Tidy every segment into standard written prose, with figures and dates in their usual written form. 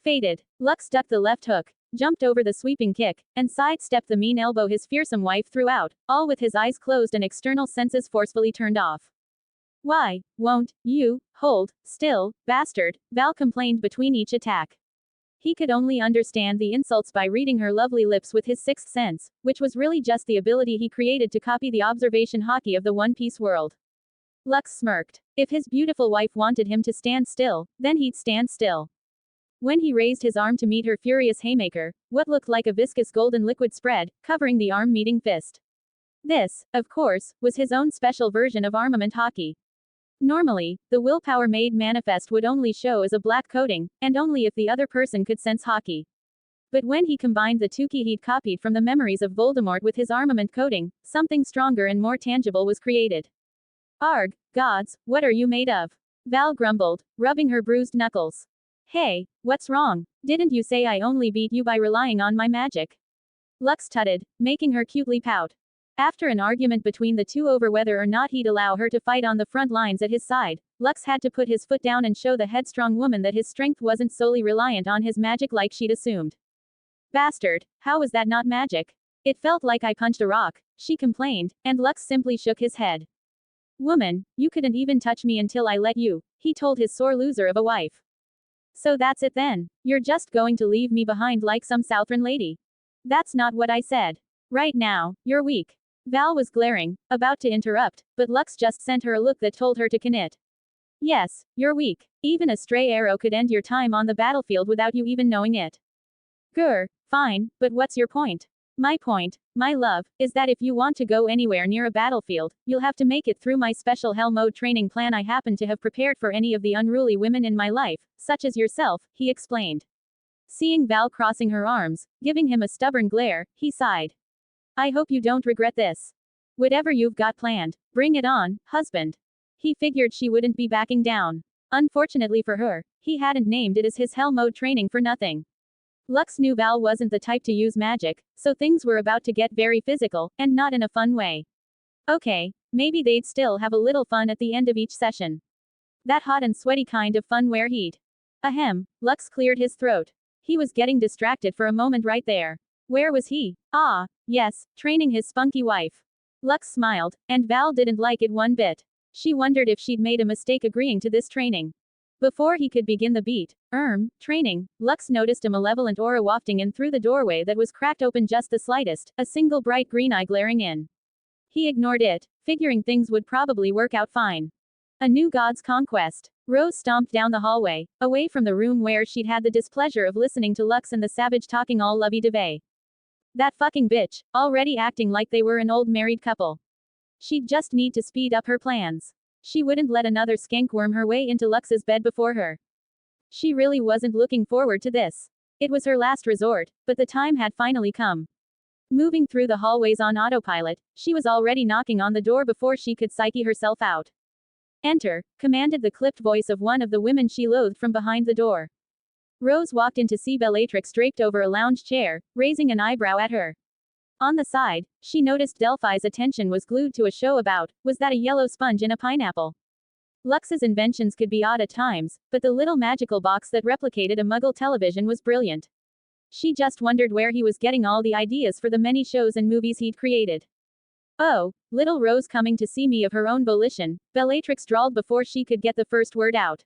Faded. Lux ducked the left hook, jumped over the sweeping kick, and sidestepped the mean elbow his fearsome wife threw out, all with his eyes closed and external senses forcefully turned off. Why won't you hold still, bastard? Val complained between each attack. He could only understand the insults by reading her lovely lips with his sixth sense, which was really just the ability he created to copy the observation hockey of the One Piece world. Lux smirked. If his beautiful wife wanted him to stand still, then he'd stand still. When he raised his arm to meet her furious haymaker, what looked like a viscous golden liquid spread, covering the arm-meeting fist. This, of course, was his own special version of armament hockey. Normally, the willpower made manifest would only show as a black coating, and only if the other person could sense hockey. But when he combined the two ki he'd copied from the memories of Voldemort with his armament coating, something stronger and more tangible was created. Arg, gods, what are you made of? Val grumbled, rubbing her bruised knuckles. Hey, what's wrong? Didn't you say I only beat you by relying on my magic? Lux tutted, making her cutely pout. After an argument between the two over whether or not he'd allow her to fight on the front lines at his side, Lux had to put his foot down and show the headstrong woman that his strength wasn't solely reliant on his magic like she'd assumed. Bastard, how was that not magic? It felt like I punched a rock, she complained, and Lux simply shook his head. Woman, you couldn't even touch me until I let you, he told his sore loser of a wife. So that's it then. You're just going to leave me behind like some Southern lady. That's not what I said. Right now, you're weak. Val was glaring, about to interrupt, but Lux just sent her a look that told her to commit. Yes, you're weak. Even a stray arrow could end your time on the battlefield without you even knowing it. Grr, fine, but what's your point? My point, my love, is that if you want to go anywhere near a battlefield, you'll have to make it through my special hell mode training plan I happen to have prepared for any of the unruly women in my life, such as yourself, he explained. Seeing Val crossing her arms, giving him a stubborn glare, he sighed. I hope you don't regret this. Whatever you've got planned, bring it on, husband. He figured she wouldn't be backing down. Unfortunately for her, he hadn't named it as his hell mode training for nothing. Lux knew Val wasn't the type to use magic, so things were about to get very physical, and not in a fun way. Okay, maybe they'd still have a little fun at the end of each session. That hot and sweaty kind of fun where he'd. Ahem, Lux cleared his throat. He was getting distracted for a moment right there. Where was he? Ah, yes, training his spunky wife. Lux smiled, and Val didn't like it one bit. She wondered if she'd made a mistake agreeing to this training. Before he could begin the training, Lux noticed a malevolent aura wafting in through the doorway that was cracked open just the slightest, a single bright green eye glaring in. He ignored it, figuring things would probably work out fine. A new god's conquest. Rose stomped down the hallway, away from the room where she'd had the displeasure of listening to Lux and the savage talking all lovey-dovey. That fucking bitch, already acting like they were an old married couple. She'd just need to speed up her plans. She wouldn't let another skank worm her way into Lux's bed before her. She really wasn't looking forward to this. It was her last resort, but the time had finally come. Moving through the hallways on autopilot, she was already knocking on the door before she could psyche herself out. Enter, commanded the clipped voice of one of the women she loathed from behind the door. Rose walked in to see Bellatrix draped over a lounge chair, raising an eyebrow at her. On the side, she noticed Delphi's attention was glued to a show about, was that a yellow sponge in a pineapple? Lux's inventions could be odd at times, but the little magical box that replicated a Muggle television was brilliant. She just wondered where he was getting all the ideas for the many shows and movies he'd created. Oh, little Rose coming to see me of her own volition, Bellatrix drawled before she could get the first word out.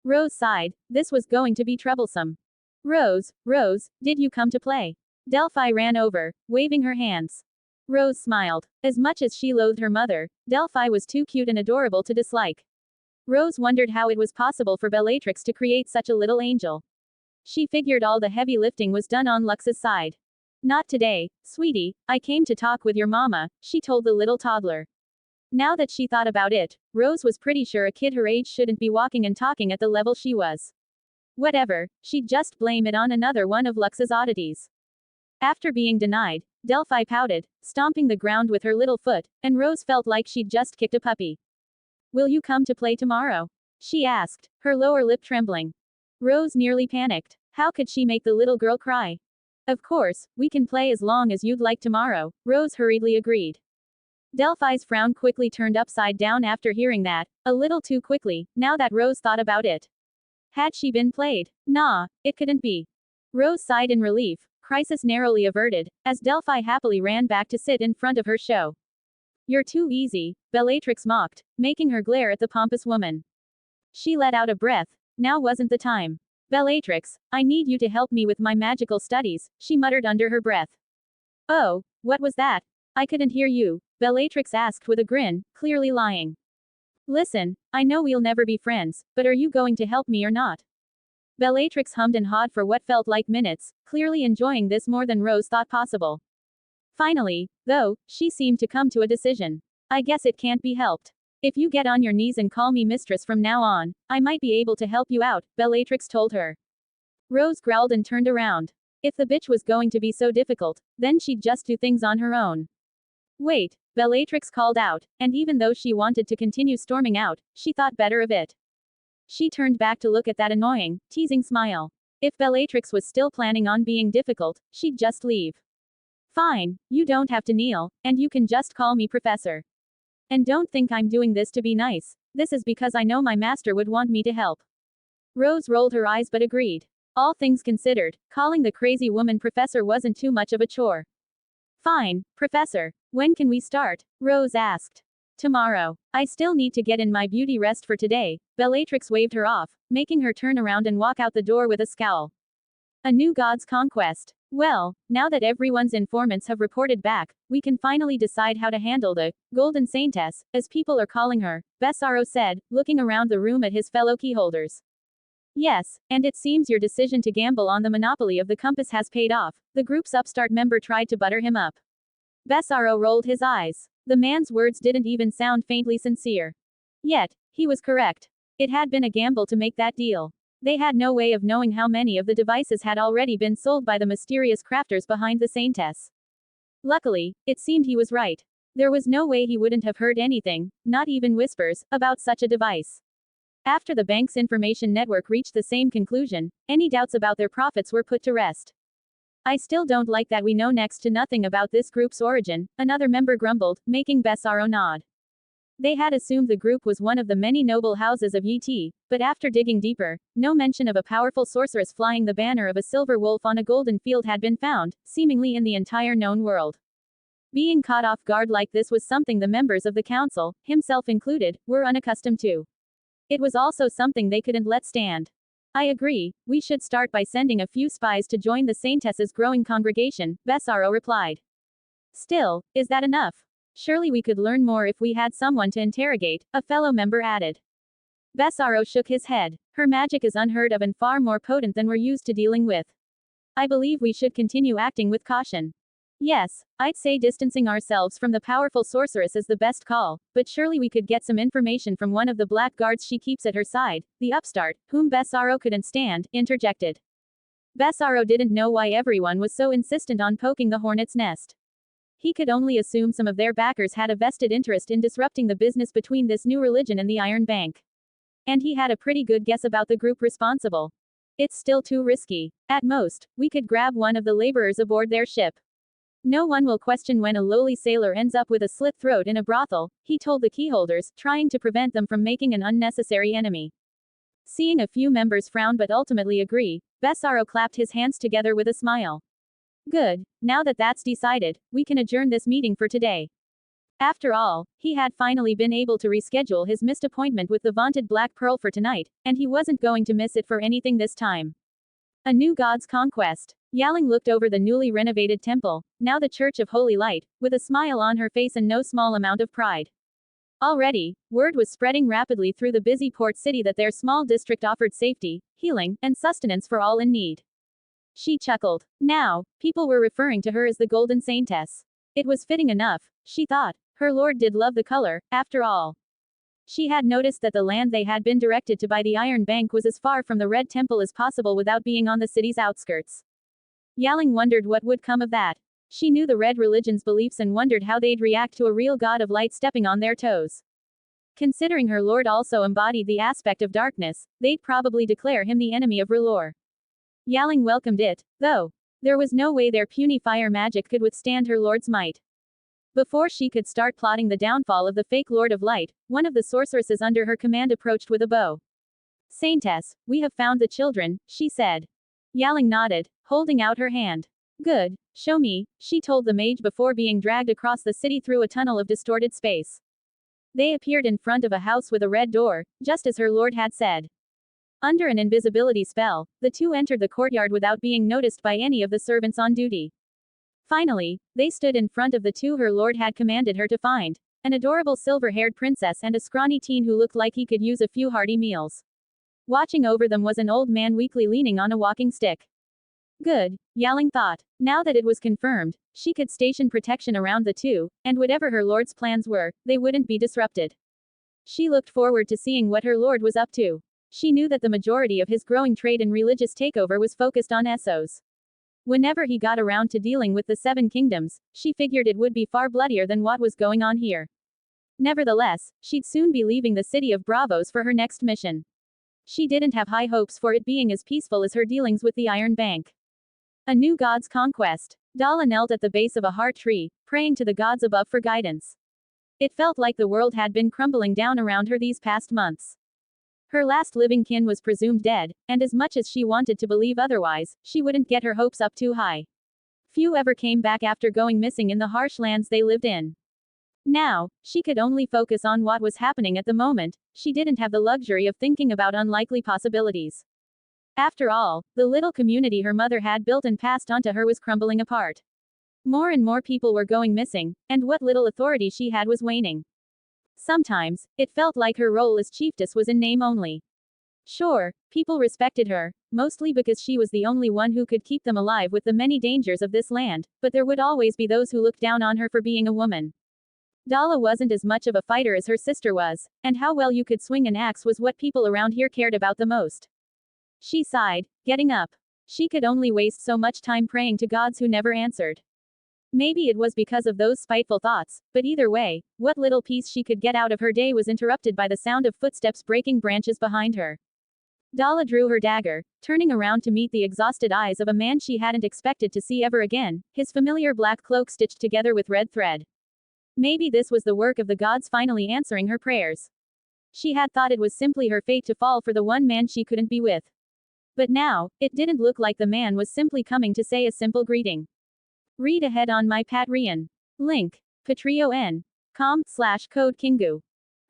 Rose sighed, this was going to be troublesome. Rose, did you come to play? Delphi ran over, waving her hands. Rose smiled. As much as she loathed her mother, Delphi was too cute and adorable to dislike. Rose wondered how it was possible for Bellatrix to create such a little angel. She figured all the heavy lifting was done on Lux's side. Not today, sweetie, I came to talk with your mama, she told the little toddler. Now that she thought about it, Rose was pretty sure a kid her age shouldn't be walking and talking at the level she was. Whatever, she'd just blame it on another one of Lux's oddities. After being denied, Delphi pouted, stomping the ground with her little foot, and Rose felt like she'd just kicked a puppy. Will you come to play tomorrow? She asked, her lower lip trembling. Rose nearly panicked. How could she make the little girl cry? Of course, we can play as long as you'd like tomorrow, Rose hurriedly agreed. Delphi's frown quickly turned upside down after hearing that, a little too quickly, now that Rose thought about it. Had she been played? Nah, it couldn't be. Rose sighed in relief, crisis narrowly averted, as Delphi happily ran back to sit in front of her show. You're too easy, Bellatrix mocked, making her glare at the pompous woman. She let out a breath. Now wasn't the time. Bellatrix, I need you to help me with my magical studies, she muttered under her breath. Oh, what was that? I couldn't hear you, Bellatrix asked with a grin, clearly lying. Listen, I know we'll never be friends, but are you going to help me or not? Bellatrix hummed and hawed for what felt like minutes, clearly enjoying this more than Rose thought possible. Finally, though, she seemed to come to a decision. I guess it can't be helped. If you get on your knees and call me mistress from now on, I might be able to help you out, Bellatrix told her. Rose growled and turned around. If the bitch was going to be so difficult, then she'd just do things on her own. Wait, Bellatrix called out, and even though she wanted to continue storming out, she thought better of it. She turned back to look at that annoying, teasing smile. If Bellatrix was still planning on being difficult, she'd just leave. Fine, you don't have to kneel, and you can just call me Professor. And don't think I'm doing this to be nice, this is because I know my master would want me to help. Rose rolled her eyes but agreed. All things considered, calling the crazy woman Professor wasn't too much of a chore. Fine, Professor. When can we start? Rose asked. Tomorrow. I still need to get in my beauty rest for today, Bellatrix waved her off, making her turn around and walk out the door with a scowl. A new god's conquest. Well, now that everyone's informants have reported back, we can finally decide how to handle the Golden Saintess, as people are calling her, Basaro said, looking around the room at his fellow keyholders. Yes, and it seems your decision to gamble on the monopoly of the compass has paid off, the group's upstart member tried to butter him up. Basaro rolled his eyes. The man's words didn't even sound faintly sincere. Yet, he was correct. It had been a gamble to make that deal. They had no way of knowing how many of the devices had already been sold by the mysterious crafters behind the Saintess. Luckily, it seemed he was right. There was no way he wouldn't have heard anything, not even whispers, about such a device. After the bank's information network reached the same conclusion, any doubts about their profits were put to rest. I still don't like that we know next to nothing about this group's origin, another member grumbled, making Basaro nod. They had assumed the group was one of the many noble houses of Yt, but after digging deeper, no mention of a powerful sorceress flying the banner of a silver wolf on a golden field had been found, seemingly in the entire known world. Being caught off guard like this was something the members of the council, himself included, were unaccustomed to. It was also something they couldn't let stand. I agree, we should start by sending a few spies to join the Saintess's growing congregation, Basaro replied. Still, is that enough? Surely we could learn more if we had someone to interrogate, a fellow member added. Basaro shook his head. Her magic is unheard of and far more potent than we're used to dealing with. I believe we should continue acting with caution. Yes, I'd say distancing ourselves from the powerful sorceress is the best call, but surely we could get some information from one of the black guards she keeps at her side, the upstart, whom Basaro couldn't stand, interjected. Basaro didn't know why everyone was so insistent on poking the hornet's nest. He could only assume some of their backers had a vested interest in disrupting the business between this new religion and the Iron Bank. And he had a pretty good guess about the group responsible. It's still too risky. At most, we could grab one of the laborers aboard their ship. No one will question when a lowly sailor ends up with a slit throat in a brothel, he told the keyholders, trying to prevent them from making an unnecessary enemy. Seeing a few members frown but ultimately agree, Basaro clapped his hands together with a smile. Good, now that that's decided, we can adjourn this meeting for today. After all, he had finally been able to reschedule his missed appointment with the vaunted Black Pearl for tonight, and he wasn't going to miss it for anything this time. A new god's conquest. Yaing looked over the newly renovated temple, now the Church of Holy Light, with a smile on her face and no small amount of pride. Already, word was spreading rapidly through the busy port city that their small district offered safety, healing, and sustenance for all in need. She chuckled. Now, people were referring to her as the Golden Saintess. It was fitting enough, she thought. Her lord did love the color, after all. She had noticed that the land they had been directed to by the Iron Bank was as far from the Red Temple as possible without being on the city's outskirts. Yaing wondered what would come of that. She knew the Red religion's beliefs and wondered how they'd react to a real god of light stepping on their toes. Considering her lord also embodied the aspect of darkness, they'd probably declare him the enemy of R'hllor. Yaing welcomed it, though. There was no way their puny fire magic could withstand her lord's might. Before she could start plotting the downfall of the fake Lord of Light, one of the sorceresses under her command approached with a bow. Saintess, we have found the children, she said. Yaing nodded, holding out her hand. Good, show me, she told the mage before being dragged across the city through a tunnel of distorted space. They appeared in front of a house with a red door, just as her lord had said. Under an invisibility spell, the two entered the courtyard without being noticed by any of the servants on duty. Finally, they stood in front of the two her lord had commanded her to find, an adorable silver-haired princess and a scrawny teen who looked like he could use a few hearty meals. Watching over them was an old man weakly leaning on a walking stick. Good, Yaing thought. Now that it was confirmed, she could station protection around the two, and whatever her lord's plans were, they wouldn't be disrupted. She looked forward to seeing what her lord was up to. She knew that the majority of his growing trade and religious takeover was focused on Essos. Whenever he got around to dealing with the Seven Kingdoms, she figured it would be far bloodier than what was going on here. Nevertheless, she'd soon be leaving the city of Bravos for her next mission. She didn't have high hopes for it being as peaceful as her dealings with the Iron Bank. A new god's conquest. Dala knelt at the base of a heart tree, praying to the gods above for guidance. It felt like the world had been crumbling down around her these past months. Her last living kin was presumed dead, and as much as she wanted to believe otherwise, she wouldn't get her hopes up too high. Few ever came back after going missing in the harsh lands they lived in. Now, she could only focus on what was happening at the moment. She didn't have the luxury of thinking about unlikely possibilities. After all, the little community her mother had built and passed on to her was crumbling apart. More and more people were going missing, and what little authority she had was waning. Sometimes, it felt like her role as chiefess was in name only. Sure, people respected her, mostly because she was the only one who could keep them alive with the many dangers of this land, but there would always be those who looked down on her for being a woman. Dala wasn't as much of a fighter as her sister was, and how well you could swing an axe was what people around here cared about the most. She sighed, getting up. She could only waste so much time praying to gods who never answered. Maybe it was because of those spiteful thoughts, but either way, what little peace she could get out of her day was interrupted by the sound of footsteps breaking branches behind her. Dala drew her dagger, turning around to meet the exhausted eyes of a man she hadn't expected to see ever again, his familiar black cloak stitched together with red thread. Maybe this was the work of the gods finally answering her prayers. She had thought it was simply her fate to fall for the one man she couldn't be with. But now, it didn't look like the man was simply coming to say a simple greeting. Read ahead on my Patreon. Link. patreon.com/CodeKingu.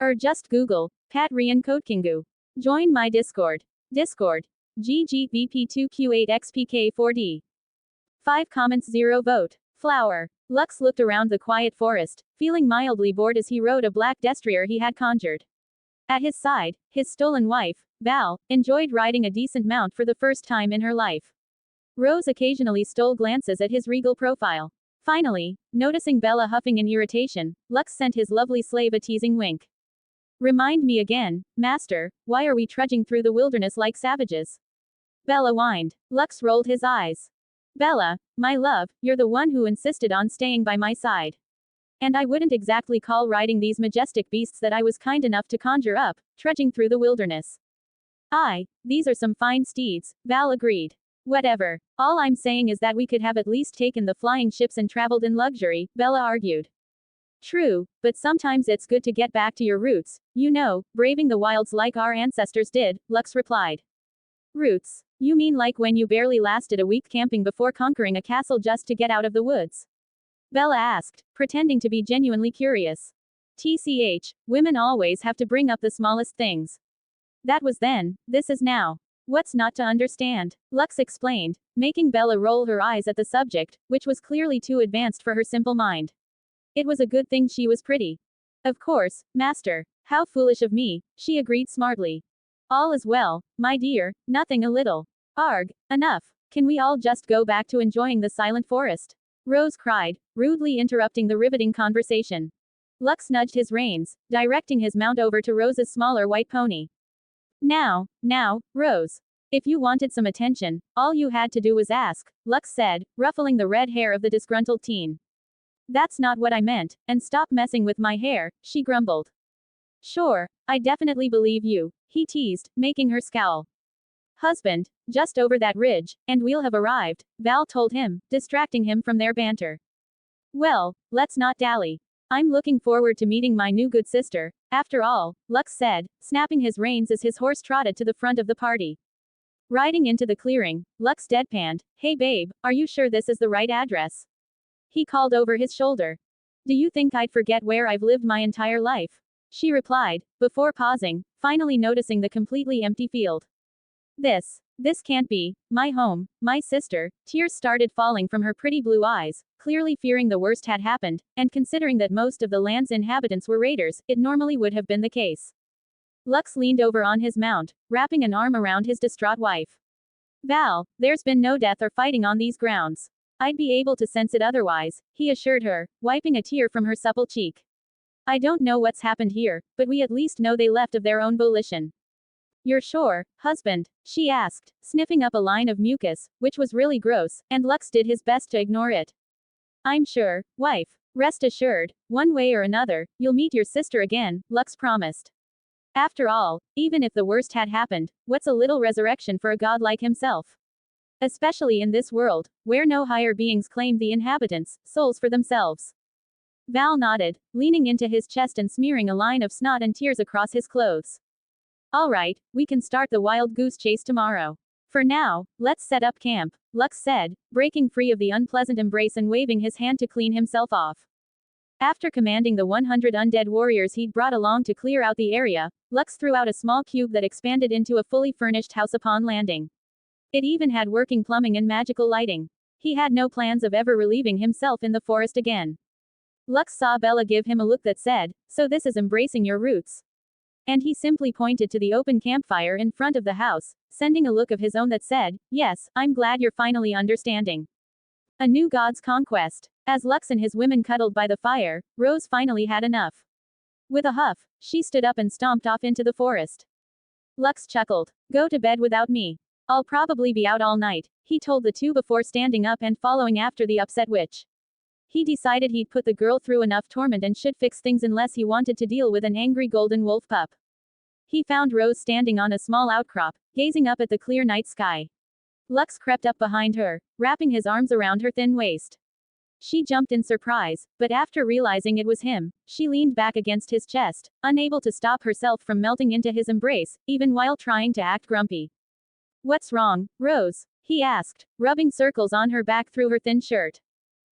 Or just Google, Patreon CodeKingu. Join my Discord. Discord. GGVP2Q8XPK4D. 5 comments 0 vote. Flower. Lux looked around the quiet forest, feeling mildly bored as he rode a black destrier he had conjured. At his side, his stolen wife, Val, enjoyed riding a decent mount for the first time in her life. Rose occasionally stole glances at his regal profile. Finally, noticing Bella huffing in irritation, Lux sent his lovely slave a teasing wink. Remind me again, Master, why are we trudging through the wilderness like savages? Bella whined. Lux rolled his eyes. Bella, my love, you're the one who insisted on staying by my side. And I wouldn't exactly call riding these majestic beasts that I was kind enough to conjure up, trudging through the wilderness. These are some fine steeds, Val agreed. Whatever. All I'm saying is that we could have at least taken the flying ships and traveled in luxury, Bella argued. True, but sometimes it's good to get back to your roots, you know, braving the wilds like our ancestors did, Lux replied. Roots? You mean like when you barely lasted a week camping before conquering a castle just to get out of the woods? Bella asked, pretending to be genuinely curious. TCH, women always have to bring up the smallest things. That was then, this is now. What's not to understand? Lux explained, making Bella roll her eyes at the subject, which was clearly too advanced for her simple mind. It was a good thing she was pretty. Of course, Master. How foolish of me, she agreed smartly. All is well, my dear, nothing a little. Arg, enough. Can we all just go back to enjoying the silent forest? Rose cried, rudely interrupting the riveting conversation. Lux nudged his reins, directing his mount over to Rose's smaller white pony. Now, Rose. If you wanted some attention, all you had to do was ask, Lux said, ruffling the red hair of the disgruntled teen. That's not what I meant, and stop messing with my hair, she grumbled. Sure, I definitely believe you, he teased, making her scowl. Husband, just over that ridge, and we'll have arrived, Val told him, distracting him from their banter. Well, let's not dally. I'm looking forward to meeting my new good sister, after all, Lux said, snapping his reins as his horse trotted to the front of the party. Riding into the clearing, Lux deadpanned, "Hey babe, are you sure this is the right address?" He called over his shoulder. "Do you think I'd forget where I've lived my entire life?" She replied, before pausing, finally noticing the completely empty field. This can't be my home, my sister." Tears started falling from her pretty blue eyes, clearly fearing the worst had happened, and considering that most of the land's inhabitants were raiders, it normally would have been the case. Lux leaned over on his mount, wrapping an arm around his distraught wife. "Val, there's been no death or fighting on these grounds. I'd be able to sense it otherwise," he assured her, wiping a tear from her supple cheek. "I don't know what's happened here, but we at least know they left of their own volition." "You're sure, husband?" she asked, sniffing up a line of mucus, which was really gross, and Lux did his best to ignore it. "I'm sure, wife. Rest assured, one way or another, you'll meet your sister again," Lux promised. After all, even if the worst had happened, what's a little resurrection for a god like himself? Especially in this world, where no higher beings claim the inhabitants' souls for themselves. Val nodded, leaning into his chest and smearing a line of snot and tears across his clothes. "All right, we can start the wild goose chase tomorrow. For now, let's set up camp," Lux said, breaking free of the unpleasant embrace and waving his hand to clean himself off. After commanding the 100 undead warriors he'd brought along to clear out the area, Lux threw out a small cube that expanded into a fully furnished house upon landing. It even had working plumbing and magical lighting. He had no plans of ever relieving himself in the forest again. Lux saw Bella give him a look that said, "So this is embracing your roots." And he simply pointed to the open campfire in front of the house, sending a look of his own that said, "Yes, I'm glad you're finally understanding." A new god's conquest. As Lux and his women cuddled by the fire, Rose finally had enough. With a huff, she stood up and stomped off into the forest. Lux chuckled. "Go to bed without me. I'll probably be out all night," he told the two before standing up and following after the upset witch. He decided he'd put the girl through enough torment and should fix things unless he wanted to deal with an angry golden wolf pup. He found Rose standing on a small outcrop, gazing up at the clear night sky. Lux crept up behind her, wrapping his arms around her thin waist. She jumped in surprise, but after realizing it was him, she leaned back against his chest, unable to stop herself from melting into his embrace, even while trying to act grumpy. "What's wrong, Rose?" he asked, rubbing circles on her back through her thin shirt.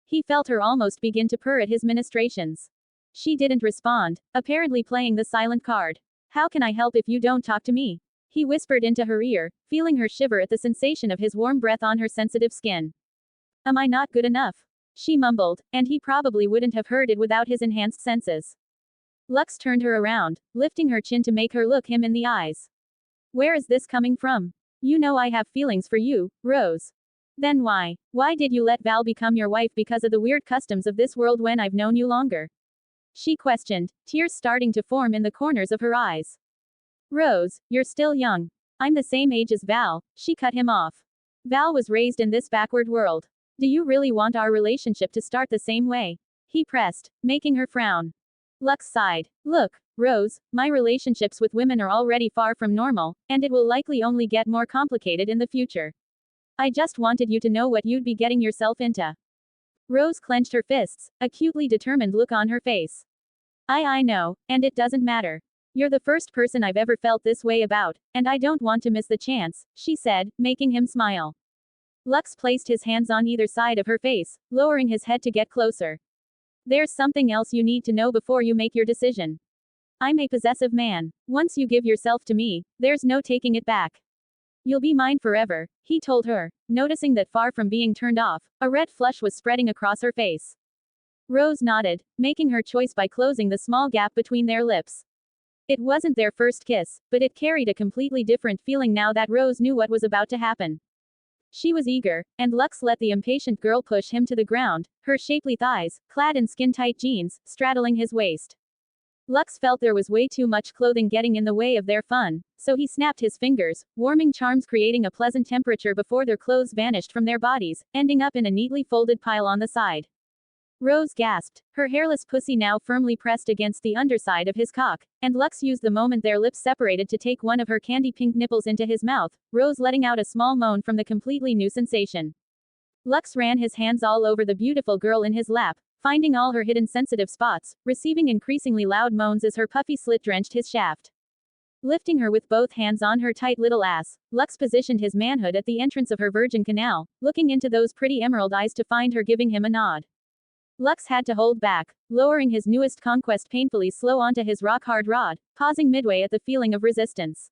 He felt her almost begin to purr at his ministrations. She didn't respond, apparently playing the silent card. "How can I help if you don't talk to me?" he whispered into her ear, feeling her shiver at the sensation of his warm breath on her sensitive skin. "Am I not good enough?" she mumbled, and he probably wouldn't have heard it without his enhanced senses. Lux turned her around, lifting her chin to make her look him in the eyes. "Where is this coming from? You know I have feelings for you, Rose. Then why did you let Val become your wife because of the weird customs of this world when I've known you longer?" she questioned, tears starting to form in the corners of her eyes. "Rose, you're still young. I'm the same age as Val," she cut him off. "Val was raised in this backward world. Do you really want our relationship to start the same way?" he pressed, making her frown. Lux sighed. "Look, Rose, my relationships with women are already far from normal, and it will likely only get more complicated in the future. I just wanted you to know what you'd be getting yourself into." Rose clenched her fists, a cutely determined look on her face. I know, and it doesn't matter. You're the first person I've ever felt this way about, and I don't want to miss the chance," she said, making him smile. Lux placed his hands on either side of her face, lowering his head to get closer. "There's something else you need to know before you make your decision. I'm a possessive man. Once you give yourself to me, there's no taking it back. You'll be mine forever," he told her, noticing that far from being turned off, a red flush was spreading across her face. Rose nodded, making her choice by closing the small gap between their lips. It wasn't their first kiss, but it carried a completely different feeling now that Rose knew what was about to happen. She was eager, and Lux let the impatient girl push him to the ground, her shapely thighs, clad in skin-tight jeans, straddling his waist. Lux felt there was way too much clothing getting in the way of their fun, so he snapped his fingers, warming charms creating a pleasant temperature before their clothes vanished from their bodies, ending up in a neatly folded pile on the side. Rose gasped, her hairless pussy now firmly pressed against the underside of his cock, and Lux used the moment their lips separated to take one of her candy-pink nipples into his mouth, Rose letting out a small moan from the completely new sensation. Lux ran his hands all over the beautiful girl in his lap, finding all her hidden sensitive spots, receiving increasingly loud moans as her puffy slit drenched his shaft. Lifting her with both hands on her tight little ass, Lux positioned his manhood at the entrance of her virgin canal, looking into those pretty emerald eyes to find her giving him a nod. Lux had to hold back, lowering his newest conquest painfully slow onto his rock-hard rod, pausing midway at the feeling of resistance.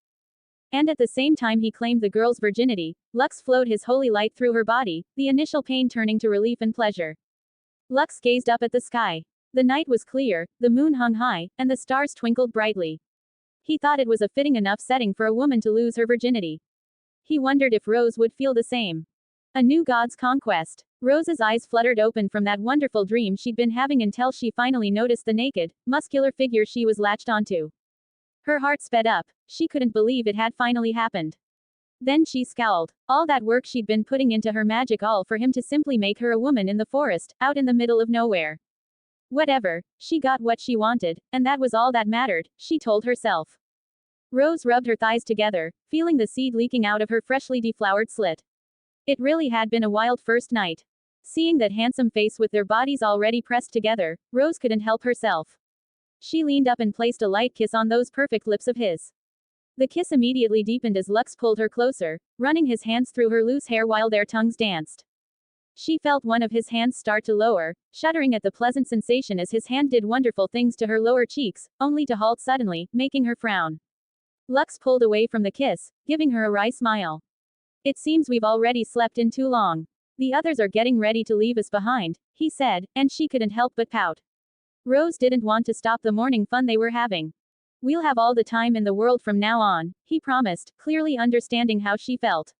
And at the same time he claimed the girl's virginity, Lux flowed his holy light through her body, the initial pain turning to relief and pleasure. Lux gazed up at the sky. The night was clear, the moon hung high, and the stars twinkled brightly. He thought it was a fitting enough setting for a woman to lose her virginity. He wondered if Rose would feel the same. A new god's conquest. Rose's eyes fluttered open from that wonderful dream she'd been having until she finally noticed the naked, muscular figure she was latched onto. Her heart sped up. She couldn't believe it had finally happened. Then she scowled. All that work she'd been putting into her magic, all for him to simply make her a woman in the forest, out in the middle of nowhere. Whatever, she got what she wanted, and that was all that mattered, she told herself. Rose rubbed her thighs together, feeling the seed leaking out of her freshly deflowered slit. It really had been a wild first night. Seeing that handsome face with their bodies already pressed together, Rose couldn't help herself. She leaned up and placed a light kiss on those perfect lips of his. The kiss immediately deepened as Lux pulled her closer, running his hands through her loose hair while their tongues danced. She felt one of his hands start to lower, shuddering at the pleasant sensation as his hand did wonderful things to her lower cheeks, only to halt suddenly, making her frown. Lux pulled away from the kiss, giving her a wry smile. It seems we've already slept in too long. The others are getting ready to leave us behind, he said, and she couldn't help but pout. Rose didn't want to stop the morning fun they were having. We'll have all the time in the world from now on, he promised, clearly understanding how she felt.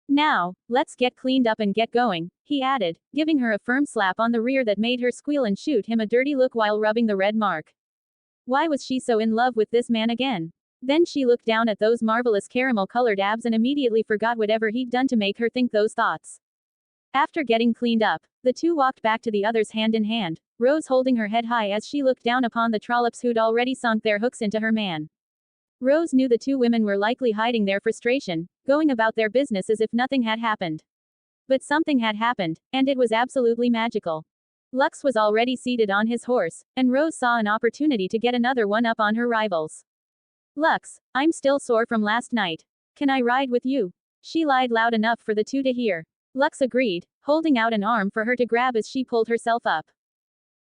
Now, let's get cleaned up and get going, he added, giving her a firm slap on the rear that made her squeal and shoot him a dirty look while rubbing the red mark. Why was she so in love with this man again? Then she looked down at those marvelous caramel-colored abs and immediately forgot whatever he'd done to make her think those thoughts. After getting cleaned up, the two walked back to the others hand in hand, Rose holding her head high as she looked down upon the trollops who'd already sunk their hooks into her man. Rose knew the two women were likely hiding their frustration, going about their business as if nothing had happened. But something had happened, and it was absolutely magical. Lux was already seated on his horse, and Rose saw an opportunity to get another one up on her rivals. Lux, I'm still sore from last night. Can I ride with you? She lied loud enough for the two to hear. Lux agreed, holding out an arm for her to grab as she pulled herself up.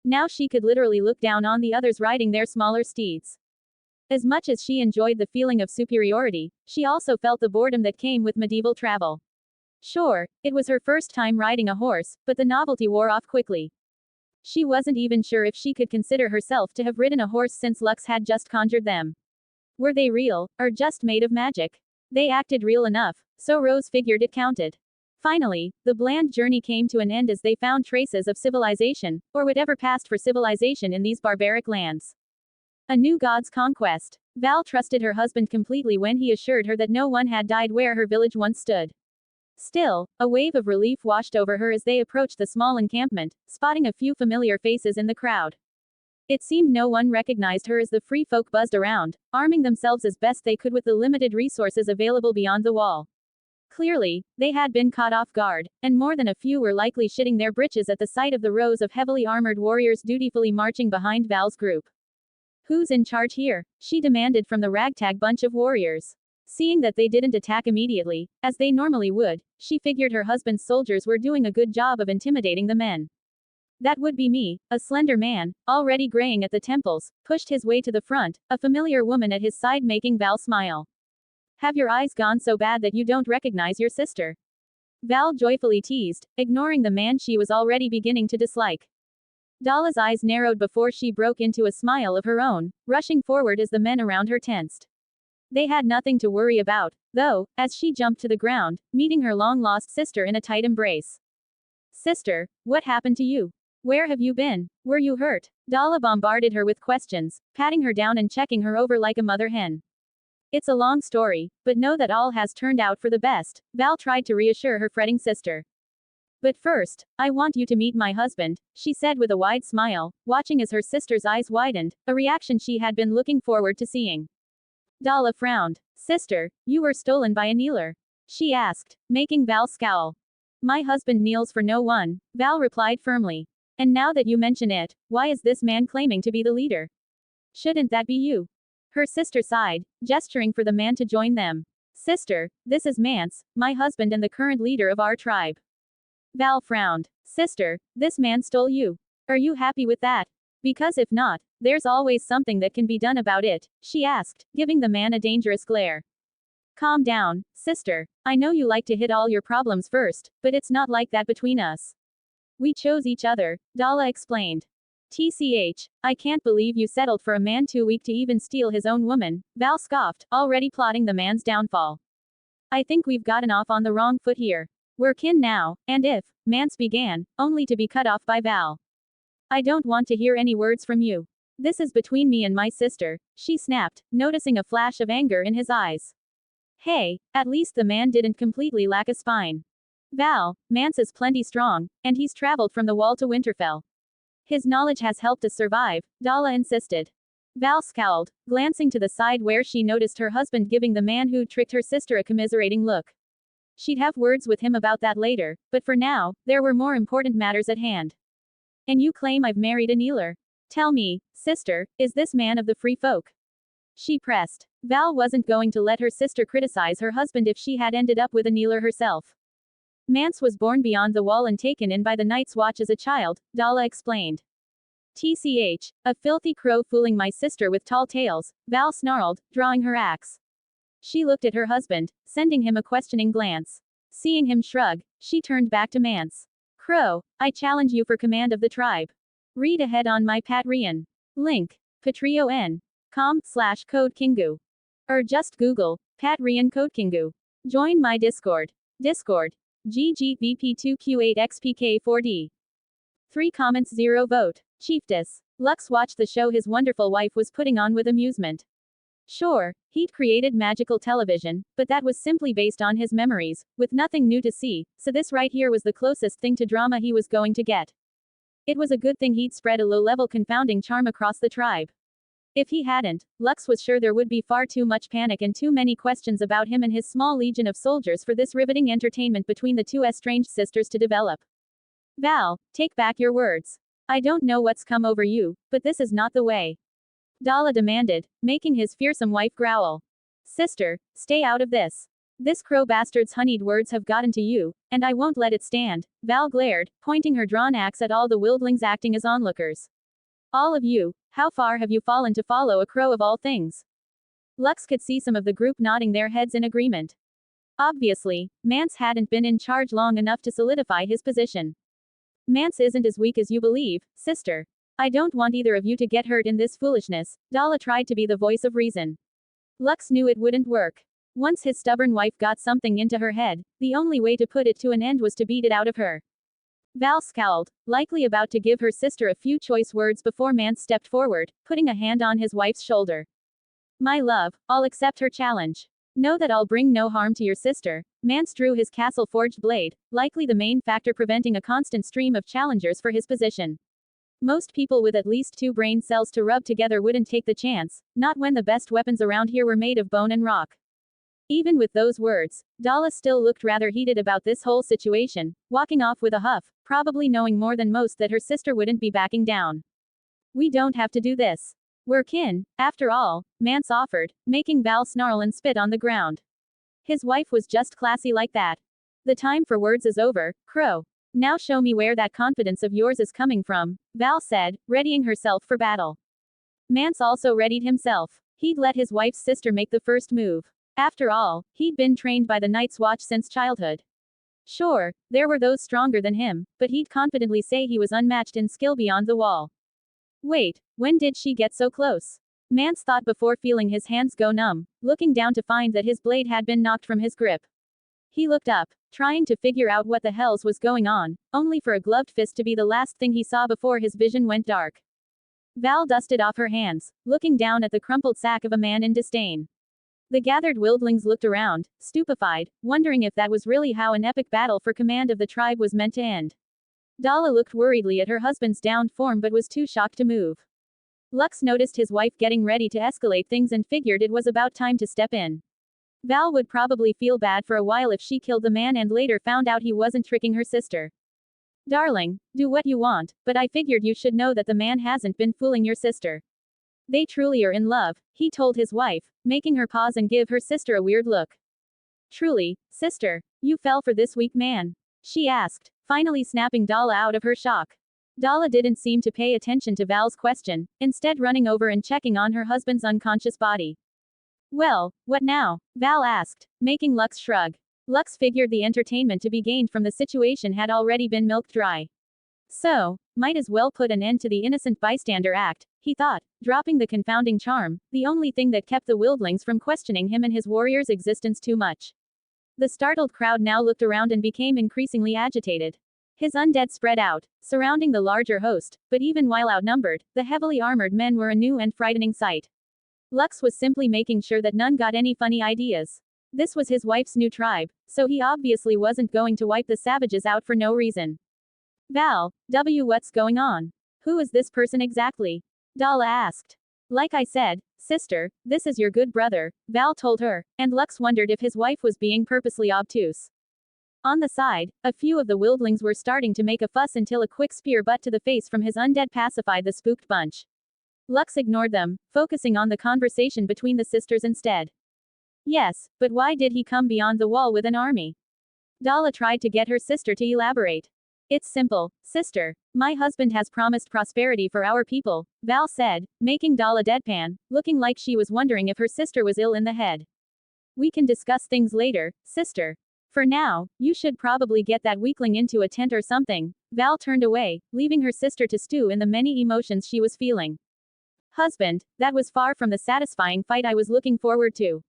Now she could literally look down on the others riding their smaller steeds. As much as she enjoyed the feeling of superiority, she also felt the boredom that came with medieval travel. Sure, it was her first time riding a horse, but the novelty wore off quickly. She wasn't even sure if she could consider herself to have ridden a horse since Lux had just conjured them. Were they real, or just made of magic? They acted real enough, so Rose figured it counted. Finally, the bland journey came to an end as they found traces of civilization, or whatever passed for civilization in these barbaric lands. A new god's conquest. Val trusted her husband completely when he assured her that no one had died where her village once stood. Still, a wave of relief washed over her as they approached the small encampment, spotting a few familiar faces in the crowd. It seemed no one recognized her as the free folk buzzed around, arming themselves as best they could with the limited resources available beyond the wall. Clearly, they had been caught off guard, and more than a few were likely shitting their britches at the sight of the rows of heavily armored warriors dutifully marching behind Val's group. Who's in charge here? She demanded from the ragtag bunch of warriors. Seeing that they didn't attack immediately, as they normally would, she figured her husband's soldiers were doing a good job of intimidating the men. That would be me, a slender man, already graying at the temples, pushed his way to the front, a familiar woman at his side making Val smile. Have your eyes gone so bad that you don't recognize your sister? Val joyfully teased, ignoring the man she was already beginning to dislike. Dala's eyes narrowed before she broke into a smile of her own, rushing forward as the men around her tensed. They had nothing to worry about, though, as she jumped to the ground, meeting her long-lost sister in a tight embrace. Sister, what happened to you? Where have you been? Were you hurt? Dala bombarded her with questions, patting her down and checking her over like a mother hen. It's a long story, but know that all has turned out for the best, Val tried to reassure her fretting sister. But first, I want you to meet my husband, she said with a wide smile, watching as her sister's eyes widened, a reaction she had been looking forward to seeing. Dala frowned. Sister, you were stolen by a kneeler? She asked, making Val scowl. My husband kneels for no one, Val replied firmly. And now that you mention it, why is this man claiming to be the leader? Shouldn't that be you? Her sister sighed, gesturing for the man to join them. Sister, this is Mance, my husband and the current leader of our tribe. Val frowned. Sister, this man stole you. Are you happy with that? Because if not, there's always something that can be done about it, she asked, giving the man a dangerous glare. Calm down, sister. I know you like to hit all your problems first, but it's not like that between us. We chose each other, Dala explained. TCH, I can't believe you settled for a man too weak to even steal his own woman, Val scoffed, already plotting the man's downfall. I think we've gotten off on the wrong foot here. We're kin now, and if, Mance began, only to be cut off by Val. I don't want to hear any words from you. This is between me and my sister, she snapped, noticing a flash of anger in his eyes. Hey, at least the man didn't completely lack a spine. Val, Mance is plenty strong, and he's traveled from the wall to Winterfell. His knowledge has helped us survive, Dala insisted. Val scowled, glancing to the side where she noticed her husband giving the man who tricked her sister a commiserating look. She'd have words with him about that later, but for now, there were more important matters at hand. And you claim I've married a kneeler? Tell me, sister, is this man of the free folk? She pressed. Val wasn't going to let her sister criticize her husband if she had ended up with a kneeler herself. Mance was born beyond the wall and taken in by the Night's Watch as a child, Dala explained. TCH, a filthy crow fooling my sister with tall tales, Val snarled, drawing her axe. She looked at her husband, sending him a questioning glance. Seeing him shrug, she turned back to Mance. Crow, I challenge you for command of the tribe. Read ahead on my Patreon. Link. patreon.com/CodeKingu. Or just Google, Patreon CodeKingu. Join my Discord. Discord. GGVP2Q8XPK4D. 3 comments 0 vote. Chiefess. Lux watched the show his wonderful wife was putting on with amusement. Sure, he'd created magical television, but that was simply based on his memories, with nothing new to see, so this right here was the closest thing to drama he was going to get. It was a good thing he'd spread a low-level confounding charm across the tribe. If he hadn't, Lux was sure there would be far too much panic and too many questions about him and his small legion of soldiers for this riveting entertainment between the two estranged sisters to develop. Val, take back your words. I don't know what's come over you, but this is not the way. Dala demanded, making his fearsome wife growl. Sister, stay out of this. This crow bastard's honeyed words have gotten to you, and I won't let it stand, Val glared, pointing her drawn axe at all the wildlings acting as onlookers. All of you, how far have you fallen to follow a crow of all things? Lux could see some of the group nodding their heads in agreement. Obviously, Mance hadn't been in charge long enough to solidify his position. Mance isn't as weak as you believe, sister. I don't want either of you to get hurt in this foolishness, Dala tried to be the voice of reason. Lux knew it wouldn't work. Once his stubborn wife got something into her head, the only way to put it to an end was to beat it out of her. Val scowled, likely about to give her sister a few choice words before Mance stepped forward, putting a hand on his wife's shoulder. My love, I'll accept her challenge. Know that I'll bring no harm to your sister. Mance drew his castle-forged blade, likely the main factor preventing a constant stream of challengers for his position. Most people with at least 2 brain cells to rub together wouldn't take the chance, not when the best weapons around here were made of bone and rock. Even with those words, Dala still looked rather heated about this whole situation, walking off with a huff, probably knowing more than most that her sister wouldn't be backing down. We don't have to do this. We're kin, after all, Mance offered, making Val snarl and spit on the ground. His wife was just classy like that. The time for words is over, Crow. Now show me where that confidence of yours is coming from, Val said, readying herself for battle. Mance also readied himself. He'd let his wife's sister make the first move. After all, he'd been trained by the Night's Watch since childhood. Sure, there were those stronger than him, but he'd confidently say he was unmatched in skill beyond the wall. Wait, when did she get so close? Mance thought before feeling his hands go numb, looking down to find that his blade had been knocked from his grip. He looked up, trying to figure out what the hells was going on, only for a gloved fist to be the last thing he saw before his vision went dark. Val dusted off her hands, looking down at the crumpled sack of a man in disdain. The gathered wildlings looked around, stupefied, wondering if that was really how an epic battle for command of the tribe was meant to end. Dala looked worriedly at her husband's downed form but was too shocked to move. Lux noticed his wife getting ready to escalate things and figured it was about time to step in. Val would probably feel bad for a while if she killed the man and later found out he wasn't tricking her sister. Darling, do what you want, but I figured you should know that the man hasn't been fooling your sister. They truly are in love, he told his wife, making her pause and give her sister a weird look. Truly, sister, you fell for this weak man? She asked, finally snapping Dala out of her shock. Dala didn't seem to pay attention to Val's question, instead running over and checking on her husband's unconscious body. Well, what now? Val asked, making Lux shrug. Lux figured the entertainment to be gained from the situation had already been milked dry. So, might as well put an end to the innocent bystander act, he thought, dropping the confounding charm, the only thing that kept the wildlings from questioning him and his warrior's existence too much. The startled crowd now looked around and became increasingly agitated. His undead spread out, surrounding the larger host, but even while outnumbered, the heavily armored men were a new and frightening sight. Lux was simply making sure that none got any funny ideas. This was his wife's new tribe, so he obviously wasn't going to wipe the savages out for no reason. Val, what's going on? Who is this person exactly? Dala asked. Like I said, sister, this is your good brother, Val told her, and Lux wondered if his wife was being purposely obtuse. On the side, a few of the wildlings were starting to make a fuss until a quick spear butt to the face from his undead pacified the spooked bunch. Lux ignored them, focusing on the conversation between the sisters instead. Yes, but why did he come beyond the wall with an army? Dala tried to get her sister to elaborate. It's simple, sister. My husband has promised prosperity for our people, Val said, making Dala deadpan, looking like she was wondering if her sister was ill in the head. We can discuss things later, sister. For now, you should probably get that weakling into a tent or something. Val turned away, leaving her sister to stew in the many emotions she was feeling. Husband, that was far from the satisfying fight I was looking forward to.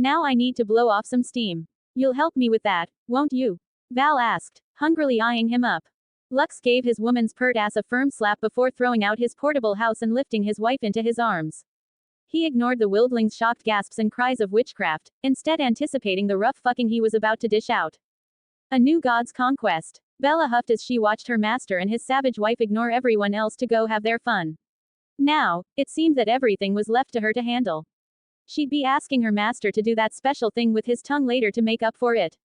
Now I need to blow off some steam. You'll help me with that, won't you? Val asked, hungrily eyeing him up. Lux gave his woman's pert ass a firm slap before throwing out his portable house and lifting his wife into his arms. He ignored the wildlings' shocked gasps and cries of witchcraft, instead anticipating the rough fucking he was about to dish out. A new god's conquest. Bella huffed as she watched her master and his savage wife ignore everyone else to go have their fun. Now, it seemed that everything was left to her to handle. She'd be asking her master to do that special thing with his tongue later to make up for it.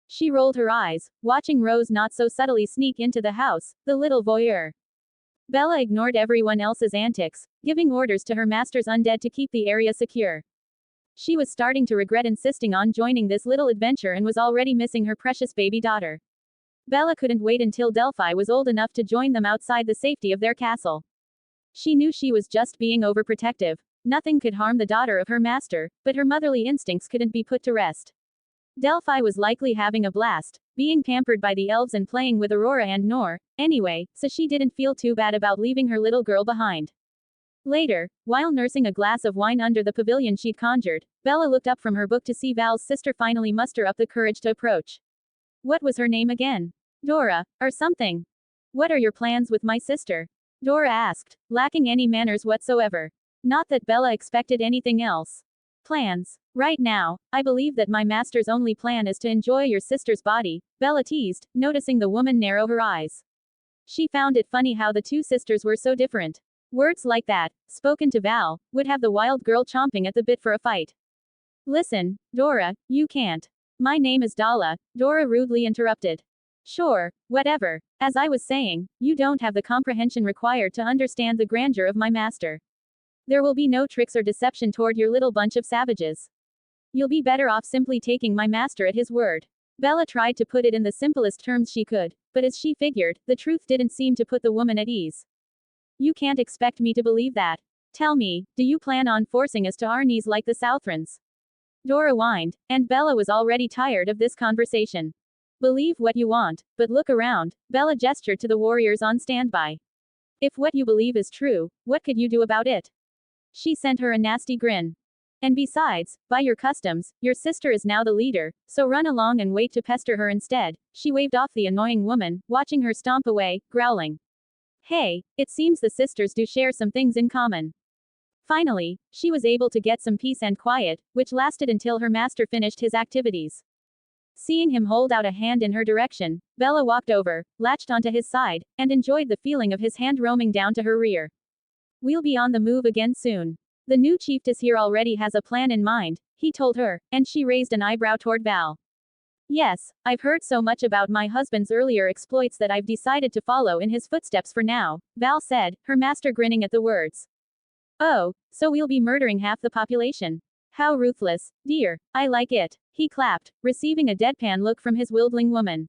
She rolled her eyes, watching Rose not so subtly sneak into the house, the little voyeur. Bella ignored everyone else's antics, giving orders to her master's undead to keep the area secure. She was starting to regret insisting on joining this little adventure and was already missing her precious baby daughter. Bella couldn't wait until Delphi was old enough to join them outside the safety of their castle. She knew she was just being overprotective. Nothing could harm the daughter of her master, but her motherly instincts couldn't be put to rest. Delphi was likely having a blast, being pampered by the elves and playing with Aurora and Nor, anyway, so she didn't feel too bad about leaving her little girl behind. Later, while nursing a glass of wine under the pavilion she'd conjured, Bella looked up from her book to see Val's sister finally muster up the courage to approach. What was her name again? Dora, or something. What are your plans with my sister? Dora asked, lacking any manners whatsoever. Not that Bella expected anything else. Plans. Right now, I believe that my master's only plan is to enjoy your sister's body, Bella teased, noticing the woman narrow her eyes. She found it funny how the two sisters were so different. Words like that, spoken to Val, would have the wild girl chomping at the bit for a fight. Listen, Dora, you can't. My name is Dala, Dora rudely interrupted. Sure, whatever. As I was saying, you don't have the comprehension required to understand the grandeur of my master. There will be no tricks or deception toward your little bunch of savages. You'll be better off simply taking my master at his word. Bella tried to put it in the simplest terms she could, but as she figured, the truth didn't seem to put the woman at ease. You can't expect me to believe that. Tell me, do you plan on forcing us to our knees like the Southrons? Dora whined, and Bella was already tired of this conversation. Believe what you want, but look around, Bella gestured to the warriors on standby. If what you believe is true, what could you do about it? She sent her a nasty grin. And besides, by your customs, your sister is now the leader, so run along and wait to pester her instead. She waved off the annoying woman, watching her stomp away, growling. Hey, it seems the sisters do share some things in common. Finally, she was able to get some peace and quiet, which lasted until her master finished his activities. Seeing him hold out a hand in her direction, Bella walked over, latched onto his side, and enjoyed the feeling of his hand roaming down to her rear. We'll be on the move again soon. The new chiefess here already has a plan in mind, he told her, and she raised an eyebrow toward Val. Yes, I've heard so much about my husband's earlier exploits that I've decided to follow in his footsteps for now, Val said, her master grinning at the words. Oh, so we'll be murdering half the population. How ruthless, dear, I like it. He clapped, receiving a deadpan look from his wildling woman.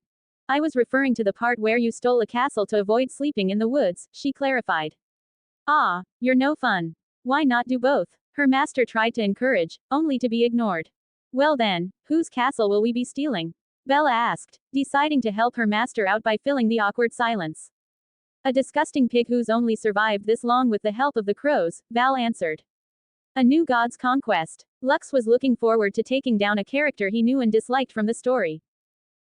I was referring to the part where you stole a castle to avoid sleeping in the woods, she clarified. Ah, you're no fun. Why not do both? Her master tried to encourage, only to be ignored. Well then, whose castle will we be stealing? Bella asked, deciding to help her master out by filling the awkward silence. A disgusting pig who's only survived this long with the help of the crows, Val answered. A new god's conquest. Lux was looking forward to taking down a character he knew and disliked from the story.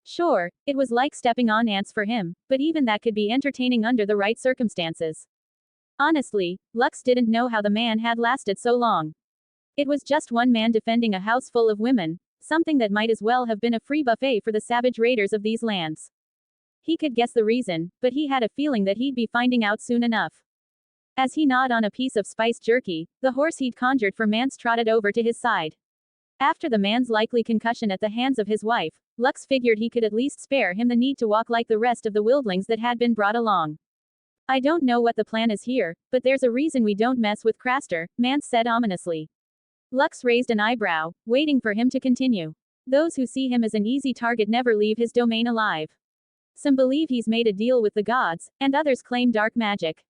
Sure, it was like stepping on ants for him, but even that could be entertaining under the right circumstances. Honestly, Lux didn't know how the man had lasted so long. It was just one man defending a house full of women, something that might as well have been a free buffet for the savage raiders of these lands. He could guess the reason, but he had a feeling that he'd be finding out soon enough. As he gnawed on a piece of spiced jerky, the horse he'd conjured for Mance trotted over to his side. After the man's likely concussion at the hands of his wife, Lux figured he could at least spare him the need to walk like the rest of the wildlings that had been brought along. I don't know what the plan is here, but there's a reason we don't mess with Craster, Mance said ominously. Lux raised an eyebrow, waiting for him to continue. Those who see him as an easy target never leave his domain alive. Some believe he's made a deal with the gods, and others claim dark magic.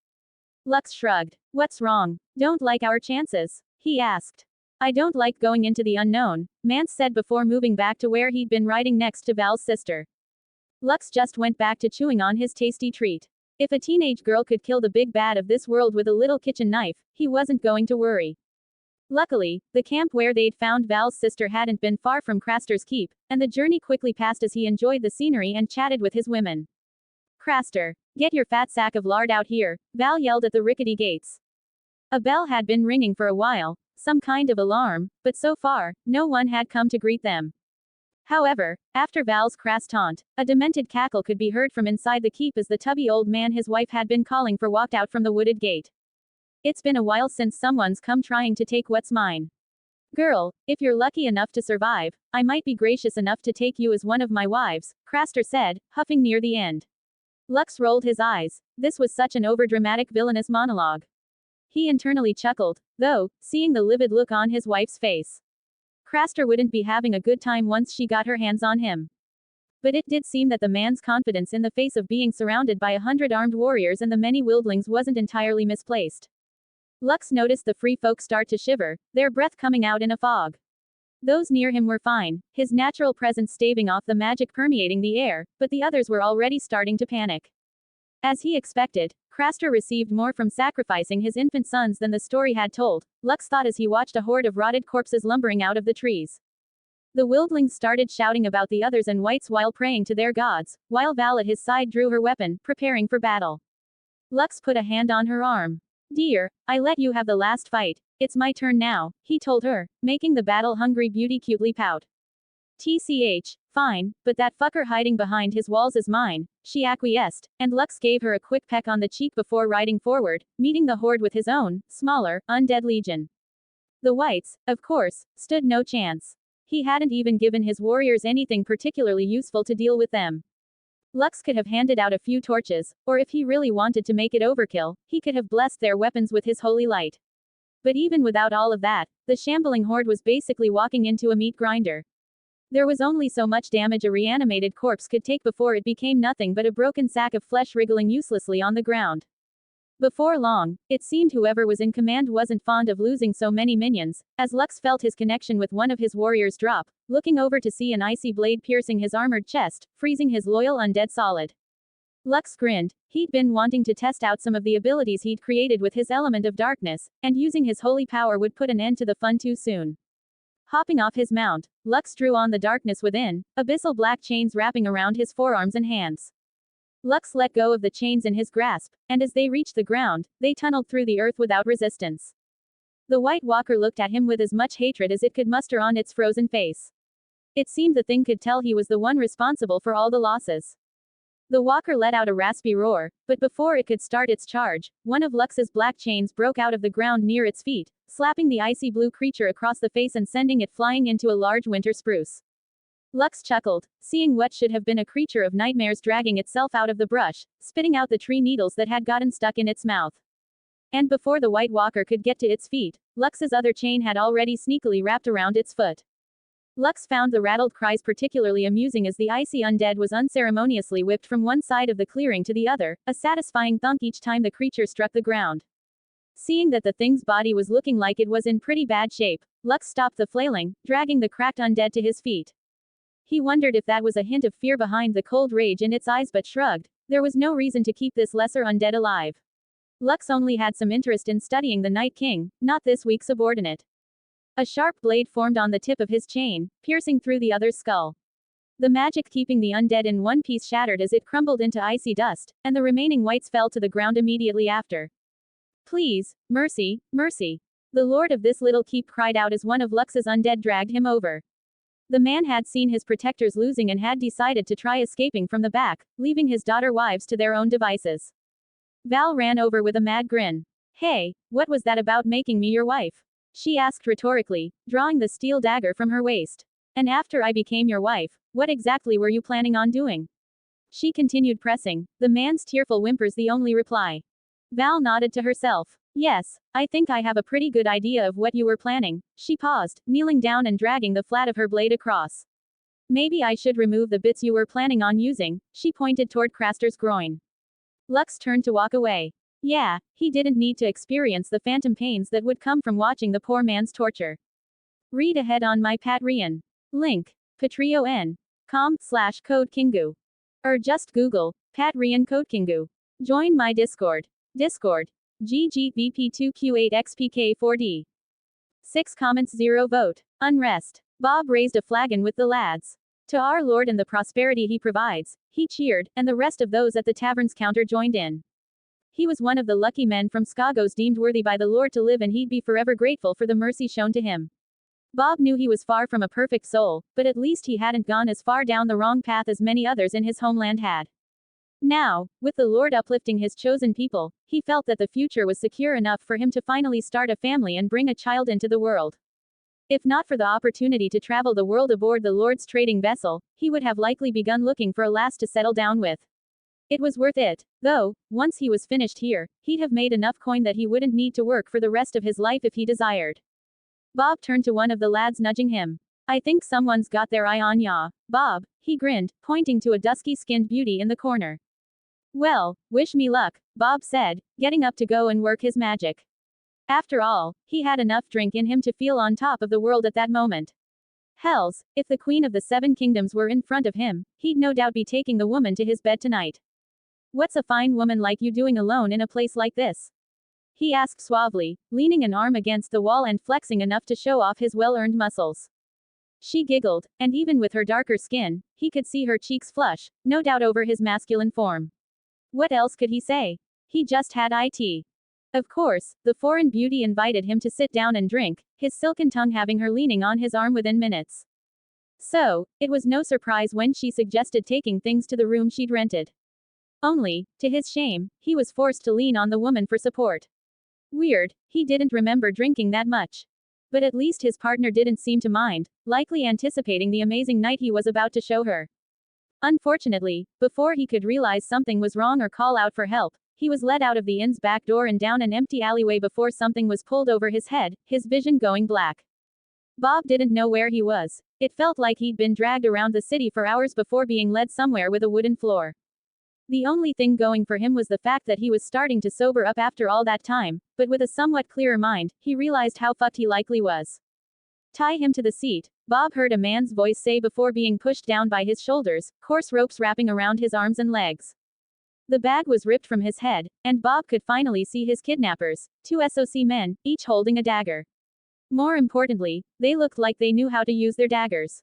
Lux shrugged. What's wrong? Don't like our chances? He asked. I don't like going into the unknown, Mance said before moving back to where he'd been riding next to Val's sister. Lux just went back to chewing on his tasty treat. If a teenage girl could kill the big bad of this world with a little kitchen knife, he wasn't going to worry. Luckily, the camp where they'd found Val's sister hadn't been far from Craster's keep, and the journey quickly passed as he enjoyed the scenery and chatted with his women. Craster, get your fat sack of lard out here, Val yelled at the rickety gates. A bell had been ringing for a while, some kind of alarm, but so far, no one had come to greet them. However, after Val's crass taunt, a demented cackle could be heard from inside the keep as the tubby old man his wife had been calling for walked out from the wooded gate. It's been a while since someone's come trying to take what's mine. Girl, if you're lucky enough to survive, I might be gracious enough to take you as one of my wives, Craster said, huffing near the end. Lux rolled his eyes. This was such an overdramatic villainous monologue. He internally chuckled, though, seeing the livid look on his wife's face. Craster wouldn't be having a good time once she got her hands on him. But it did seem that the man's confidence in the face of being surrounded by 100 armed warriors and the many wildlings wasn't entirely misplaced. Lux noticed the free folk start to shiver, their breath coming out in a fog. Those near him were fine, his natural presence staving off the magic permeating the air, but the others were already starting to panic. As he expected, Craster received more from sacrificing his infant sons than the story had told, Lux thought as he watched a horde of rotted corpses lumbering out of the trees. The wildlings started shouting about the others and whites while praying to their gods, while Val at his side drew her weapon, preparing for battle. Lux put a hand on her arm. Dear, I let you have the last fight. It's my turn now, he told her, making the battle-hungry beauty cutely pout. TCH, fine, but that fucker hiding behind his walls is mine, she acquiesced, and Lux gave her a quick peck on the cheek before riding forward, meeting the horde with his own, smaller, undead legion. The whites, of course, stood no chance. He hadn't even given his warriors anything particularly useful to deal with them. Lux could have handed out a few torches, or if he really wanted to make it overkill, he could have blessed their weapons with his holy light. But even without all of that, the shambling horde was basically walking into a meat grinder. There was only so much damage a reanimated corpse could take before it became nothing but a broken sack of flesh wriggling uselessly on the ground. Before long, it seemed whoever was in command wasn't fond of losing so many minions, as Lux felt his connection with one of his warriors drop, looking over to see an icy blade piercing his armored chest, freezing his loyal undead solid. Lux grinned. He'd been wanting to test out some of the abilities he'd created with his element of darkness, and using his holy power would put an end to the fun too soon. Hopping off his mount, Lux drew on the darkness within, abyssal black chains wrapping around his forearms and hands. Lux let go of the chains in his grasp, and as they reached the ground, they tunneled through the earth without resistance. The White Walker looked at him with as much hatred as it could muster on its frozen face. It seemed the thing could tell he was the one responsible for all the losses. The walker let out a raspy roar, but before it could start its charge, one of Lux's black chains broke out of the ground near its feet, slapping the icy blue creature across the face and sending it flying into a large winter spruce. Lux chuckled, seeing what should have been a creature of nightmares dragging itself out of the brush, spitting out the tree needles that had gotten stuck in its mouth. And before the White Walker could get to its feet, Lux's other chain had already sneakily wrapped around its foot. Lux found the rattled cries particularly amusing as the icy undead was unceremoniously whipped from one side of the clearing to the other, a satisfying thunk each time the creature struck the ground. Seeing that the thing's body was looking like it was in pretty bad shape, Lux stopped the flailing, dragging the cracked undead to his feet. He wondered if that was a hint of fear behind the cold rage in its eyes but shrugged. There was no reason to keep this lesser undead alive. Lux only had some interest in studying the Night King, not this weak subordinate. A sharp blade formed on the tip of his chain, piercing through the other's skull. The magic keeping the undead in one piece shattered as it crumbled into icy dust, and the remaining whites fell to the ground immediately after. Please, mercy, mercy. The lord of this little keep cried out as one of Lux's undead dragged him over. The man had seen his protectors losing and had decided to try escaping from the back, leaving his daughter-wives to their own devices. Val ran over with a mad grin. Hey, what was that about making me your wife? She asked rhetorically, drawing the steel dagger from her waist. And after I became your wife, what exactly were you planning on doing? She continued pressing, the man's tearful whimpers the only reply. Val nodded to herself. Yes, I think I have a pretty good idea of what you were planning. She paused, kneeling down and dragging the flat of her blade across. Maybe I should remove the bits you were planning on using. She pointed toward Craster's groin. Lux turned to walk away. Yeah, he didn't need to experience the phantom pains that would come from watching the poor man's torture. Read ahead on my Patreon. Link. patreon.com/CodeKingu. Or just Google, Patreon CodeKingu. Join my Discord. Discord. GGVP2Q8XPK4D. 6 comments 0 vote. Unrest. Bob raised a flagon with the lads. To our Lord and the prosperity he provides, he cheered, and the rest of those at the tavern's counter joined in. He was one of the lucky men from Skagos deemed worthy by the Lord to live, and he'd be forever grateful for the mercy shown to him. Bob knew he was far from a perfect soul, but at least he hadn't gone as far down the wrong path as many others in his homeland had. Now, with the Lord uplifting his chosen people, he felt that the future was secure enough for him to finally start a family and bring a child into the world. If not for the opportunity to travel the world aboard the Lord's trading vessel, he would have likely begun looking for a lass to settle down with. It was worth it, though. Once he was finished here, he'd have made enough coin that he wouldn't need to work for the rest of his life if he desired. Bob turned to one of the lads, nudging him. I think someone's got their eye on ya, Bob, he grinned, pointing to a dusky-skinned beauty in the corner. Well, wish me luck, Bob said, getting up to go and work his magic. After all, he had enough drink in him to feel on top of the world at that moment. Hells, if the Queen of the Seven Kingdoms were in front of him, he'd no doubt be taking the woman to his bed tonight. What's a fine woman like you doing alone in a place like this? He asked suavely, leaning an arm against the wall and flexing enough to show off his well-earned muscles. She giggled, and even with her darker skin, he could see her cheeks flush, no doubt over his masculine form. What else could he say? He just had it. Of course, the foreign beauty invited him to sit down and drink, his silken tongue having her leaning on his arm within minutes. So, it was no surprise when she suggested taking things to the room she'd rented. Only, to his shame, he was forced to lean on the woman for support. Weird, he didn't remember drinking that much. But at least his partner didn't seem to mind, likely anticipating the amazing night he was about to show her. Unfortunately, before he could realize something was wrong or call out for help, he was led out of the inn's back door and down an empty alleyway before something was pulled over his head, his vision going black. Bob didn't know where he was. It felt like he'd been dragged around the city for hours before being led somewhere with a wooden floor. The only thing going for him was the fact that he was starting to sober up after all that time, but with a somewhat clearer mind, he realized how fucked he likely was. Tie him to the seat, Bob heard a man's voice say before being pushed down by his shoulders, coarse ropes wrapping around his arms and legs. The bag was ripped from his head, and Bob could finally see his kidnappers, 2 SOC men, each holding a dagger. More importantly, they looked like they knew how to use their daggers.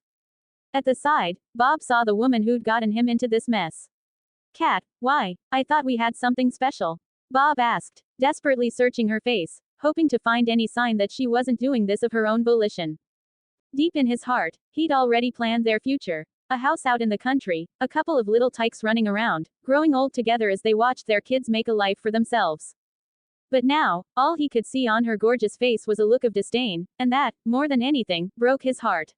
At the side, Bob saw the woman who'd gotten him into this mess. Cat, why? I thought we had something special. Bob asked, desperately searching her face, hoping to find any sign that she wasn't doing this of her own volition. Deep in his heart, he'd already planned their future. A house out in the country, a couple of little tykes running around, growing old together as they watched their kids make a life for themselves. But now, all he could see on her gorgeous face was a look of disdain, and that, more than anything, broke his heart.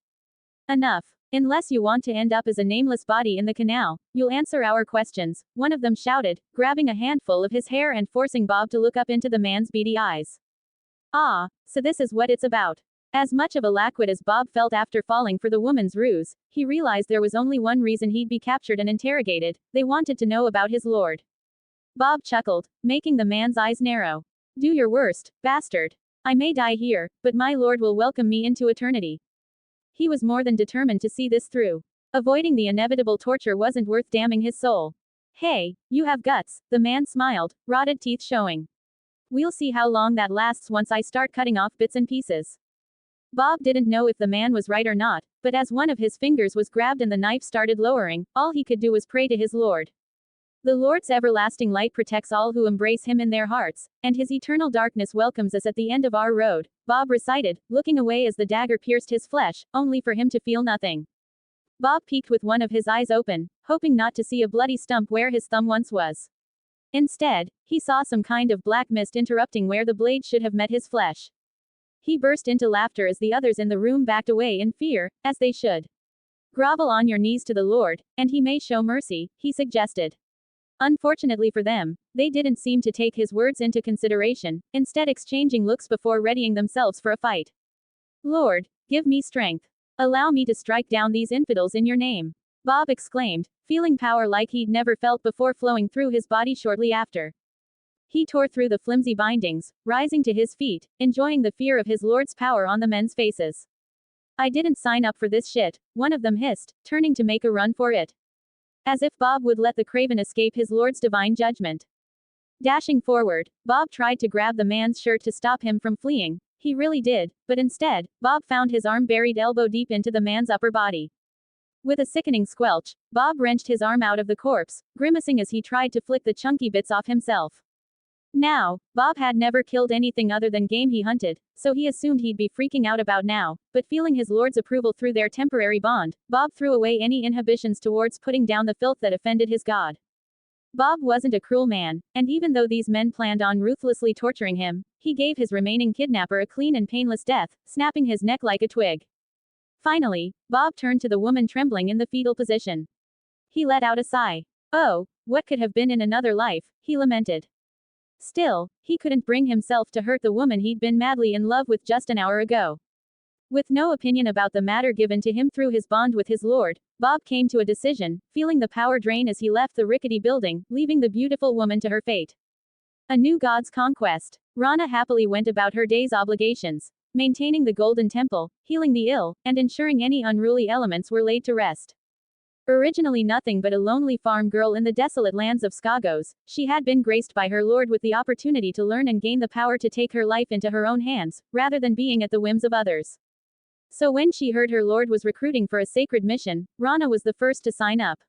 Enough. Unless you want to end up as a nameless body in the canal, you'll answer our questions, one of them shouted, grabbing a handful of his hair and forcing Bob to look up into the man's beady eyes. Ah, so this is what it's about. As much of a lackwit as Bob felt after falling for the woman's ruse, he realized there was only one reason he'd be captured and interrogated: they wanted to know about his lord. Bob chuckled, making the man's eyes narrow. Do your worst, bastard. I may die here, but my lord will welcome me into eternity. He was more than determined to see this through. Avoiding the inevitable torture wasn't worth damning his soul. Hey, you have guts, the man smiled, rotted teeth showing. We'll see how long that lasts once I start cutting off bits and pieces. Bob didn't know if the man was right or not, but as one of his fingers was grabbed and the knife started lowering, all he could do was pray to his lord. The Lord's everlasting light protects all who embrace him in their hearts, and his eternal darkness welcomes us at the end of our road, Bob recited, looking away as the dagger pierced his flesh, only for him to feel nothing. Bob peeked with one of his eyes open, hoping not to see a bloody stump where his thumb once was. Instead, he saw some kind of black mist interrupting where the blade should have met his flesh. He burst into laughter as the others in the room backed away in fear, as they should. Grovel on your knees to the Lord, and he may show mercy, he suggested. Unfortunately for them, they didn't seem to take his words into consideration, instead exchanging looks before readying themselves for a fight. Lord, give me strength. Allow me to strike down these infidels in your name. Bob exclaimed, feeling power like he'd never felt before flowing through his body shortly after. He tore through the flimsy bindings, rising to his feet, enjoying the fear of his lord's power on the men's faces. I didn't sign up for this shit, one of them hissed, turning to make a run for it. As if Bob would let the craven escape his lord's divine judgment. Dashing forward, Bob tried to grab the man's shirt to stop him from fleeing. He really did, but instead, Bob found his arm buried elbow deep into the man's upper body. With a sickening squelch, Bob wrenched his arm out of the corpse, grimacing as he tried to flick the chunky bits off himself. Now, Bob had never killed anything other than game he hunted, so he assumed he'd be freaking out about now, but feeling his lord's approval through their temporary bond, Bob threw away any inhibitions towards putting down the filth that offended his god. Bob wasn't a cruel man, and even though these men planned on ruthlessly torturing him, he gave his remaining kidnapper a clean and painless death, snapping his neck like a twig. Finally, Bob turned to the woman trembling in the fetal position. He let out a sigh. Oh, what could have been in another life, he lamented. Still, he couldn't bring himself to hurt the woman he'd been madly in love with just an hour ago. With no opinion about the matter given to him through his bond with his lord, Bob came to a decision, feeling the power drain as he left the rickety building, leaving the beautiful woman to her fate. A new god's conquest. Rana happily went about her day's obligations, maintaining the golden temple, healing the ill, and ensuring any unruly elements were laid to rest. Originally nothing but a lonely farm girl in the desolate lands of Skagos, she had been graced by her lord with the opportunity to learn and gain the power to take her life into her own hands, rather than being at the whims of others. So when she heard her lord was recruiting for a sacred mission, Rana was the first to sign up.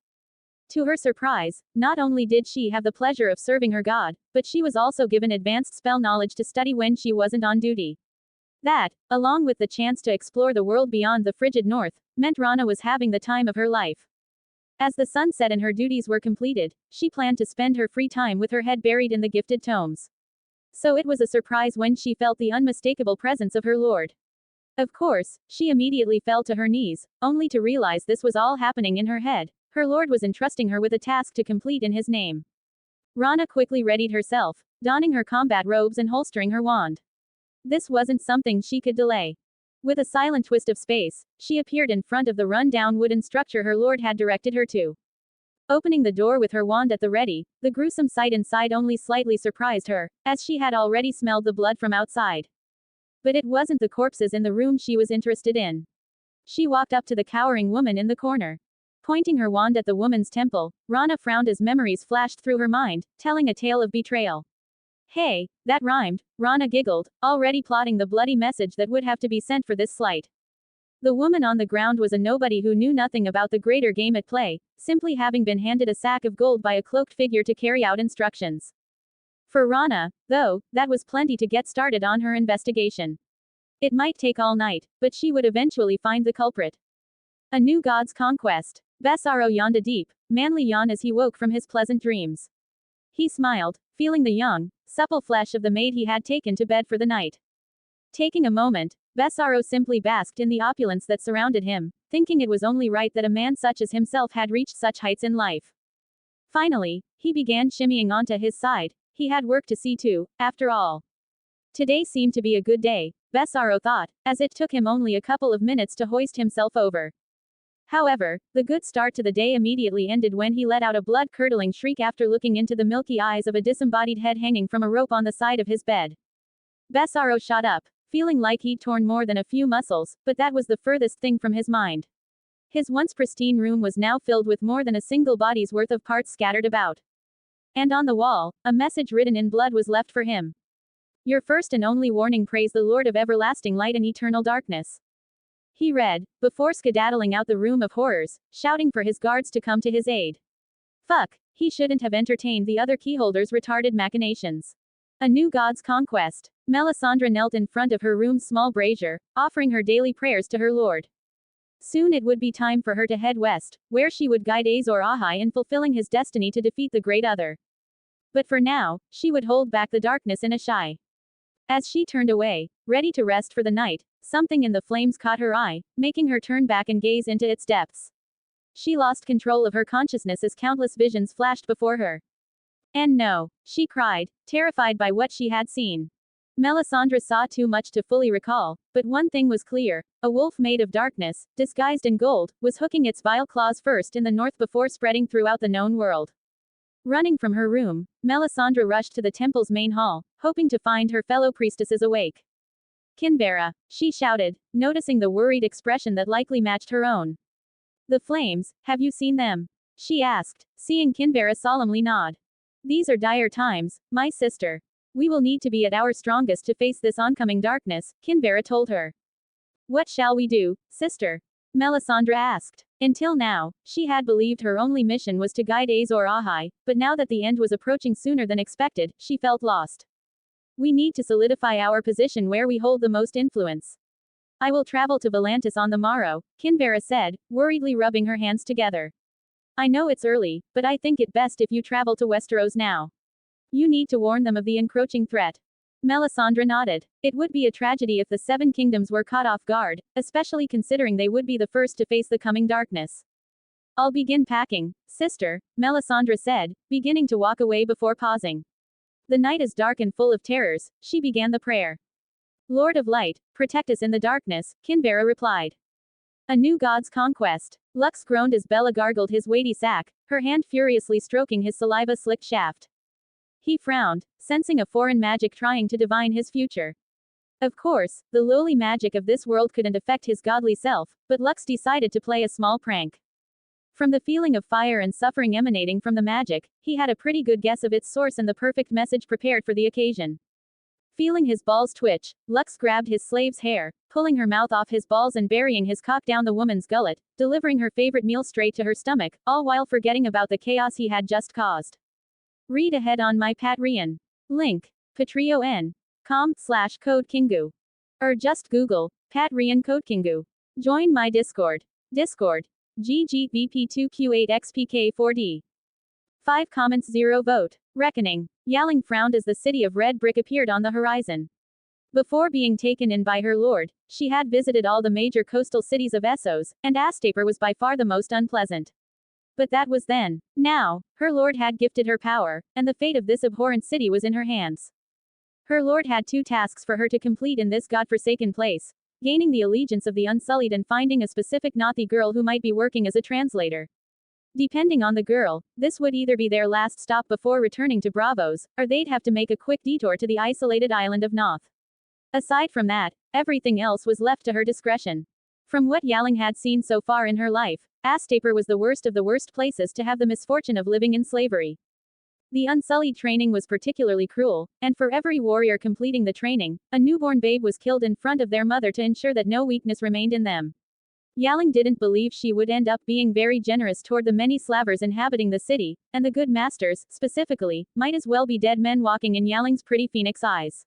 To her surprise, not only did she have the pleasure of serving her god, but she was also given advanced spell knowledge to study when she wasn't on duty. That, along with the chance to explore the world beyond the frigid north, meant Rana was having the time of her life. As the sun set and her duties were completed, she planned to spend her free time with her head buried in the gifted tomes. So it was a surprise when she felt the unmistakable presence of her lord. Of course, she immediately fell to her knees, only to realize this was all happening in her head. Her lord was entrusting her with a task to complete in his name. Rana quickly readied herself, donning her combat robes and holstering her wand. This wasn't something she could delay. With a silent twist of space, she appeared in front of the run-down wooden structure her lord had directed her to. Opening the door with her wand at the ready, the gruesome sight inside only slightly surprised her, as she had already smelled the blood from outside. But it wasn't the corpses in the room she was interested in. She walked up to the cowering woman in the corner. Pointing her wand at the woman's temple, Rana frowned as memories flashed through her mind, telling a tale of betrayal. Hey, that rhymed, Rana giggled, already plotting the bloody message that would have to be sent for this slight. The woman on the ground was a nobody who knew nothing about the greater game at play, simply having been handed a sack of gold by a cloaked figure to carry out instructions. For Rana, though, that was plenty to get started on her investigation. It might take all night, but she would eventually find the culprit. A new god's conquest. Basaro yawned a deep, manly yawn as he woke from his pleasant dreams. He smiled, feeling the young, supple flesh of the maid he had taken to bed for the night. Taking a moment, Basaro simply basked in the opulence that surrounded him, thinking it was only right that a man such as himself had reached such heights in life. Finally, he began shimmying onto his side. He had work to see to, after all. Today seemed to be a good day, Basaro thought, as it took him only a couple of minutes to hoist himself over. However, the good start to the day immediately ended when he let out a blood-curdling shriek after looking into the milky eyes of a disembodied head hanging from a rope on the side of his bed. Basaro shot up, feeling like he'd torn more than a few muscles, but that was the furthest thing from his mind. His once pristine room was now filled with more than a single body's worth of parts scattered about. And on the wall, a message written in blood was left for him. Your first and only warning, praise the Lord of everlasting light and eternal darkness. He read, before skedaddling out the room of horrors, shouting for his guards to come to his aid. Fuck, he shouldn't have entertained the other keyholder's retarded machinations. A new god's conquest. Melisandre knelt in front of her room's small brazier, offering her daily prayers to her lord. Soon it would be time for her to head west, where she would guide Azor Ahai in fulfilling his destiny to defeat the Great Other. But for now, she would hold back the darkness in a shy. As she turned away, ready to rest for the night, something in the flames caught her eye, making her turn back and gaze into its depths. She lost control of her consciousness as countless visions flashed before her. And no, she cried, terrified by what she had seen. Melisandre saw too much to fully recall, but one thing was clear: a wolf made of darkness, disguised in gold, was hooking its vile claws first in the north before spreading throughout the known world. Running from her room, Melisandre rushed to the temple's main hall, hoping to find her fellow priestesses awake. Kinvara, she shouted, noticing the worried expression that likely matched her own. The flames, have you seen them? She asked, seeing Kinvara solemnly nod. These are dire times, my sister. We will need to be at our strongest to face this oncoming darkness, Kinvara told her. What shall we do, sister? Melisandre asked. Until now, she had believed her only mission was to guide Azor Ahai, but now that the end was approaching sooner than expected, she felt lost. We need to solidify our position where we hold the most influence. I will travel to Volantis on the morrow, Kinvara said, worriedly rubbing her hands together. I know it's early, but I think it best if you travel to Westeros now. You need to warn them of the encroaching threat. Melisandre nodded. It would be a tragedy if the Seven Kingdoms were caught off guard, especially considering they would be the first to face the coming darkness. I'll begin packing, sister, Melisandre said, beginning to walk away before pausing. The night is dark and full of terrors, she began the prayer. Lord of Light, protect us in the darkness, Kinvara replied. A new god's conquest. Lux groaned as Bella gargled his weighty sack, her hand furiously stroking his saliva-slicked shaft. He frowned, sensing a foreign magic trying to divine his future. Of course, the lowly magic of this world couldn't affect his godly self, but Lux decided to play a small prank. From the feeling of fire and suffering emanating from the magic, he had a pretty good guess of its source and the perfect message prepared for the occasion. Feeling his balls twitch, Lux grabbed his slave's hair, pulling her mouth off his balls and burying his cock down the woman's gullet, delivering her favorite meal straight to her stomach, all while forgetting about the chaos he had just caused. Read ahead on my Patreon. Link. patreon.com/CodeKingu. Or just Google, Patreon CodeKingu. Join my Discord. Discord. GGVP2Q8XPK4D. 5 comments 0 vote. Reckoning. Yaing frowned as the city of red brick appeared on the horizon. Before being taken in by her lord, she had visited all the major coastal cities of Essos, and Astapor was by far the most unpleasant. But that was then. Now, her lord had gifted her power, and the fate of this abhorrent city was in her hands. Her lord had 2 tasks for her to complete in this godforsaken place: gaining the allegiance of the Unsullied and finding a specific naughty girl who might be working as a translator. Depending on the girl, this would either be their last stop before returning to Bravos, or they'd have to make a quick detour to the isolated island of Noth. Aside from that, everything else was left to her discretion. From what Yaing had seen so far in her life, Astapor was the worst of the worst places to have the misfortune of living in slavery. The Unsullied training was particularly cruel, and for every warrior completing the training, a newborn babe was killed in front of their mother to ensure that no weakness remained in them. Yaing didn't believe she would end up being very generous toward the many slavers inhabiting the city, and the good masters, specifically, might as well be dead men walking in Yaing's pretty phoenix eyes.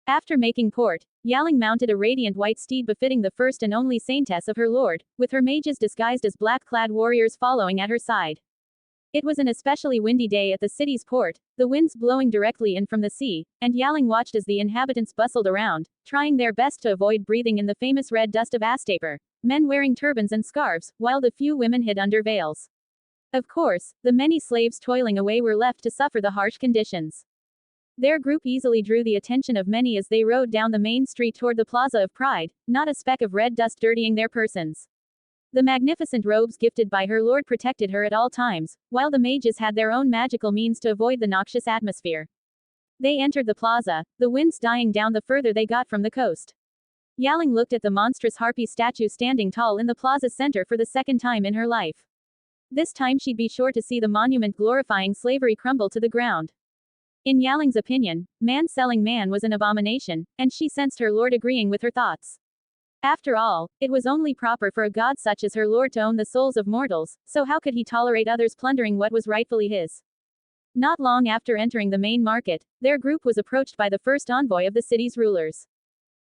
After making port, Yaing mounted a radiant white steed befitting the first and only Saintess of her lord, with her mages disguised as black-clad warriors following at her side. It was an especially windy day at the city's port, the winds blowing directly in from the sea, and Yaling watched as the inhabitants bustled around, trying their best to avoid breathing in the famous red dust of Astapor, men wearing turbans and scarves, while the few women hid under veils. Of course, the many slaves toiling away were left to suffer the harsh conditions. Their group easily drew the attention of many as they rode down the main street toward the Plaza of Pride, not a speck of red dust dirtying their persons. The magnificent robes gifted by her lord protected her at all times, while the mages had their own magical means to avoid the noxious atmosphere. They entered the plaza, the winds dying down the further they got from the coast. Yaling looked at the monstrous harpy statue standing tall in the plaza's center for the second time in her life. This time she'd be sure to see the monument glorifying slavery crumble to the ground. In Yaling's opinion, man selling man was an abomination, and she sensed her lord agreeing with her thoughts. After all, it was only proper for a god such as her lord to own the souls of mortals, so how could he tolerate others plundering what was rightfully his? Not long after entering the main market, their group was approached by the first envoy of the city's rulers.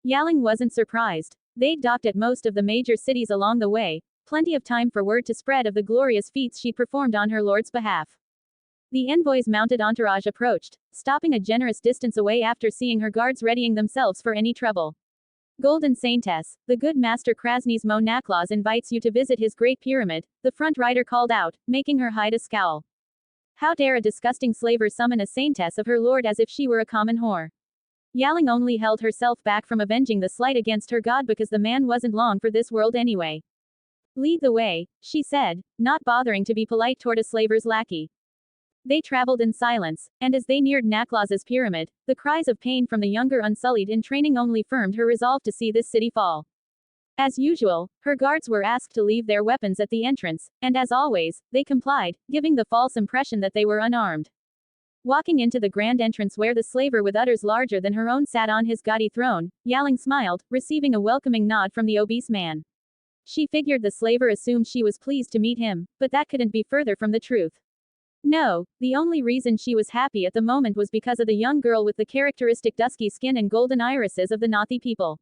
Yaling wasn't surprised. They'd docked at most of the major cities along the way, plenty of time for word to spread of the glorious feats she'd performed on her lord's behalf. The envoy's mounted entourage approached, stopping a generous distance away after seeing her guards readying themselves for any trouble. Golden Saintess, the good master Krasny's Monaclaus invites you to visit his great pyramid, the front rider called out, making her hide a scowl. How dare a disgusting slaver summon a saintess of her lord as if she were a common whore? Yaling only held herself back from avenging the slight against her god because the man wasn't long for this world anyway. Lead the way, she said, not bothering to be polite toward a slaver's lackey. They traveled in silence, and as they neared Naklaus's pyramid, the cries of pain from the younger Unsullied in training only firmed her resolve to see this city fall. As usual, her guards were asked to leave their weapons at the entrance, and as always, they complied, giving the false impression that they were unarmed. Walking into the grand entrance where the slaver with udders larger than her own sat on his gaudy throne, Yaling smiled, receiving a welcoming nod from the obese man. She figured the slaver assumed she was pleased to meet him, but that couldn't be further from the truth. No, the only reason she was happy at the moment was because of the young girl with the characteristic dusky skin and golden irises of the Nathi people.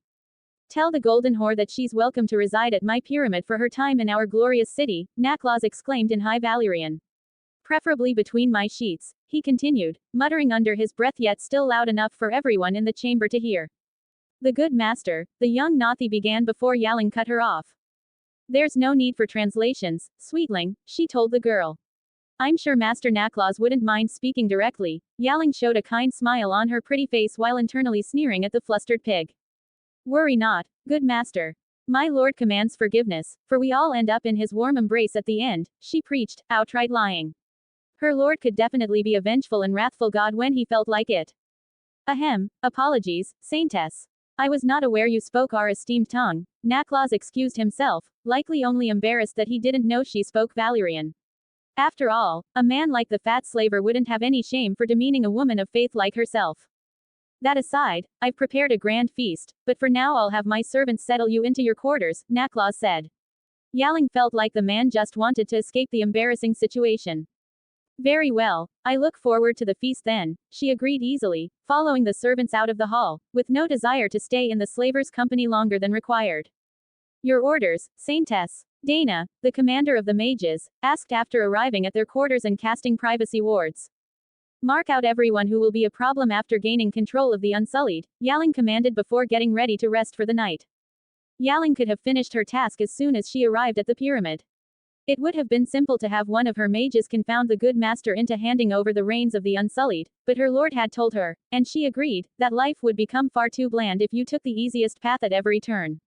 Tell the golden whore that she's welcome to reside at my pyramid for her time in our glorious city, Naklaus exclaimed in High Valyrian. Preferably between my sheets, he continued, muttering under his breath yet still loud enough for everyone in the chamber to hear. The good master, the young Nathi began before Yaling cut her off. There's no need for translations, sweetling, she told the girl. I'm sure Master Naklaus wouldn't mind speaking directly. Yaling showed a kind smile on her pretty face while internally sneering at the flustered pig. Worry not, good master. My lord commands forgiveness, for we all end up in his warm embrace at the end, she preached, outright lying. Her lord could definitely be a vengeful and wrathful god when he felt like it. Ahem, apologies, Saintess. I was not aware you spoke our esteemed tongue. Naklaus excused himself, likely only embarrassed that he didn't know she spoke Valyrian. After all, a man like the fat slaver wouldn't have any shame for demeaning a woman of faith like herself. That aside, I've prepared a grand feast, but for now I'll have my servants settle you into your quarters, Naklaus said. Yaling felt like the man just wanted to escape the embarrassing situation. Very well, I look forward to the feast then, she agreed easily, following the servants out of the hall, with no desire to stay in the slaver's company longer than required. Your orders, Saintess. Dana, the commander of the mages, asked after arriving at their quarters and casting privacy wards. Mark out everyone who will be a problem after gaining control of the Unsullied, Yaling commanded before getting ready to rest for the night. Yaling could have finished her task as soon as she arrived at the pyramid. It would have been simple to have one of her mages confound the good master into handing over the reins of the Unsullied, but her lord had told her, and she agreed, that life would become far too bland if you took the easiest path at every turn.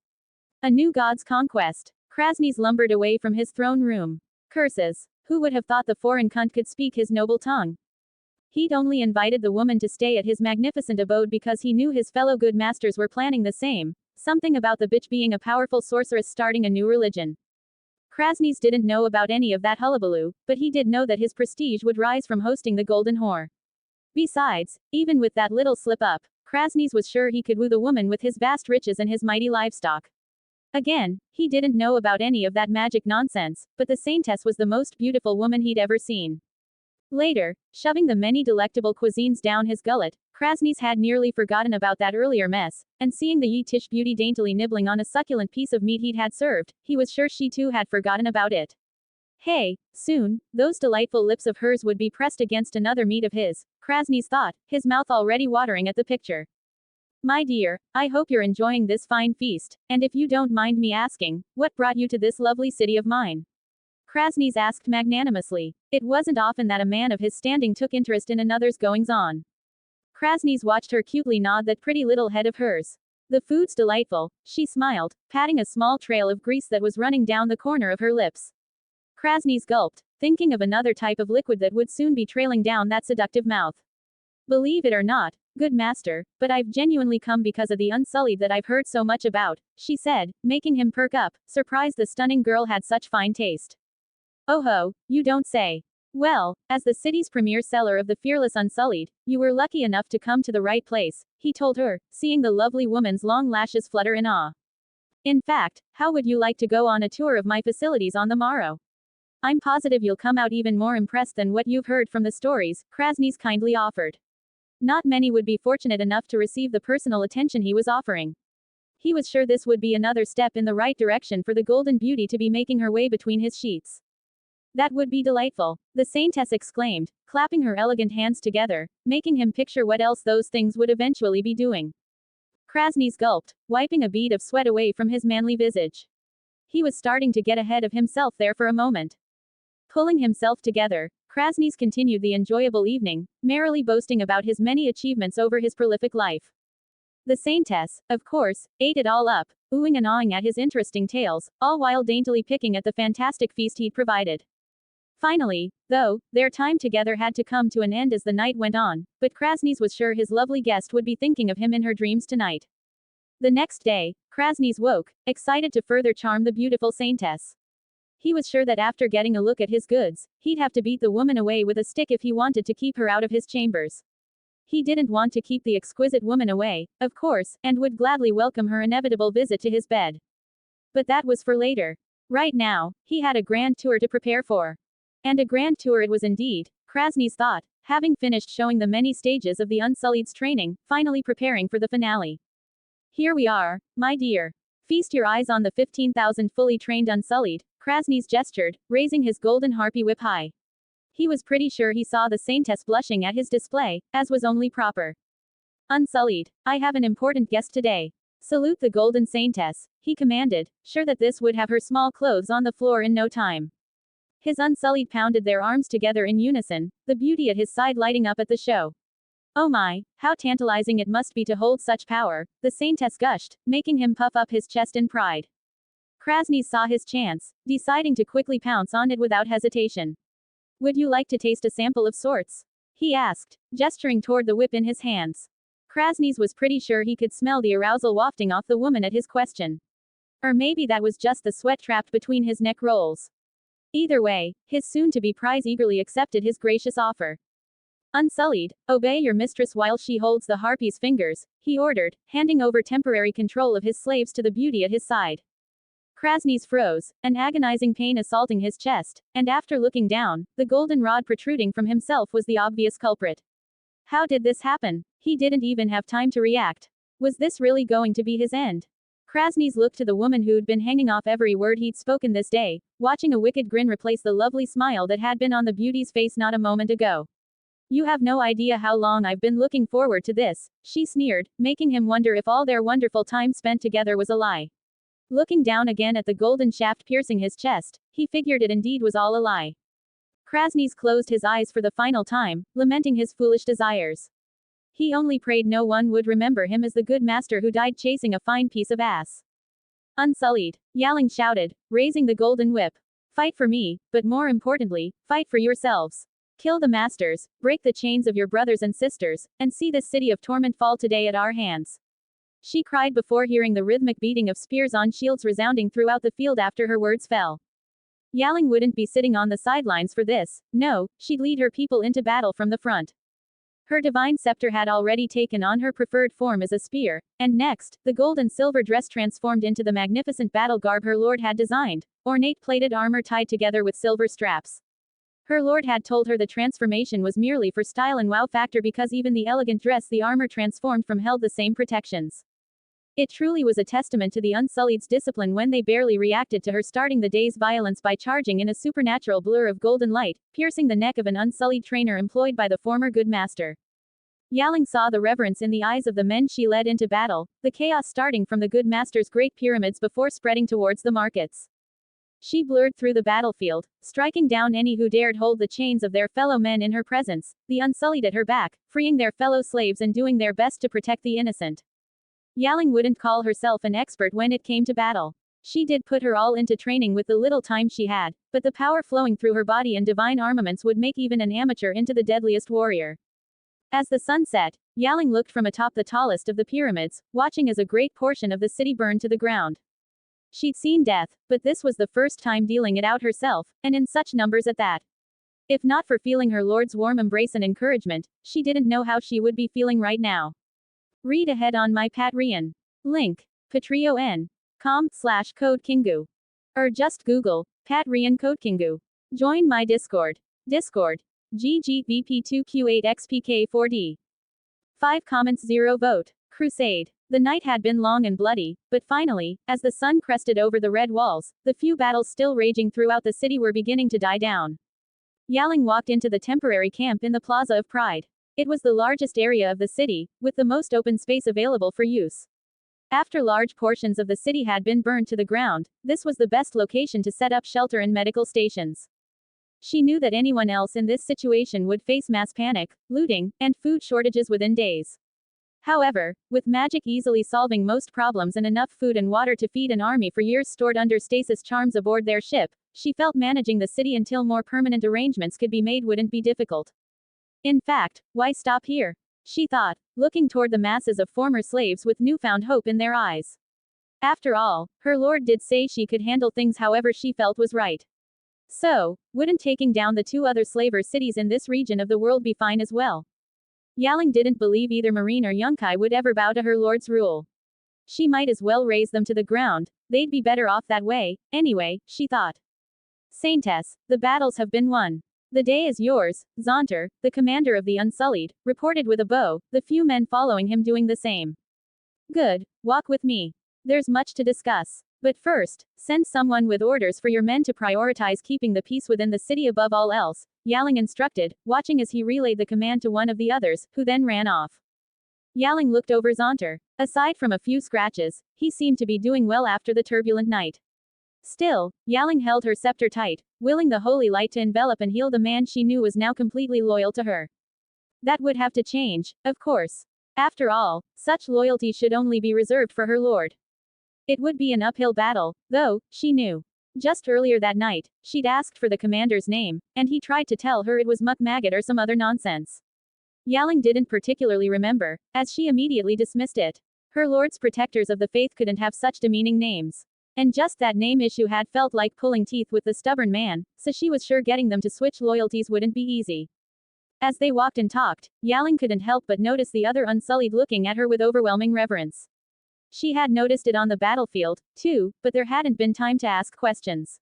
A new god's conquest. Krasny's lumbered away from his throne room. Curses. Who would have thought the foreign cunt could speak his noble tongue? He'd only invited the woman to stay at his magnificent abode because he knew his fellow good masters were planning the same. Something about the bitch being a powerful sorceress starting a new religion. Krasny's didn't know about any of that hullabaloo, but he did know that his prestige would rise from hosting the golden whore. Besides, even with that little slip-up, Krasny's was sure he could woo the woman with his vast riches and his mighty livestock. Again, he didn't know about any of that magic nonsense, but the Saintess was the most beautiful woman he'd ever seen. Later, shoving the many delectable cuisines down his gullet, Krasny's had nearly forgotten about that earlier mess, and seeing the Yitish beauty daintily nibbling on a succulent piece of meat he'd had served, he was sure she too had forgotten about it. Hey, soon, those delightful lips of hers would be pressed against another meat of his, Krasny's thought, his mouth already watering at the picture. My dear, I hope you're enjoying this fine feast, and if you don't mind me asking, what brought you to this lovely city of mine? Krasny's asked magnanimously. It wasn't often that a man of his standing took interest in another's goings-on. Krasny's watched her cutely nod that pretty little head of hers. The food's delightful, she smiled, patting a small trail of grease that was running down the corner of her lips. Krasny's gulped, thinking of another type of liquid that would soon be trailing down that seductive mouth. Believe it or not, good master, but I've genuinely come because of the Unsullied that I've heard so much about, she said, making him perk up, surprised the stunning girl had such fine taste. Oh ho, you don't say. Well, as the city's premier seller of the fearless Unsullied, you were lucky enough to come to the right place, he told her, seeing the lovely woman's long lashes flutter in awe. In fact, how would you like to go on a tour of my facilities on the morrow? I'm positive you'll come out even more impressed than what you've heard from the stories, Krasny's kindly offered. Not many would be fortunate enough to receive the personal attention he was offering. He was sure this would be another step in the right direction for the golden beauty to be making her way between his sheets. That would be delightful, the Saintess exclaimed, clapping her elegant hands together, making him picture what else those things would eventually be doing. Krasny's gulped, wiping a bead of sweat away from his manly visage. He was starting to get ahead of himself there for a moment. Pulling himself together, Krasny's continued the enjoyable evening, merrily boasting about his many achievements over his prolific life. The Saintess, of course, ate it all up, oohing and awing at his interesting tales, all while daintily picking at the fantastic feast he'd provided. Finally, though, their time together had to come to an end as the night went on, but Krasny's was sure his lovely guest would be thinking of him in her dreams tonight. The next day, Krasny's woke, excited to further charm the beautiful Saintess. He was sure that after getting a look at his goods, he'd have to beat the woman away with a stick if he wanted to keep her out of his chambers. He didn't want to keep the exquisite woman away, of course, and would gladly welcome her inevitable visit to his bed. But that was for later. Right now, he had a grand tour to prepare for. And a grand tour it was indeed, Krasny's thought, having finished showing the many stages of the Unsullied's training, finally preparing for the finale. Here we are, my dear. Feast your eyes on the 15,000 fully trained Unsullied, Krasny's gestured, raising his golden harpy whip high. He was pretty sure he saw the Saintess blushing at his display, as was only proper. Unsullied, I have an important guest today. Salute the golden Saintess, he commanded, sure that this would have her small clothes on the floor in no time. His Unsullied pounded their arms together in unison, the beauty at his side lighting up at the show. Oh my, how tantalizing it must be to hold such power, the Saintess gushed, making him puff up his chest in pride. Krasny saw his chance, deciding to quickly pounce on it without hesitation. Would you like to taste a sample of sorts? He asked, gesturing toward the whip in his hands. Krasny's was pretty sure he could smell the arousal wafting off the woman at his question. Or maybe that was just the sweat trapped between his neck rolls. Either way, his soon-to-be prize eagerly accepted his gracious offer. Unsullied, obey your mistress while she holds the harpy's fingers, he ordered, handing over temporary control of his slaves to the beauty at his side. Krasny's froze, an agonizing pain assaulting his chest, and after looking down, the golden rod protruding from himself was the obvious culprit. How did this happen? He didn't even have time to react. Was this really going to be his end? Krasny's looked to the woman who'd been hanging off every word he'd spoken this day, watching a wicked grin replace the lovely smile that had been on the beauty's face not a moment ago. You have no idea how long I've been looking forward to this, she sneered, making him wonder if all their wonderful time spent together was a lie. Looking down again at the golden shaft piercing his chest, he figured it indeed was all a lie. Krasny's closed his eyes for the final time, lamenting his foolish desires. He only prayed no one would remember him as the good master who died chasing a fine piece of ass. Unsullied, Yaing shouted, raising the golden whip. Fight for me, but more importantly, fight for yourselves. Kill the masters, break the chains of your brothers and sisters, and see this city of torment fall today at our hands. She cried before hearing the rhythmic beating of spears on shields resounding throughout the field after her words fell. Yaing wouldn't be sitting on the sidelines for this, no, she'd lead her people into battle from the front. Her divine scepter had already taken on her preferred form as a spear, and next, the gold and silver dress transformed into the magnificent battle garb her lord had designed, ornate plated armor tied together with silver straps. Her lord had told her the transformation was merely for style and wow factor because even the elegant dress the armor transformed from held the same protections. It truly was a testament to the Unsullied's discipline when they barely reacted to her starting the day's violence by charging in a supernatural blur of golden light, piercing the neck of an Unsullied trainer employed by the former good master. Yaling saw the reverence in the eyes of the men she led into battle, the chaos starting from the good master's great pyramids before spreading towards the markets. She blurred through the battlefield, striking down any who dared hold the chains of their fellow men in her presence, the Unsullied at her back, freeing their fellow slaves and doing their best to protect the innocent. Yaling wouldn't call herself an expert when it came to battle. She did put her all into training with the little time she had, but the power flowing through her body and divine armaments would make even an amateur into the deadliest warrior. As the sun set, Yaling looked from atop the tallest of the pyramids, watching as a great portion of the city burned to the ground. She'd seen death, but this was the first time dealing it out herself, and in such numbers at that. If not for feeling her lord's warm embrace and encouragement, she didn't know how she would be feeling right now. Read ahead on my Patreon. Link. patreon.com/CodeKingu. Or just Google, Patreon CodeKingu. Join my Discord. Discord. GGVP2Q8XPK4D. 5 comments 0 vote. Crusade. The night had been long and bloody, but finally, as the sun crested over the red walls, the few battles still raging throughout the city were beginning to die down. Yaling walked into the temporary camp in the Plaza of Pride. It was the largest area of the city, with the most open space available for use. After large portions of the city had been burned to the ground, this was the best location to set up shelter and medical stations. She knew that anyone else in this situation would face mass panic, looting, and food shortages within days. However, with magic easily solving most problems and enough food and water to feed an army for years stored under stasis charms aboard their ship, she felt managing the city until more permanent arrangements could be made wouldn't be difficult. In fact, why stop here? She thought, looking toward the masses of former slaves with newfound hope in their eyes. After all, her lord did say she could handle things however she felt was right. So, wouldn't taking down the 2 other slaver cities in this region of the world be fine as well? Yaling didn't believe either Marine or Yunkai would ever bow to her lord's rule. She might as well raze them to the ground, they'd be better off that way, anyway, she thought. Saintess, the battles have been won. The day is yours, Zonter, the commander of the Unsullied, reported with a bow, the few men following him doing the same. Good, walk with me. There's much to discuss. But first, send someone with orders for your men to prioritize keeping the peace within the city above all else, Yaling instructed, watching as he relayed the command to one of the others, who then ran off. Yaling looked over Zonter. Aside from a few scratches, he seemed to be doing well after the turbulent night. Still, Yaling held her scepter tight, willing the holy light to envelop and heal the man she knew was now completely loyal to her. That would have to change, of course. After all, such loyalty should only be reserved for her lord. It would be an uphill battle, though, she knew. Just earlier that night, she'd asked for the commander's name, and he tried to tell her it was Mukmaggot or some other nonsense. Yaling didn't particularly remember, as she immediately dismissed it. Her lord's protectors of the faith couldn't have such demeaning names. And just that name issue had felt like pulling teeth with the stubborn man, so she was sure getting them to switch loyalties wouldn't be easy. As they walked and talked, Yaling couldn't help but notice the other Unsullied looking at her with overwhelming reverence. She had noticed it on the battlefield, too, but there hadn't been time to ask questions.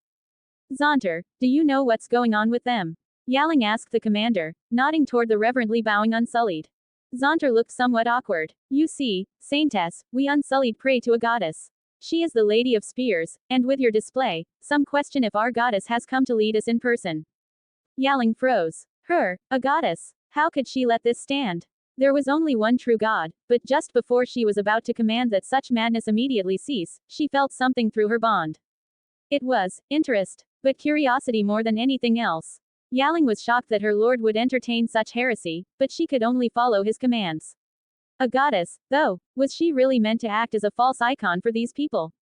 Zonter, do you know what's going on with them? Yaling asked the commander, nodding toward the reverently bowing Unsullied. Zonter looked somewhat awkward. You see, Saintess, we Unsullied pray to a goddess. She is the Lady of Spears, and with your display, some question if our goddess has come to lead us in person. Yaling froze. Her, a goddess. How could she let this stand? There was only one true god, but just before she was about to command that such madness immediately cease, she felt something through her bond. It was interest, but curiosity more than anything else. Yaling was shocked that her lord would entertain such heresy, but she could only follow his commands. A goddess, though, was she really meant to act as a false icon for these people?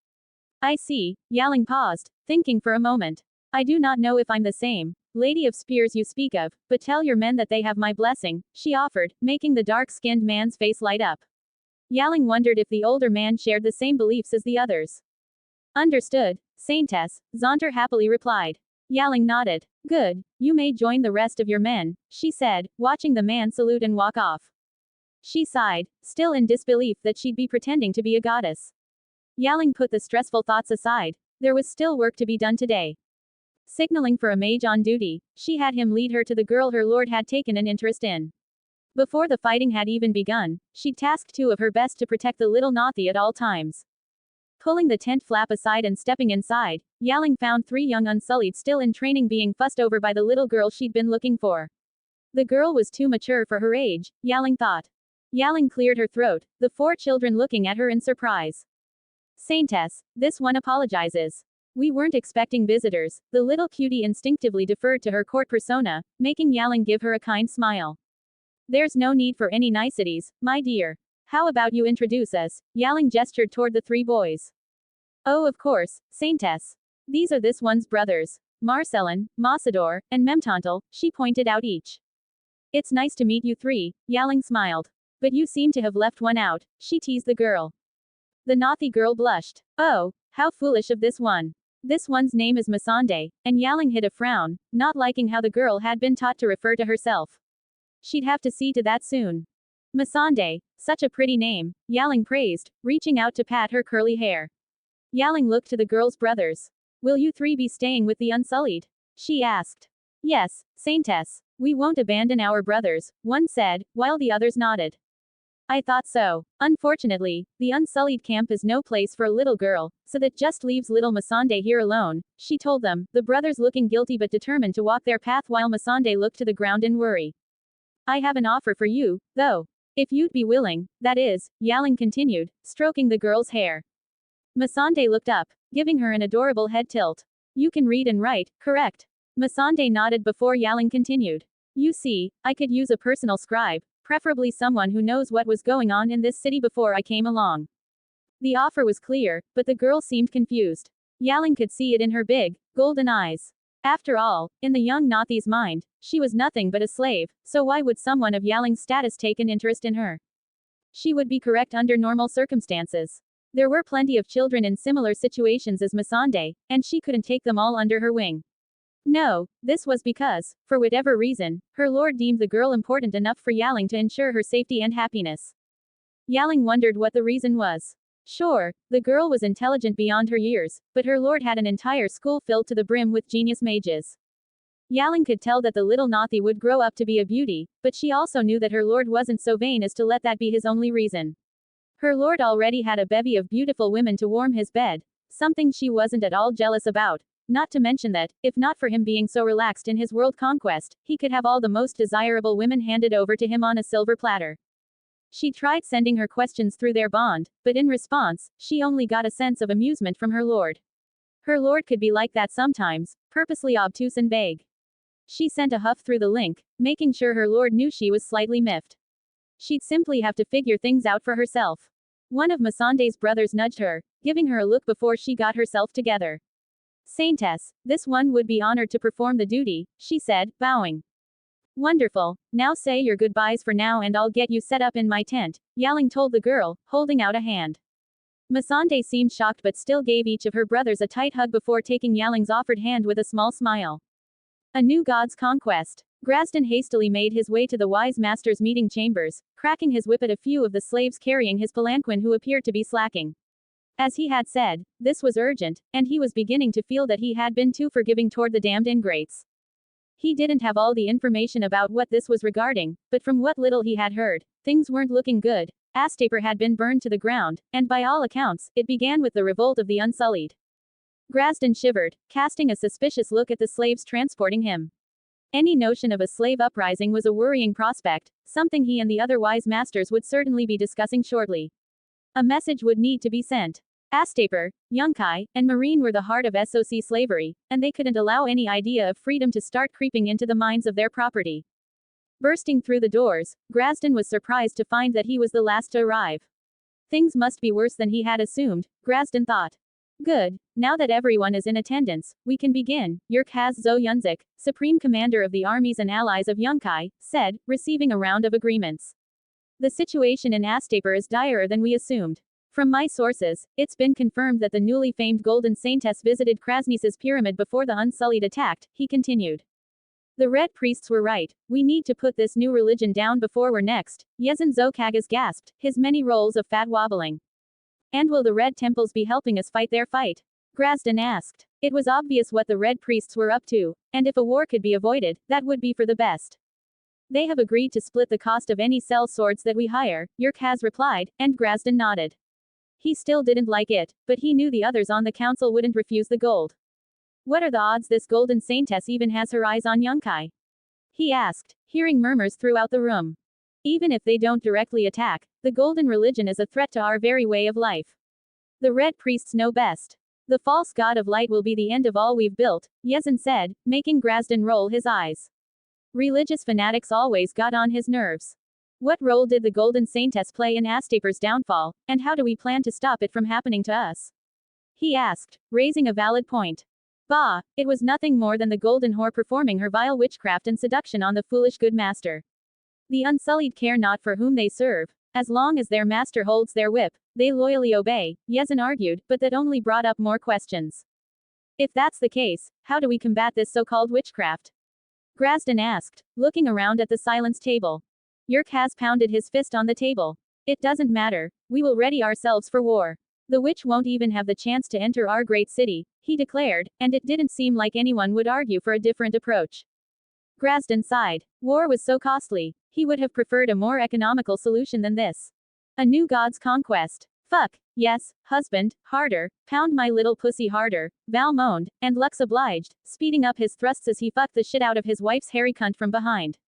I see, Yaling paused, thinking for a moment. I do not know if I'm the same Lady of Spears you speak of, but tell your men that they have my blessing, she offered, making the dark-skinned man's face light up. Yaling wondered if the older man shared the same beliefs as the others. Understood, Saintess, Zonter happily replied. Yaling nodded. Good, you may join the rest of your men, she said, watching the man salute and walk off. She sighed, still in disbelief that she'd be pretending to be a goddess. Yaling put the stressful thoughts aside. There was still work to be done today. Signaling for a mage on duty, she had him lead her to the girl her lord had taken an interest in. Before the fighting had even begun, she'd tasked 2 of her best to protect the little Nathi at all times. Pulling the tent flap aside and stepping inside, Yaling found 3 young Unsullied still in training being fussed over by the little girl she'd been looking for. The girl was too mature for her age, Yaling thought. Yaling cleared her throat, the 4 children looking at her in surprise. Saintess, this one apologizes. We weren't expecting visitors. The little cutie instinctively deferred to her court persona, making Yaling give her a kind smile. There's no need for any niceties, my dear. How about you introduce us? Yaling gestured toward the 3 boys. Oh, of course, Saintess. These are this one's brothers. Marcellin, Massador, and Memtantal, she pointed out each. It's nice to meet you 3, Yaling smiled. But you seem to have left one out, she teased the girl. The Nathi girl blushed. Oh, how foolish of this one. This one's name is Melisandre, and Yaling hid a frown, not liking how the girl had been taught to refer to herself. She'd have to see to that soon. Melisandre, such a pretty name, Yaling praised, reaching out to pat her curly hair. Yaling looked to the girl's brothers. Will you 3 be staying with the Unsullied? She asked. Yes, Saintess. We won't abandon our brothers, one said, while the others nodded. I thought so. Unfortunately, the Unsullied camp is no place for a little girl, so that just leaves little Melisandre here alone, she told them, the brothers looking guilty but determined to walk their path while Melisandre looked to the ground in worry. I have an offer for you, though. If you'd be willing, that is, Yaling continued, stroking the girl's hair. Melisandre looked up, giving her an adorable head tilt. You can read and write, correct? Melisandre nodded before Yaling continued. You see, I could use a personal scribe, preferably someone who knows what was going on in this city before I came along. The offer was clear, but the girl seemed confused. Yaling could see it in her big, golden eyes. After all, in the young Nathi's mind, she was nothing but a slave, so why would someone of Yaling's status take an interest in her? She would be correct under normal circumstances. There were plenty of children in similar situations as Melisandre, and she couldn't take them all under her wing. No, this was because, for whatever reason, her lord deemed the girl important enough for Yaling to ensure her safety and happiness. Yaling wondered what the reason was. Sure, the girl was intelligent beyond her years, but her lord had an entire school filled to the brim with genius mages. Yaling could tell that the little Nathi would grow up to be a beauty, but she also knew that her lord wasn't so vain as to let that be his only reason. Her lord already had a bevy of beautiful women to warm his bed, something she wasn't at all jealous about. Not to mention that, if not for him being so relaxed in his world conquest, he could have all the most desirable women handed over to him on a silver platter. She tried sending her questions through their bond, but in response, she only got a sense of amusement from her lord. Her lord could be like that sometimes, purposely obtuse and vague. She sent a huff through the link, making sure her lord knew she was slightly miffed. She'd simply have to figure things out for herself. One of Melisandre's brothers nudged her, giving her a look before she got herself together. Saintess, this one would be honored to perform the duty, she said, bowing. Wonderful. Now say your goodbyes for now and I'll get you set up in my tent, Yaling told the girl, holding out a hand. Melisandre seemed shocked but still gave each of her brothers a tight hug before taking Yaling's offered hand with a small smile. A new god's conquest. Graston hastily made his way to the wise master's meeting chambers, cracking his whip at a few of the slaves carrying his palanquin who appeared to be slacking. As he had said, this was urgent, and he was beginning to feel that he had been too forgiving toward the damned ingrates. He didn't have all the information about what this was regarding, but from what little he had heard, things weren't looking good. Astapor had been burned to the ground, and by all accounts, it began with the revolt of the Unsullied. Graston shivered, casting a suspicious look at the slaves transporting him. Any notion of a slave uprising was a worrying prospect, something he and the other wise masters would certainly be discussing shortly. A message would need to be sent. Astapor, Yunkai, and Marine were the heart of SOC slavery, and they couldn't allow any idea of freedom to start creeping into the minds of their property. Bursting through the doors, Graston was surprised to find that he was the last to arrive. Things must be worse than he had assumed, Graston thought. Good, now that everyone is in attendance, we can begin, Yurkhaz Zo Yunzik, Supreme Commander of the armies and allies of Yunkai, said, receiving a round of agreements. The situation in Astapor is direr than we assumed. From my sources, it's been confirmed that the newly famed Golden Saintess visited Krasnice's pyramid before the Unsullied attacked, he continued. The Red Priests were right, we need to put this new religion down before we're next, Yezin Zokagas gasped, his many rolls of fat wobbling. And will the Red Temples be helping us fight their fight? Graston asked. It was obvious what the Red Priests were up to, and if a war could be avoided, that would be for the best. They have agreed to split the cost of any cell swords that we hire, Yunkai replied, and Grasden nodded. He still didn't like it, but he knew the others on the council wouldn't refuse the gold. What are the odds this golden Saintess even has her eyes on Yunkai? He asked, hearing murmurs throughout the room. Even if they don't directly attack, the golden religion is a threat to our very way of life. The red priests know best. The false god of light will be the end of all we've built, Yaing said, making Grasden roll his eyes. Religious fanatics always got on his nerves. What role did the golden Saintess play in Astapor's downfall, and how do we plan to stop it from happening to us? He asked, raising a valid point. Bah, it was nothing more than the golden whore performing her vile witchcraft and seduction on the foolish good master. The unsullied care not for whom they serve. As long as their master holds their whip, they loyally obey, Yaing argued, but that only brought up more questions. If that's the case, how do we combat this so-called witchcraft? Grasden asked, looking around at the silence table. Yunkai pounded his fist on the table. It doesn't matter, we will ready ourselves for war. The witch won't even have the chance to enter our great city, he declared, and it didn't seem like anyone would argue for a different approach. Grasden sighed. War was so costly, he would have preferred a more economical solution than this. A new god's conquest. Fuck, yes, husband, harder, pound my little pussy harder, Val moaned, and Lux obliged, speeding up his thrusts as he fucked the shit out of his wife's hairy cunt from behind.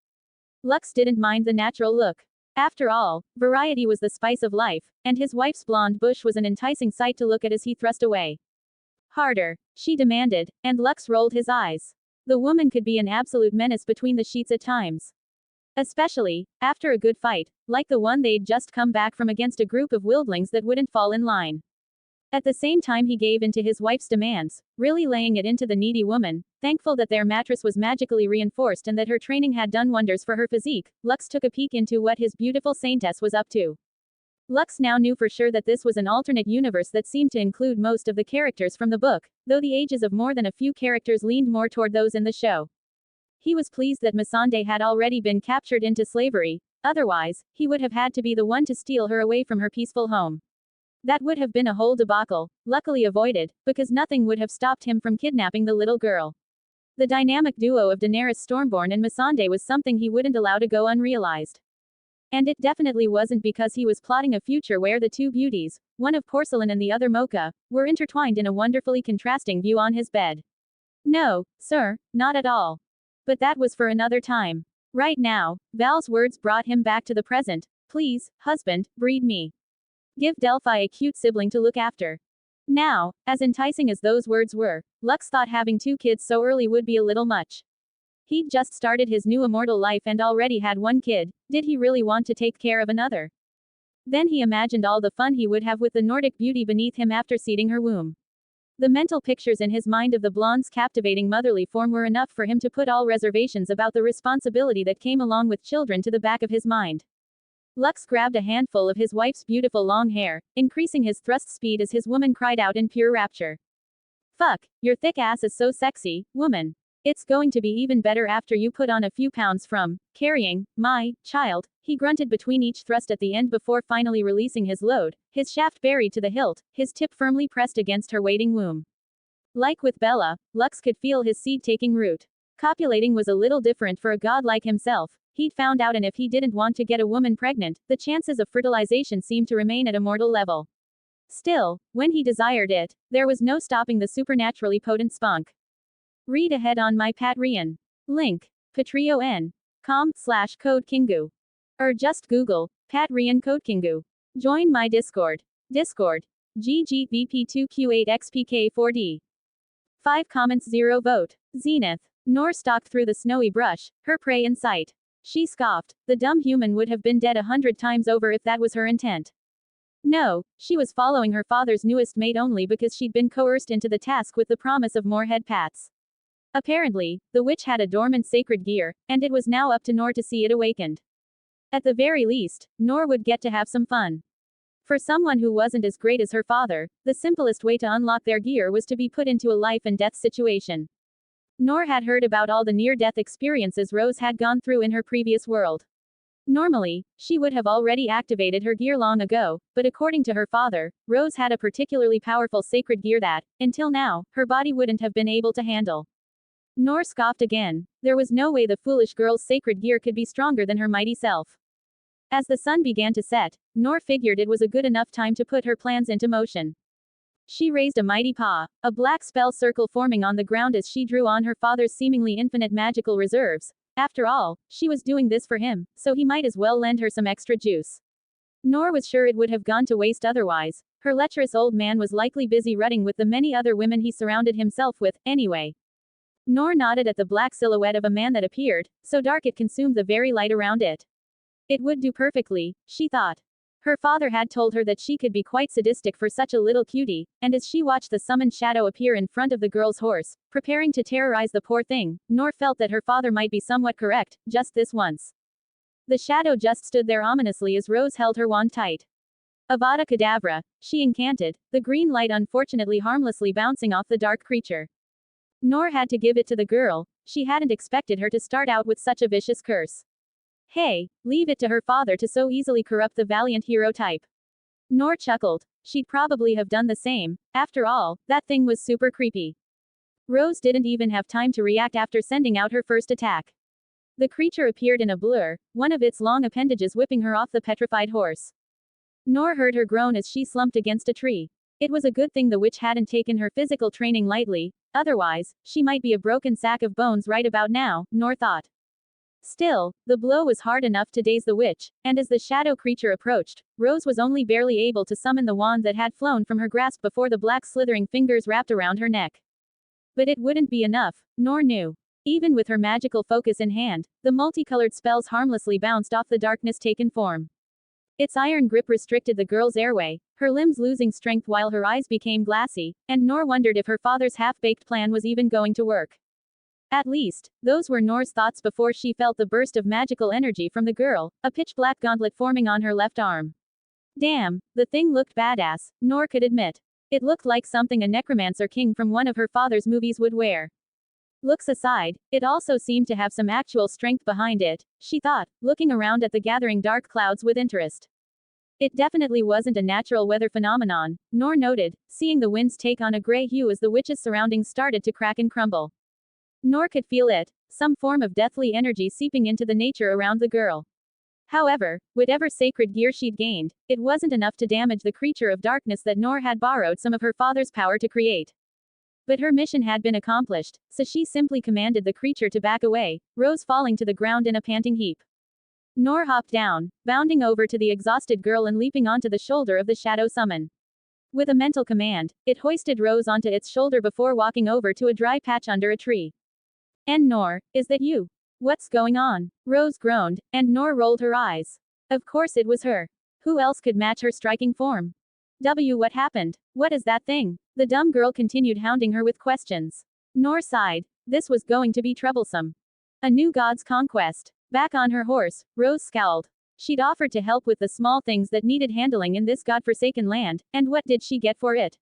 Lux didn't mind the natural look. After all, variety was the spice of life, and his wife's blonde bush was an enticing sight to look at as he thrust away. Harder, she demanded, and Lux rolled his eyes. The woman could be an absolute menace between the sheets at times. Especially, after a good fight, like the one they'd just come back from against a group of wildlings that wouldn't fall in line. At the same time he gave in to his wife's demands, really laying it into the needy woman, thankful that their mattress was magically reinforced and that her training had done wonders for her physique. Lux took a peek into what his beautiful Saintess was up to. Lux now knew for sure that this was an alternate universe that seemed to include most of the characters from the book, though the ages of more than a few characters leaned more toward those in the show. He was pleased that Melisandre had already been captured into slavery, otherwise, he would have had to be the one to steal her away from her peaceful home. That would have been a whole debacle, luckily avoided, because nothing would have stopped him from kidnapping the little girl. The dynamic duo of Daenerys Stormborn and Melisandre was something he wouldn't allow to go unrealized. And it definitely wasn't because he was plotting a future where the two beauties, one of porcelain and the other mocha, were intertwined in a wonderfully contrasting view on his bed. No, sir, not at all. But that was for another time. Right now, Val's words brought him back to the present. Please, husband, breed me. Give Delphi a cute sibling to look after. Now, as enticing as those words were, Lux thought having two kids so early would be a little much. He'd just started his new immortal life and already had one kid, did he really want to take care of another? Then he imagined all the fun he would have with the Nordic beauty beneath him after seeding her womb. The mental pictures in his mind of the blonde's captivating motherly form were enough for him to put all reservations about the responsibility that came along with children to the back of his mind. Lux grabbed a handful of his wife's beautiful long hair, increasing his thrust speed as his woman cried out in pure rapture. Fuck, your thick ass is so sexy, woman. It's going to be even better after you put on a few pounds from carrying my child, he grunted between each thrust at the end before finally releasing his load, his shaft buried to the hilt, his tip firmly pressed against her waiting womb. Like with Bella, Lux could feel his seed taking root. Copulating was a little different for a god like himself, he'd found out, and if he didn't want to get a woman pregnant, the chances of fertilization seemed to remain at a mortal level. Still, when he desired it, there was no stopping the supernaturally potent spunk. Read ahead on my Patreon. Link. patreon.com/CodeKingu. Or just Google, Patreon CodeKingu. Join my Discord. Discord. GGVP2Q8XPK4D. 5 comments 0 vote. Zenith. Nor stalked through the snowy brush, her prey in sight. She scoffed. The dumb human would have been dead 100 times over if that was her intent. No, she was following her father's newest mate only because she'd been coerced into the task with the promise of more head pats. Apparently, the witch had a dormant sacred gear, and it was now up to Nor to see it awakened. At the very least, Nor would get to have some fun. For someone who wasn't as great as her father, the simplest way to unlock their gear was to be put into a life and death situation. Nor had heard about all the near-death experiences Rose had gone through in her previous world. Normally, she would have already activated her gear long ago, but according to her father, Rose had a particularly powerful sacred gear that, until now, her body wouldn't have been able to handle. Nor scoffed again. There was no way the foolish girl's sacred gear could be stronger than her mighty self. As the sun began to set, Nor figured it was a good enough time to put her plans into motion. She raised a mighty paw, a black spell circle forming on the ground as she drew on her father's seemingly infinite magical reserves. After all, she was doing this for him, so he might as well lend her some extra juice. Nor was sure it would have gone to waste otherwise. Her lecherous old man was likely busy rutting with the many other women he surrounded himself with, anyway. Nor nodded at the black silhouette of a man that appeared, so dark it consumed the very light around it. It would do perfectly, she thought. Her father had told her that she could be quite sadistic for such a little cutie, and as she watched the summoned shadow appear in front of the girl's horse, preparing to terrorize the poor thing, Nor felt that her father might be somewhat correct, just this once. The shadow just stood there ominously as Rose held her wand tight. Avada Kedavra, she incanted, the green light unfortunately harmlessly bouncing off the dark creature. Nor had to give it to the girl, she hadn't expected her to start out with such a vicious curse. Hey, leave it to her father to so easily corrupt the valiant hero type. Nor chuckled. She'd probably have done the same, after all, that thing was super creepy. Rose didn't even have time to react after sending out her first attack. The creature appeared in a blur, one of its long appendages whipping her off the petrified horse. Nor heard her groan as she slumped against a tree. It was a good thing the witch hadn't taken her physical training lightly, otherwise, she might be a broken sack of bones right about now, Nor thought. Still, the blow was hard enough to daze the witch, and as the shadow creature approached, Rose was only barely able to summon the wand that had flown from her grasp before the black slithering fingers wrapped around her neck. But it wouldn't be enough, Nor knew. Even with her magical focus in hand, the multicolored spells harmlessly bounced off the darkness-taken form. Its iron grip restricted the girl's airway, her limbs losing strength while her eyes became glassy, and Nor wondered if her father's half-baked plan was even going to work. At least, those were Nor's thoughts before she felt the burst of magical energy from the girl, a pitch-black gauntlet forming on her left arm. Damn, the thing looked badass, Nor could admit. It looked like something a necromancer king from one of her father's movies would wear. Looks aside, it also seemed to have some actual strength behind it, she thought, looking around at the gathering dark clouds with interest. It definitely wasn't a natural weather phenomenon, Nor noted, seeing the winds take on a gray hue as the witch's surroundings started to crack and crumble. Nor could feel it, some form of deathly energy seeping into the nature around the girl. However, whatever sacred gear she'd gained, it wasn't enough to damage the creature of darkness that Nor had borrowed some of her father's power to create. But her mission had been accomplished, so she simply commanded the creature to back away, Rose falling to the ground in a panting heap. Nor hopped down, bounding over to the exhausted girl and leaping onto the shoulder of the shadow summon. With a mental command, it hoisted Rose onto its shoulder before walking over to a dry patch under a tree. And Nor, is that you? What's going on? Rose groaned, and Nor rolled her eyes. Of course it was her. Who else could match her striking form? What happened? What is that thing? The dumb girl continued hounding her with questions. Nor sighed. This was going to be troublesome. A new god's conquest. Back on her horse, Rose scowled. She'd offered to help with the small things that needed handling in this godforsaken land, and what did she get for it?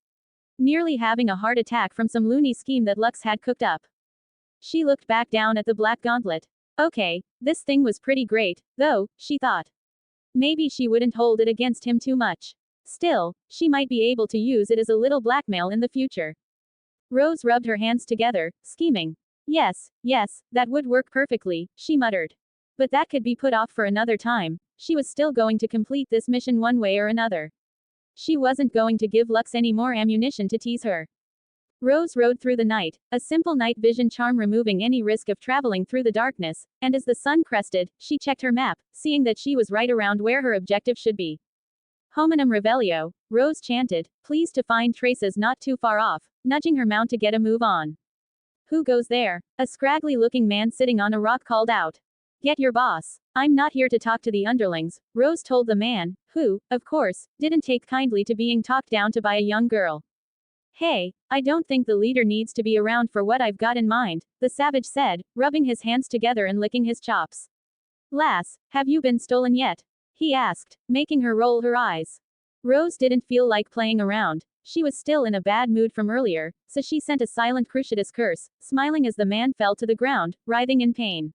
Nearly having a heart attack from some loony scheme that Lux had cooked up. She looked back down at the black gauntlet. Okay, this thing was pretty great, though, she thought. Maybe she wouldn't hold it against him too much. Still, she might be able to use it as a little blackmail in the future. Rose rubbed her hands together, scheming. Yes, that would work perfectly, she muttered. But that could be put off for another time. She was still going to complete this mission one way or another. She wasn't going to give Lux any more ammunition to tease her. Rose rode through the night, a simple night vision charm removing any risk of traveling through the darkness, and as the sun crested, she checked her map, seeing that she was right around where her objective should be. Hominum Revelio, Rose chanted, pleased to find traces not too far off, nudging her mount to get a move on. Who goes there? A scraggly-looking man sitting on a rock called out. Get your boss. I'm not here to talk to the underlings, Rose told the man, who, of course, didn't take kindly to being talked down to by a young girl. Hey, I don't think the leader needs to be around for what I've got in mind, the savage said, rubbing his hands together and licking his chops. Lass, have you been stolen yet? He asked, making her roll her eyes. Rose didn't feel like playing around. She was still in a bad mood from earlier, so she sent a silent cruciatous curse, smiling as the man fell to the ground, writhing in pain.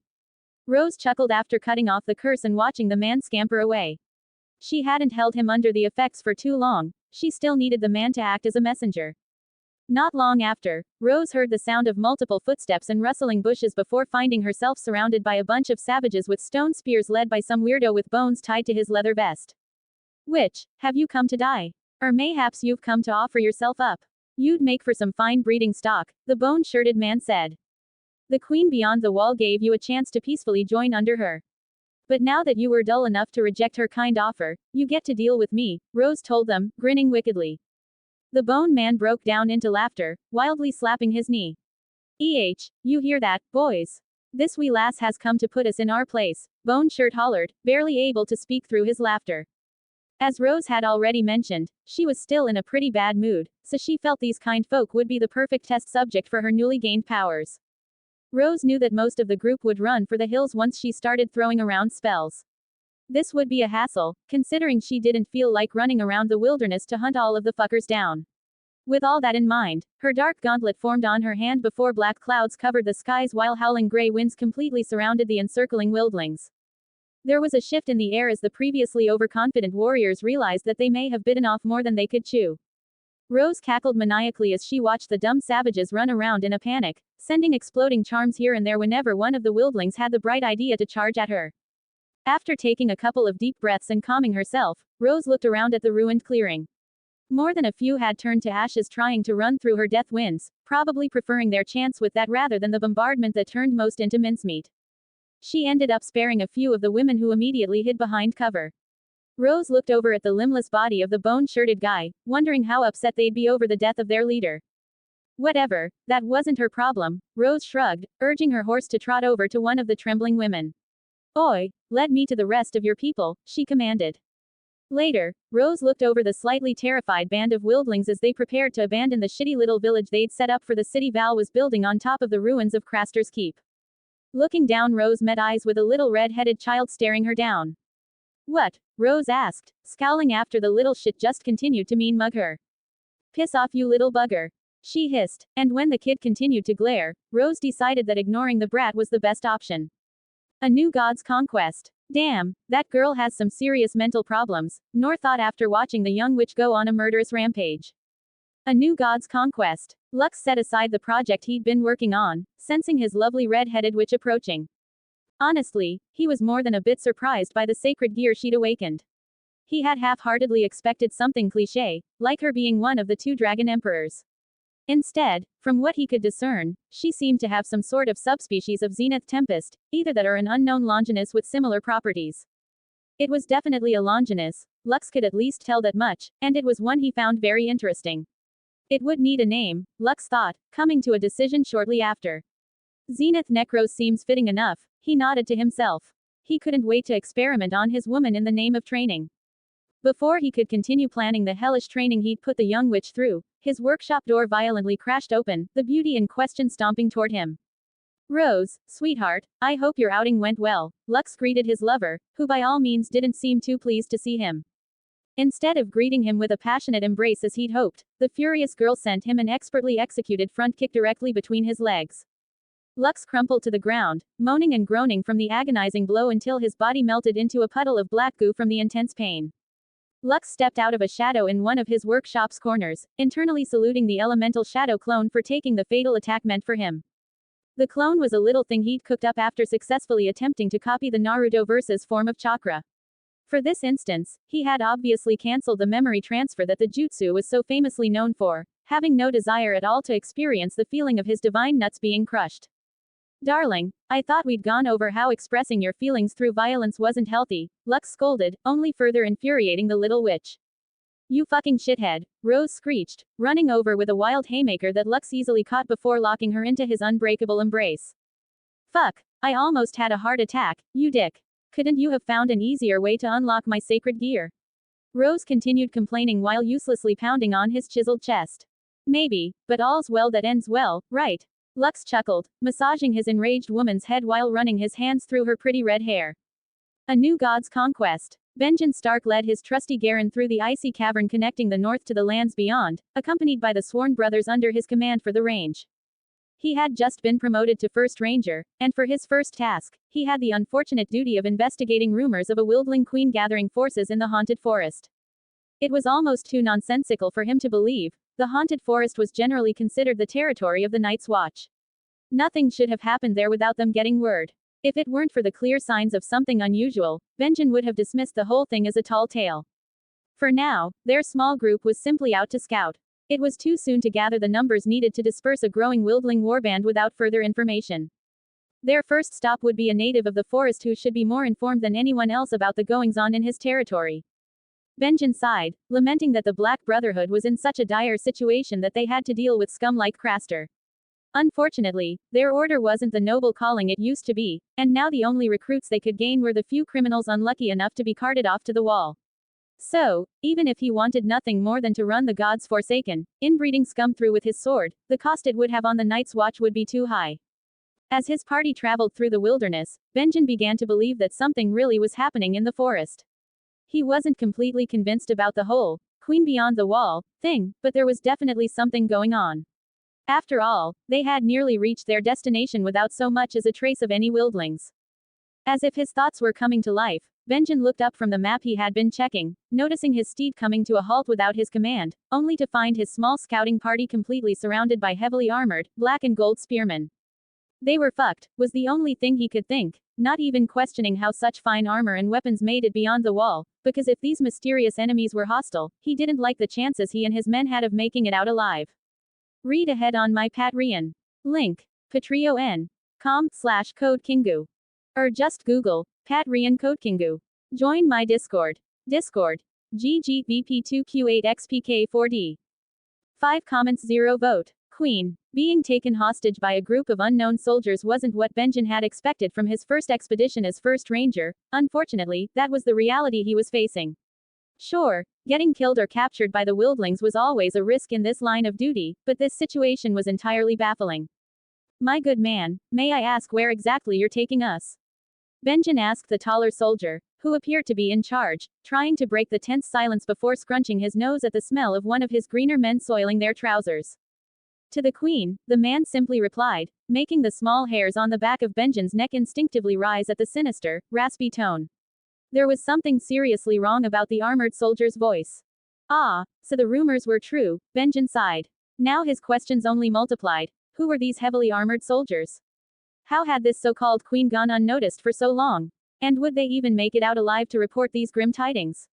Rose chuckled after cutting off the curse and watching the man scamper away. She hadn't held him under the effects for too long, she still needed the man to act as a messenger. Not long after, Rose heard the sound of multiple footsteps and rustling bushes before finding herself surrounded by a bunch of savages with stone spears led by some weirdo with bones tied to his leather vest. Witch, have you come to die? Or mayhaps you've come to offer yourself up? You'd make for some fine breeding stock, the bone-shirted man said. The queen beyond the wall gave you a chance to peacefully join under her. But now that you were dull enough to reject her kind offer, you get to deal with me, Rose told them, grinning wickedly. The bone man broke down into laughter, wildly slapping his knee. You hear that, boys? This wee lass has come to put us in our place, Bone Shirt hollered, barely able to speak through his laughter. As Rose had already mentioned, she was still in a pretty bad mood, so she felt these kind folk would be the perfect test subject for her newly gained powers. Rose knew that most of the group would run for the hills once she started throwing around spells. This would be a hassle, considering she didn't feel like running around the wilderness to hunt all of the fuckers down. With all that in mind, her dark gauntlet formed on her hand before black clouds covered the skies while howling gray winds completely surrounded the encircling wildlings. There was a shift in the air as the previously overconfident warriors realized that they may have bitten off more than they could chew. Rose cackled maniacally as she watched the dumb savages run around in a panic, sending exploding charms here and there whenever one of the wildlings had the bright idea to charge at her. After taking a couple of deep breaths and calming herself, Rose looked around at the ruined clearing. More than a few had turned to ashes trying to run through her death winds, probably preferring their chance with that rather than the bombardment that turned most into mincemeat. She ended up sparing a few of the women who immediately hid behind cover. Rose looked over at the limbless body of the bone-shirted guy, wondering how upset they'd be over the death of their leader. Whatever, that wasn't her problem, Rose shrugged, urging her horse to trot over to one of the trembling women. Oi, lead me to the rest of your people, she commanded. Later, Rose looked over the slightly terrified band of wildlings as they prepared to abandon the shitty little village they'd set up for the city Val was building on top of the ruins of Craster's keep. Looking down, Rose met eyes with a little red-headed child staring her down. What? Rose asked, scowling after the little shit just continued to mean mug her. Piss off, you little bugger, she hissed, and when the kid continued to glare, Rose decided that ignoring the brat was the best option. A new god's conquest. Damn, that girl has some serious mental problems, Nor thought after watching the young witch go on a murderous rampage. A new god's conquest. Lux set aside the project he'd been working on, sensing his lovely red-headed witch approaching. Honestly, he was more than a bit surprised by the sacred gear she'd awakened. He had half-heartedly expected something cliché, like her being one of the two dragon emperors. Instead, from what he could discern, she seemed to have some sort of subspecies of Zenith Tempest, either that or an unknown Longinus with similar properties. It was definitely a Longinus, Lux could at least tell that much, and it was one he found very interesting. It would need a name, Lux thought, coming to a decision shortly after. Zenith Necros seems fitting enough, he nodded to himself. He couldn't wait to experiment on his woman in the name of training. Before he could continue planning the hellish training he'd put the young witch through, his workshop door violently crashed open, the beauty in question stomping toward him. Rose, sweetheart, I hope your outing went well, Lux greeted his lover, who by all means didn't seem too pleased to see him. Instead of greeting him with a passionate embrace as he'd hoped, the furious girl sent him an expertly executed front kick directly between his legs. Lux crumpled to the ground, moaning and groaning from the agonizing blow until his body melted into a puddle of black goo from the intense pain. Lux stepped out of a shadow in one of his workshop's corners, internally saluting the elemental shadow clone for taking the fatal attack meant for him. The clone was a little thing he'd cooked up after successfully attempting to copy the Naruto-verse's form of chakra. For this instance, he had obviously cancelled the memory transfer that the jutsu was so famously known for, having no desire at all to experience the feeling of his divine nuts being crushed. Darling, I thought we'd gone over how expressing your feelings through violence wasn't healthy, Lux scolded, only further infuriating the little witch. You fucking shithead, Rose screeched, running over with a wild haymaker that Lux easily caught before locking her into his unbreakable embrace. Fuck, I almost had a heart attack, you dick. Couldn't you have found an easier way to unlock my sacred gear? Rose continued complaining while uselessly pounding on his chiseled chest. Maybe, but all's well that ends well, right? Lux chuckled, massaging his enraged woman's head while running his hands through her pretty red hair. A new god's conquest. Benjen Stark led his trusty Garen through the icy cavern connecting the north to the lands beyond, accompanied by the sworn brothers under his command for the range. He had just been promoted to First Ranger, and for his first task, he had the unfortunate duty of investigating rumors of a wildling queen gathering forces in the haunted forest. It was almost too nonsensical for him to believe, the haunted forest was generally considered the territory of the Night's Watch. Nothing should have happened there without them getting word. If it weren't for the clear signs of something unusual, Benjen would have dismissed the whole thing as a tall tale. For now, their small group was simply out to scout. It was too soon to gather the numbers needed to disperse a growing wildling warband without further information. Their first stop would be a native of the forest who should be more informed than anyone else about the goings-on in his territory. Benjen sighed, lamenting that the Black Brotherhood was in such a dire situation that they had to deal with scum like Craster. Unfortunately, their order wasn't the noble calling it used to be, and now the only recruits they could gain were the few criminals unlucky enough to be carted off to the wall. So, even if he wanted nothing more than to run the gods' forsaken, inbreeding scum through with his sword, the cost it would have on the Night's Watch would be too high. As his party traveled through the wilderness, Benjen began to believe that something really was happening in the forest. He wasn't completely convinced about the whole Queen Beyond the Wall thing, but there was definitely something going on. After all, they had nearly reached their destination without so much as a trace of any wildlings. As if his thoughts were coming to life, Benjen looked up from the map he had been checking, noticing his steed coming to a halt without his command, only to find his small scouting party completely surrounded by heavily armored, black and gold spearmen. They were fucked, was the only thing he could think, not even questioning how such fine armor and weapons made it beyond the wall, because if these mysterious enemies were hostile, he didn't like the chances he and his men had of making it out alive. Read ahead on my Patreon. Link. patreon.com/CodeKingu. Or just Google, Patreon CodeKingu. Join my Discord. Discord. GGVP2Q8XPK4D. 5 comments 0 vote. Queen. Being taken hostage by a group of unknown soldiers wasn't what Benjen had expected from his first expedition as First Ranger. Unfortunately, that was the reality he was facing. Sure, getting killed or captured by the wildlings was always a risk in this line of duty, but this situation was entirely baffling. My good man, may I ask where exactly you're taking us? Benjen asked the taller soldier, who appeared to be in charge, trying to break the tense silence before scrunching his nose at the smell of one of his greener men soiling their trousers. To the Queen, the man simply replied, making the small hairs on the back of Benjen's neck instinctively rise at the sinister, raspy tone. There was something seriously wrong about the armored soldier's voice. Ah, so the rumors were true, Benjen sighed. Now his questions only multiplied. Who were these heavily armored soldiers? How had this so-called queen gone unnoticed for so long? And would they even make it out alive to report these grim tidings?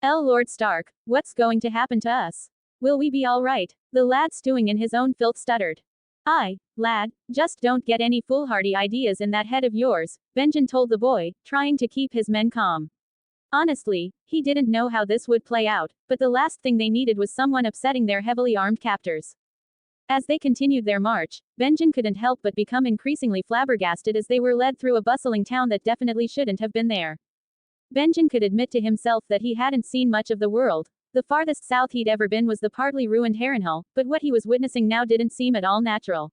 Lord Stark, what's going to happen to us? Will we be all right? The lad stewing in his own filth stuttered. Aye, lad, just don't get any foolhardy ideas in that head of yours, Benjen told the boy, trying to keep his men calm. Honestly, he didn't know how this would play out, but the last thing they needed was someone upsetting their heavily armed captors. As they continued their march, Benjen couldn't help but become increasingly flabbergasted as they were led through a bustling town that definitely shouldn't have been there. Benjen could admit to himself that he hadn't seen much of the world. The farthest south he'd ever been was the partly ruined Harrenhal, but what he was witnessing now didn't seem at all natural.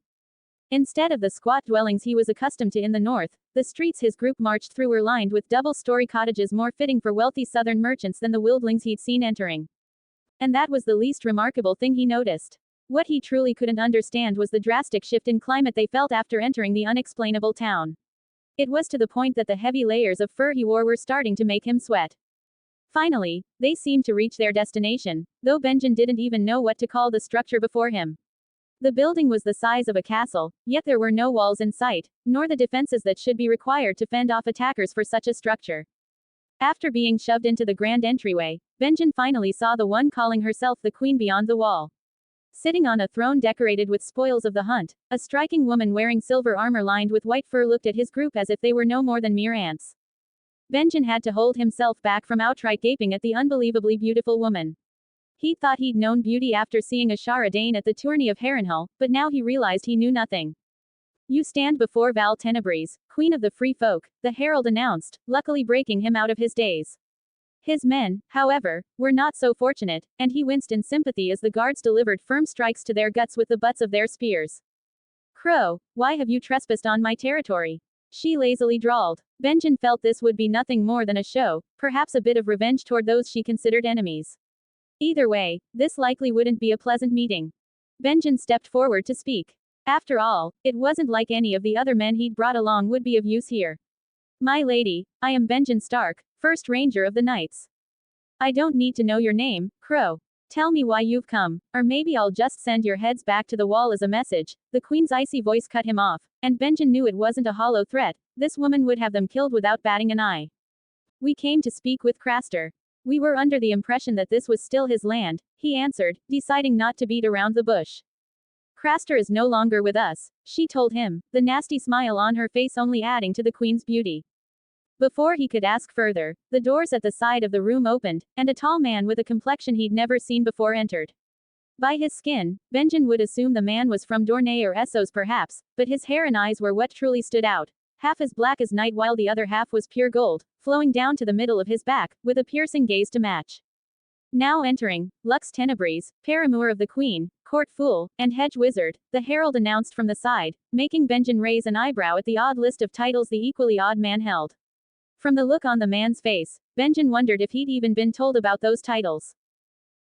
Instead of the squat dwellings he was accustomed to in the north, the streets his group marched through were lined with double-story cottages more fitting for wealthy southern merchants than the wildlings he'd seen entering. And that was the least remarkable thing he noticed. What he truly couldn't understand was the drastic shift in climate they felt after entering the unexplainable town. It was to the point that the heavy layers of fur he wore were starting to make him sweat. Finally, they seemed to reach their destination, though Benjen didn't even know what to call the structure before him. The building was the size of a castle, yet there were no walls in sight, nor the defenses that should be required to fend off attackers for such a structure. After being shoved into the grand entryway, Benjen finally saw the one calling herself the Queen Beyond the Wall. Sitting on a throne decorated with spoils of the hunt, a striking woman wearing silver armor lined with white fur looked at his group as if they were no more than mere ants. Benjen had to hold himself back from outright gaping at the unbelievably beautiful woman. He thought he'd known beauty after seeing Ashara Dane at the tourney of Harrenhal, but now he realized he knew nothing. You stand before Val Tenebris, Queen of the Free Folk, the herald announced, luckily breaking him out of his daze. His men, however, were not so fortunate, and he winced in sympathy as the guards delivered firm strikes to their guts with the butts of their spears. Crow, why have you trespassed on my territory? She lazily drawled. Benjen felt this would be nothing more than a show, perhaps a bit of revenge toward those she considered enemies. Either way, this likely wouldn't be a pleasant meeting. Benjen stepped forward to speak. After all, it wasn't like any of the other men he'd brought along would be of use here. My lady, I am Benjen Stark, First Ranger of the Knights. I don't need to know your name, Crow. Tell me why you've come, or maybe I'll just send your heads back to the wall as a message. The queen's icy voice cut him off, and Benjen knew it wasn't a hollow threat. This woman would have them killed without batting an eye. We came to speak with Craster. We were under the impression that this was still his land, he answered, deciding not to beat around the bush. Craster is no longer with us, she told him, the nasty smile on her face only adding to the queen's beauty. Before he could ask further, the doors at the side of the room opened, and a tall man with a complexion he'd never seen before entered. By his skin, Benjen would assume the man was from Dorne or Essos perhaps, but his hair and eyes were what truly stood out. Half as black as night while the other half was pure gold, flowing down to the middle of his back, with a piercing gaze to match. Now entering, Lux Tenebris, paramour of the queen, court fool, and hedge wizard, the herald announced from the side, making Benjen raise an eyebrow at the odd list of titles the equally odd man held. From the look on the man's face, Benjen wondered if he'd even been told about those titles.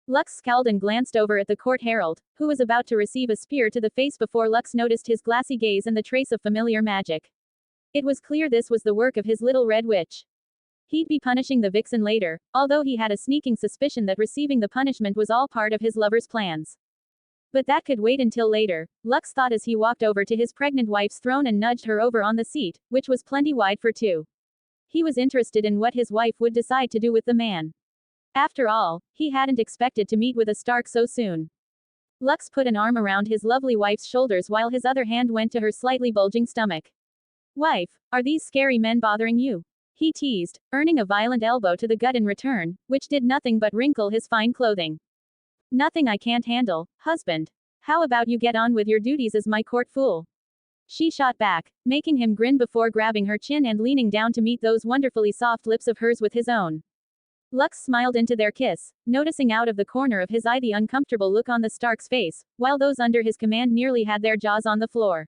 Lux scowled and glanced over at the court herald, who was about to receive a spear to the face before Lux noticed his glassy gaze and the trace of familiar magic. It was clear this was the work of his little red witch. He'd be punishing the vixen later, although he had a sneaking suspicion that receiving the punishment was all part of his lover's plans. But that could wait until later, Lux thought as he walked over to his pregnant wife's throne and nudged her over on the seat, which was plenty wide for two. He was interested in what his wife would decide to do with the man. After all, he hadn't expected to meet with a Stark so soon. Lux put an arm around his lovely wife's shoulders while his other hand went to her slightly bulging stomach. Wife, are these scary men bothering you? He teased, earning a violent elbow to the gut in return, which did nothing but wrinkle his fine clothing. Nothing I can't handle, husband. How about you get on with your duties as my court fool? She shot back, making him grin before grabbing her chin and leaning down to meet those wonderfully soft lips of hers with his own. Lux smiled into their kiss, noticing out of the corner of his eye the uncomfortable look on the Stark's face, while those under his command nearly had their jaws on the floor.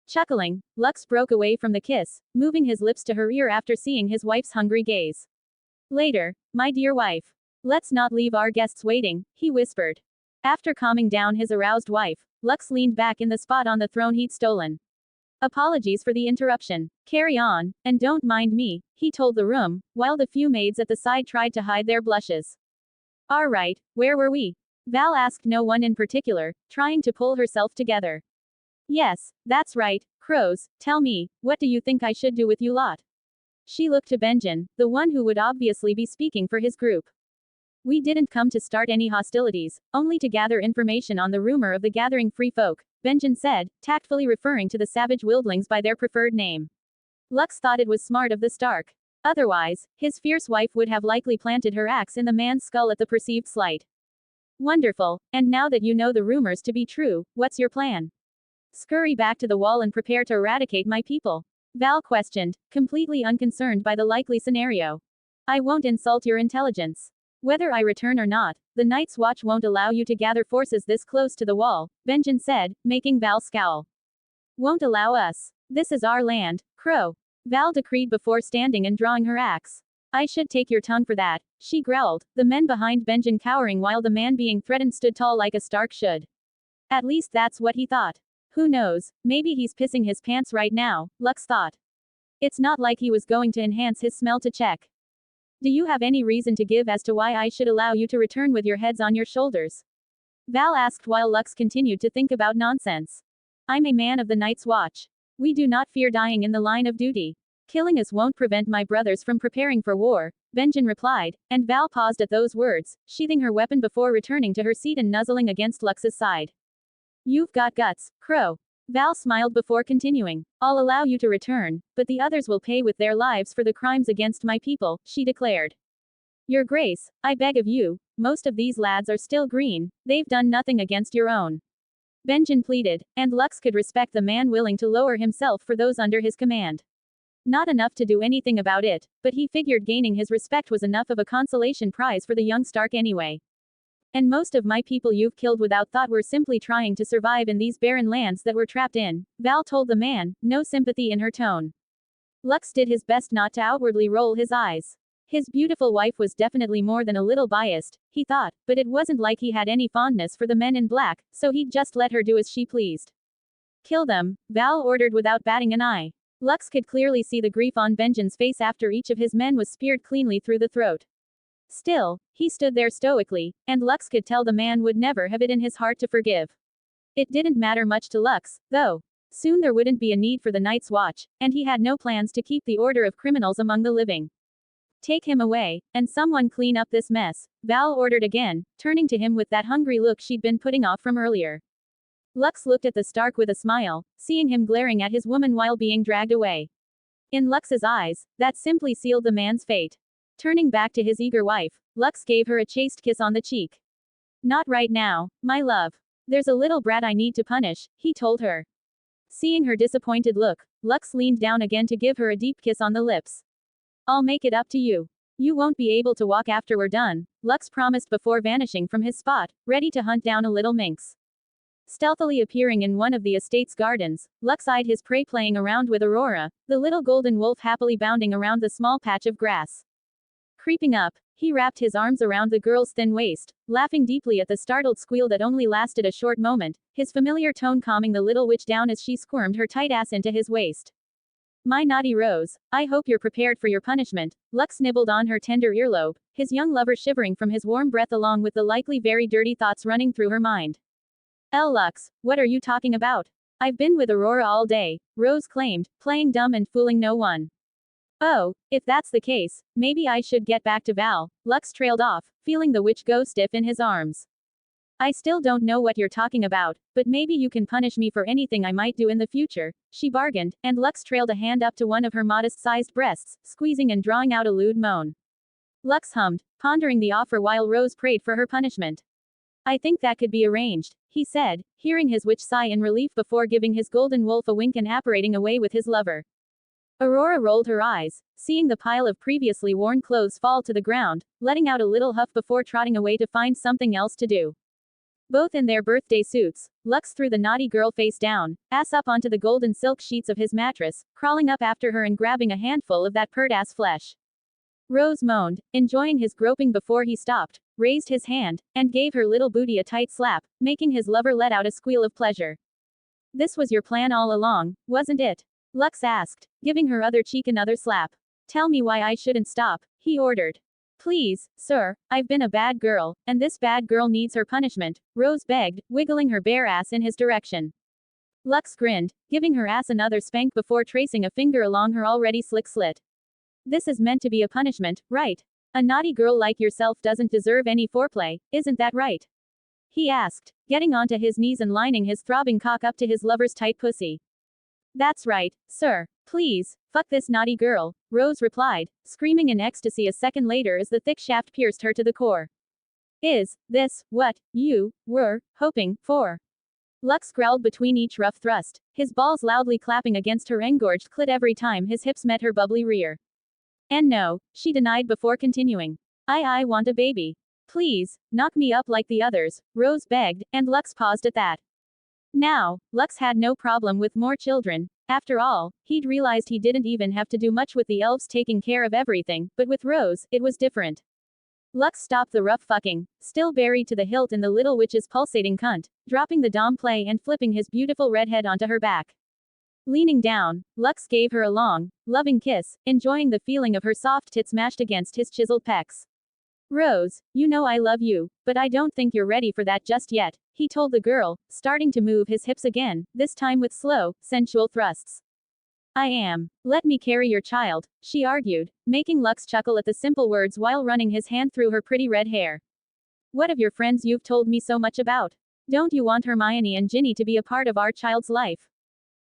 Chuckling, Lux broke away from the kiss, moving his lips to her ear after seeing his wife's hungry gaze. Later, my dear wife. Let's not leave our guests waiting, he whispered. After calming down his aroused wife, Lux leaned back in the spot on the throne he'd stolen. Apologies for the interruption. Carry on, and don't mind me, he told the room, while the few maids at the side tried to hide their blushes. All right, where were we? Val asked no one in particular, trying to pull herself together. Yes, that's right, crows, tell me, what do you think I should do with you lot? She looked to Benjen, the one who would obviously be speaking for his group. We didn't come to start any hostilities, only to gather information on the rumor of the gathering free folk, Benjen said, tactfully referring to the savage wildlings by their preferred name. Lux thought it was smart of the Stark. Otherwise, his fierce wife would have likely planted her axe in the man's skull at the perceived slight. Wonderful, and now that you know the rumors to be true, what's your plan? Scurry back to the wall and prepare to eradicate my people. Val questioned, completely unconcerned by the likely scenario. I won't insult your intelligence. Whether I return or not, the Night's Watch won't allow you to gather forces this close to the wall, Benjen said, making Val scowl. Won't allow us. This is our land, Crow. Val decreed before standing and drawing her axe. I should take your tongue for that, she growled, the men behind Benjen cowering while the man being threatened stood tall like a Stark should. At least that's what he thought. Who knows, maybe he's pissing his pants right now, Lux thought. It's not like he was going to enhance his smell to check. Do you have any reason to give as to why I should allow you to return with your heads on your shoulders? Val asked while Lux continued to think about nonsense. I'm a man of the Night's Watch. We do not fear dying in the line of duty. Killing us won't prevent my brothers from preparing for war, Benjen replied, and Val paused at those words, sheathing her weapon before returning to her seat and nuzzling against Lux's side. You've got guts, Crow. Val smiled before continuing. I'll allow you to return, but the others will pay with their lives for the crimes against my people, she declared. Your Grace, I beg of you, most of these lads are still green, they've done nothing against your own. Benjen pleaded, and Lux could respect the man willing to lower himself for those under his command. Not enough to do anything about it, but he figured gaining his respect was enough of a consolation prize for the young Stark anyway. And most of my people you've killed without thought were simply trying to survive in these barren lands that we're trapped in, Val told the man, no sympathy in her tone. Lux did his best not to outwardly roll his eyes. His beautiful wife was definitely more than a little biased, he thought, but it wasn't like he had any fondness for the men in black, so he'd just let her do as she pleased. Kill them, Val ordered without batting an eye. Lux could clearly see the grief on Benjen's face after each of his men was speared cleanly through the throat. Still, he stood there stoically, and Lux could tell the man would never have it in his heart to forgive. It didn't matter much to Lux, though. Soon there wouldn't be a need for the Night's Watch, and he had no plans to keep the order of criminals among the living. Take him away, and someone clean up this mess, Val ordered again, turning to him with that hungry look she'd been putting off from earlier. Lux looked at the Stark with a smile, seeing him glaring at his woman while being dragged away. In Lux's eyes, that simply sealed the man's fate. Turning back to his eager wife, Lux gave her a chaste kiss on the cheek. Not right now, my love. There's a little brat I need to punish, he told her. Seeing her disappointed look, Lux leaned down again to give her a deep kiss on the lips. I'll make it up to you. You won't be able to walk after we're done, Lux promised before vanishing from his spot, ready to hunt down a little minx. Stealthily appearing in one of the estate's gardens, Lux eyed his prey playing around with Aurora, the little golden wolf happily bounding around the small patch of grass. Creeping up, he wrapped his arms around the girl's thin waist, laughing deeply at the startled squeal that only lasted a short moment, his familiar tone calming the little witch down as she squirmed her tight ass into his waist. My naughty Rose, I hope you're prepared for your punishment, Lux nibbled on her tender earlobe, his young lover shivering from his warm breath along with the likely very dirty thoughts running through her mind. Lux, what are you talking about? I've been with Aurora all day, Rose claimed, playing dumb and fooling no one. Oh, if that's the case, maybe I should get back to Val, Lux trailed off, feeling the witch go stiff in his arms. I still don't know what you're talking about, but maybe you can punish me for anything I might do in the future, she bargained, and Lux trailed a hand up to one of her modest-sized breasts, squeezing and drawing out a lewd moan. Lux hummed, pondering the offer while Rose prayed for her punishment. I think that could be arranged, he said, hearing his witch sigh in relief before giving his golden wolf a wink and apparating away with his lover. Aurora rolled her eyes, seeing the pile of previously worn clothes fall to the ground, letting out a little huff before trotting away to find something else to do. Both in their birthday suits, Lux threw the naughty girl face down, ass up onto the golden silk sheets of his mattress, crawling up after her and grabbing a handful of that pert ass flesh. Rose moaned, enjoying his groping before he stopped, raised his hand, and gave her little booty a tight slap, making his lover let out a squeal of pleasure. This was your plan all along, wasn't it? Lux asked, giving her other cheek another slap. Tell me why I shouldn't stop, he ordered. Please, sir, I've been a bad girl, and this bad girl needs her punishment, Rose begged, wiggling her bare ass in his direction. Lux grinned, giving her ass another spank before tracing a finger along her already slick slit. This is meant to be a punishment, right? A naughty girl like yourself doesn't deserve any foreplay, isn't that right? He asked, getting onto his knees and lining his throbbing cock up to his lover's tight pussy. That's right, sir. Please, fuck this naughty girl, Rose replied, screaming in ecstasy a second later as the thick shaft pierced her to the core. Is this what you were hoping for? Lux growled between each rough thrust, his balls loudly clapping against her engorged clit every time his hips met her bubbly rear. And no, she denied before continuing. I want a baby. Please, knock me up like the others, Rose begged, and Lux paused at that. Now, Lux had no problem with more children. After all, he'd realized he didn't even have to do much with the elves taking care of everything, but with Rose, it was different. Lux stopped the rough fucking, still buried to the hilt in the little witch's pulsating cunt, dropping the dom play and flipping his beautiful redhead onto her back. Leaning down, Lux gave her a long, loving kiss, enjoying the feeling of her soft tits mashed against his chiseled pecs. Rose, you know I love you, but I don't think you're ready for that just yet, he told the girl, starting to move his hips again, this time with slow, sensual thrusts. I am. Let me carry your child, she argued, making Lux chuckle at the simple words while running his hand through her pretty red hair. What of your friends you've told me so much about? Don't you want Hermione and Ginny to be a part of our child's life?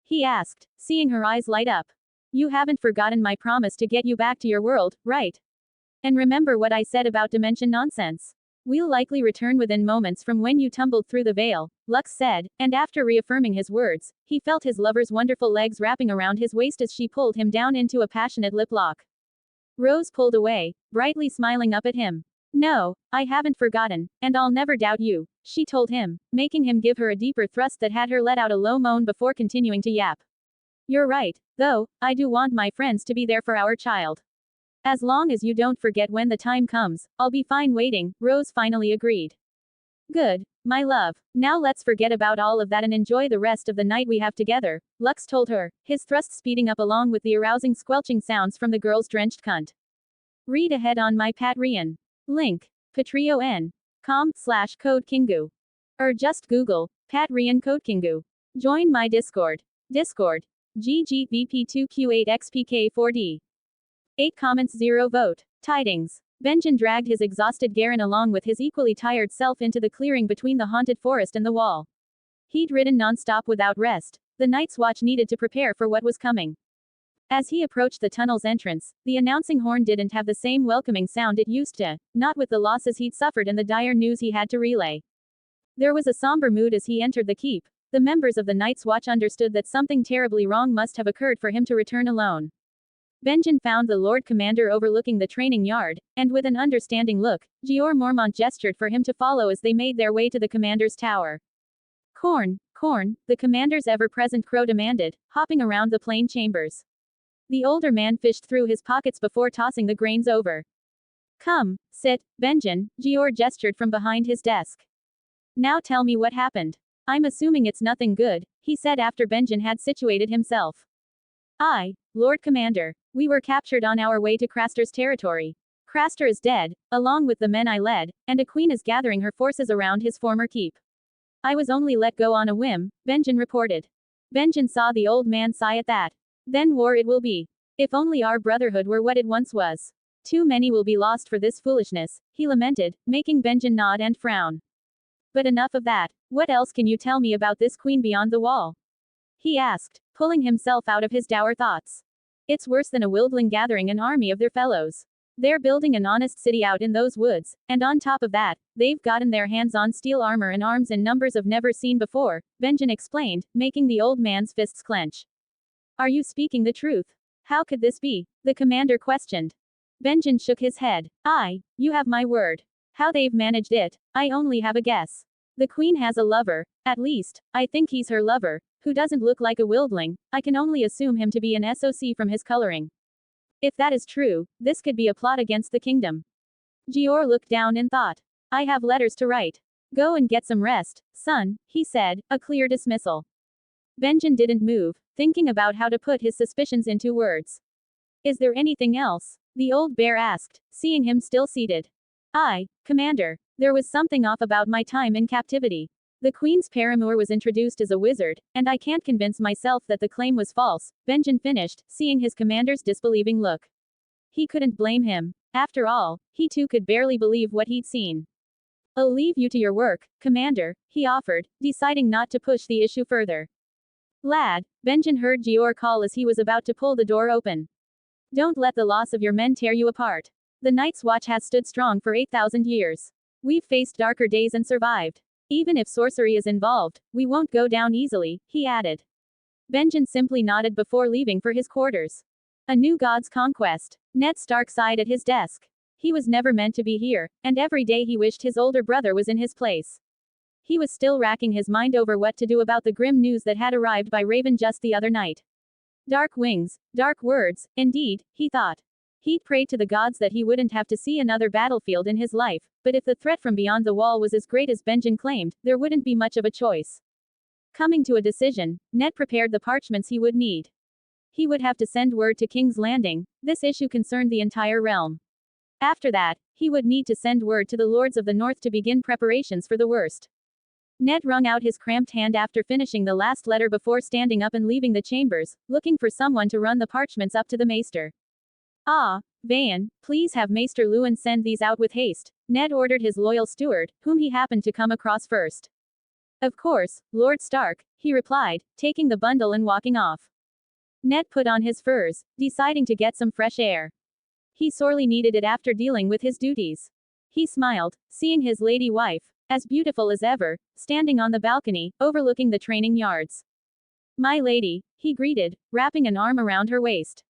He asked, seeing her eyes light up. You haven't forgotten my promise to get you back to your world, right? And remember what I said about dimension nonsense. We'll likely return within moments from when you tumbled through the veil, Lux said, and after reaffirming his words, he felt his lover's wonderful legs wrapping around his waist as she pulled him down into a passionate lip lock. Rose pulled away, brightly smiling up at him. No, I haven't forgotten, and I'll never doubt you, she told him, making him give her a deeper thrust that had her let out a low moan before continuing to yap. You're right, though, I do want my friends to be there for our child. As long as you don't forget when the time comes, I'll be fine waiting, Rose finally agreed. Good, my love. Now let's forget about all of that and enjoy the rest of the night we have together, Lux told her, his thrust speeding up along with the arousing squelching sounds from the girl's drenched cunt. Read ahead on my Patreon. Link. patreon.com/CodeKingu. Or just Google, Patreon CodeKingu. Join my Discord. Discord. GGVP2Q8XPK4D. 8 comments 0 vote. Tidings. Benjen dragged his exhausted Garen along with his equally tired self into the clearing between the haunted forest and the wall. He'd ridden non-stop without rest. The Night's Watch needed to prepare for what was coming. As he approached the tunnel's entrance, the announcing horn didn't have the same welcoming sound it used to, not with the losses he'd suffered and the dire news he had to relay. There was a somber mood as he entered the keep. The members of the Night's Watch understood that something terribly wrong must have occurred for him to return alone. Benjen found the Lord Commander overlooking the training yard, and with an understanding look, Jeor Mormont gestured for him to follow as they made their way to the commander's tower. Corn, the commander's ever-present crow demanded, hopping around the plain chambers. The older man fished through his pockets before tossing the grains over. Come, sit, Benjen, Jeor gestured from behind his desk. Now tell me what happened. I'm assuming it's nothing good, he said after Benjen had situated himself. Aye, Lord Commander. We were captured on our way to Craster's territory. Craster is dead, along with the men I led, and a queen is gathering her forces around his former keep. I was only let go on a whim, Benjen reported. Benjen saw the old man sigh at that. Then war it will be. If only our brotherhood were what it once was. Too many will be lost for this foolishness, he lamented, making Benjen nod and frown. But enough of that. What else can you tell me about this queen beyond the wall? He asked, pulling himself out of his dour thoughts. It's worse than a wildling gathering an army of their fellows. They're building an honest city out in those woods, and on top of that, they've gotten their hands on steel armor and arms in numbers of never seen before, Benjen explained, making the old man's fists clench. Are you speaking the truth? How could this be? The commander questioned. Benjen shook his head. Aye, you have my word. How they've managed it, I only have a guess. The queen has a lover, at least, I think he's her lover, who doesn't look like a wildling. I can only assume him to be an SOC from his coloring. If that is true, this could be a plot against the kingdom. Jeor looked down in thought. I have letters to write. Go and get some rest, son, he said, a clear dismissal. Benjen didn't move, thinking about how to put his suspicions into words. Is there anything else? The old bear asked, seeing him still seated. Aye, Commander. There was something off about my time in captivity. The Queen's paramour was introduced as a wizard, and I can't convince myself that the claim was false, Benjen finished, seeing his commander's disbelieving look. He couldn't blame him. After all, he too could barely believe what he'd seen. I'll leave you to your work, Commander, he offered, deciding not to push the issue further. Lad, Benjen heard Jeor call as he was about to pull the door open. Don't let the loss of your men tear you apart. The Night's Watch has stood strong for 8,000 years. We've faced darker days and survived. Even if sorcery is involved, we won't go down easily, he added. Benjen simply nodded before leaving for his quarters. A new god's conquest. Ned Stark sighed at his desk. He was never meant to be here, and every day he wished his older brother was in his place. He was still racking his mind over what to do about the grim news that had arrived by Raven just the other night. Dark wings, dark words, indeed, he thought. He'd prayed to the gods that he wouldn't have to see another battlefield in his life, but if the threat from beyond the wall was as great as Benjen claimed, there wouldn't be much of a choice. Coming to a decision, Ned prepared the parchments he would need. He would have to send word to King's Landing. This issue concerned the entire realm. After that, he would need to send word to the Lords of the North to begin preparations for the worst. Ned wrung out his cramped hand after finishing the last letter before standing up and leaving the chambers, looking for someone to run the parchments up to the maester. Ah, Vayan, please have Maester Lewin send these out with haste, Ned ordered his loyal steward, whom he happened to come across first. Of course, Lord Stark, he replied, taking the bundle and walking off. Ned put on his furs, deciding to get some fresh air. He sorely needed it after dealing with his duties. He smiled, seeing his lady wife, as beautiful as ever, standing on the balcony, overlooking the training yards. My lady, he greeted, wrapping an arm around her waist.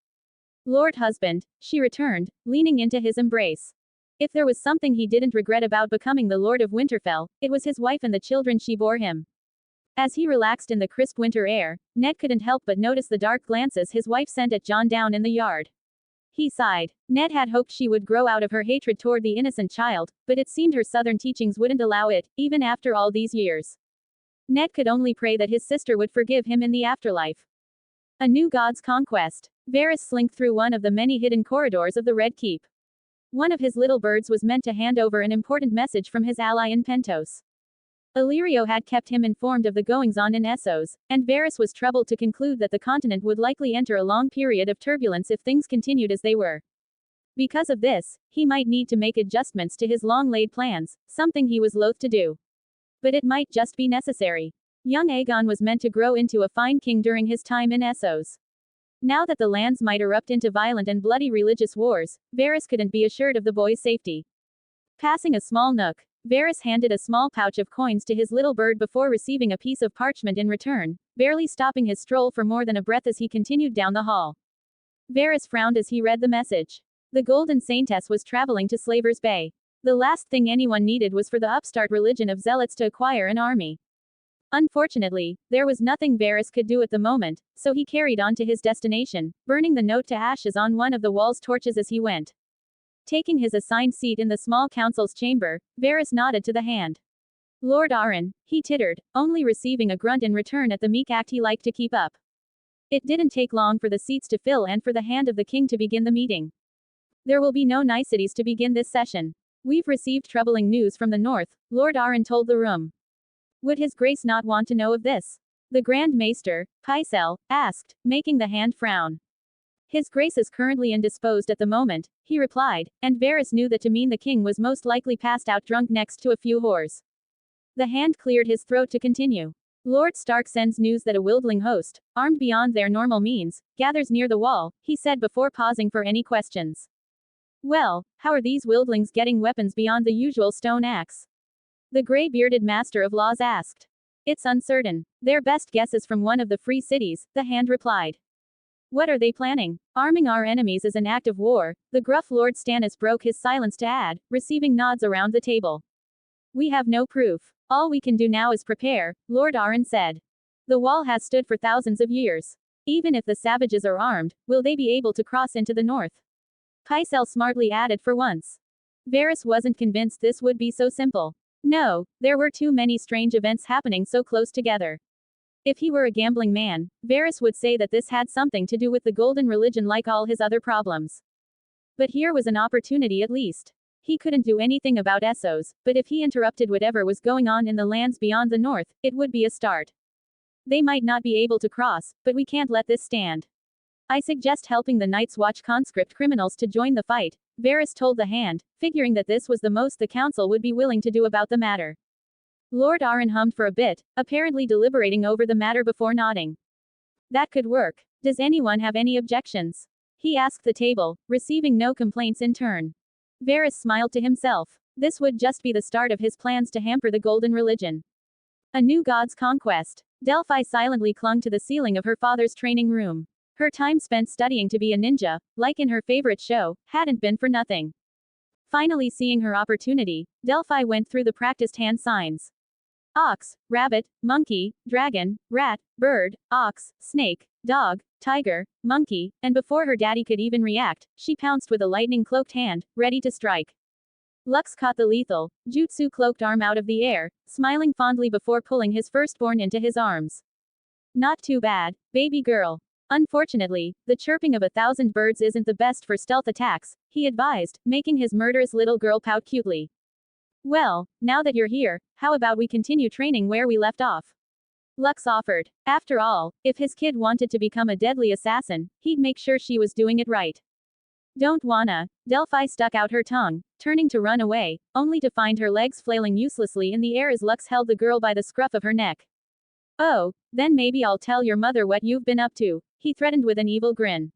Lord husband, she returned, leaning into his embrace. If there was something he didn't regret about becoming the Lord of Winterfell, it was his wife and the children she bore him. As he relaxed in the crisp winter air, Ned couldn't help but notice the dark glances his wife sent at Jon down in the yard. He sighed. Ned had hoped she would grow out of her hatred toward the innocent child, but it seemed her southern teachings wouldn't allow it, even after all these years. Ned could only pray that his sister would forgive him in the afterlife. A new god's conquest. Varys slinked through one of the many hidden corridors of the Red Keep. One of his little birds was meant to hand over an important message from his ally in Pentos. Illyrio had kept him informed of the goings-on in Essos, and Varys was troubled to conclude that the continent would likely enter a long period of turbulence if things continued as they were. Because of this, he might need to make adjustments to his long-laid plans, something he was loath to do. But it might just be necessary. Young Aegon was meant to grow into a fine king during his time in Essos. Now that the lands might erupt into violent and bloody religious wars, Varys couldn't be assured of the boy's safety. Passing a small nook, Varys handed a small pouch of coins to his little bird before receiving a piece of parchment in return, barely stopping his stroll for more than a breath as he continued down the hall. Varys frowned as he read the message. The golden Saintess was traveling to Slaver's Bay. The last thing anyone needed was for the upstart religion of zealots to acquire an army. Unfortunately, there was nothing Varys could do at the moment, so he carried on to his destination, burning the note to ashes on one of the wall's torches as he went. Taking his assigned seat in the small council's chamber, Varys nodded to the hand. Lord Arryn, he tittered, only receiving a grunt in return at the meek act he liked to keep up. It didn't take long for the seats to fill and for the hand of the king to begin the meeting. There will be no niceties to begin this session. We've received troubling news from the north, Lord Arryn told the room. Would his grace not want to know of this? The Grand Maester, Pycelle, asked, making the hand frown. His grace is currently indisposed at the moment, he replied, and Varys knew that to mean the king was most likely passed out drunk next to a few whores. The hand cleared his throat to continue. Lord Stark sends news that a wildling host, armed beyond their normal means, gathers near the wall, he said before pausing for any questions. Well, how are these wildlings getting weapons beyond the usual stone axe? The gray-bearded master of laws asked. It's uncertain. Their best guess is from one of the free cities, the hand replied. What are they planning? Arming our enemies is an act of war, the gruff Lord Stannis broke his silence to add, receiving nods around the table. We have no proof. All we can do now is prepare, Lord Arryn said. The wall has stood for thousands of years. Even if the savages are armed, will they be able to cross into the north? Pycelle smartly added for once. Varys wasn't convinced this would be so simple. No, there were too many strange events happening so close together. If he were a gambling man, Varys would say that this had something to do with the golden religion like all his other problems. But here was an opportunity at least. He couldn't do anything about Essos, but if he interrupted whatever was going on in the lands beyond the north, it would be a start. They might not be able to cross, but we can't let this stand. I suggest helping the Night's Watch conscript criminals to join the fight, Varys told the hand, figuring that this was the most the council would be willing to do about the matter. Lord Arryn hummed for a bit, apparently deliberating over the matter before nodding. That could work. Does anyone have any objections? He asked the table, receiving no complaints in turn. Varys smiled to himself. This would just be the start of his plans to hamper the golden religion. A new god's conquest. Delphi silently clung to the ceiling of her father's training room. Her time spent studying to be a ninja, like in her favorite show, hadn't been for nothing. Finally seeing her opportunity, Delphi went through the practiced hand signs. Ox, rabbit, monkey, dragon, rat, bird, ox, snake, dog, tiger, monkey, and before her daddy could even react, she pounced with a lightning-cloaked hand, ready to strike. Lux caught the lethal, jutsu-cloaked arm out of the air, smiling fondly before pulling his firstborn into his arms. Not too bad, baby girl. Unfortunately, the chirping of 1,000 birds isn't the best for stealth attacks, he advised, making his murderous little girl pout cutely. Well, now that you're here, how about we continue training where we left off? Lux offered. After all, if his kid wanted to become a deadly assassin, he'd make sure she was doing it right. Don't wanna. Delphi stuck out her tongue, turning to run away, only to find her legs flailing uselessly in the air as Lux held the girl by the scruff of her neck. Oh, then maybe I'll tell your mother what you've been up to, he threatened with an evil grin.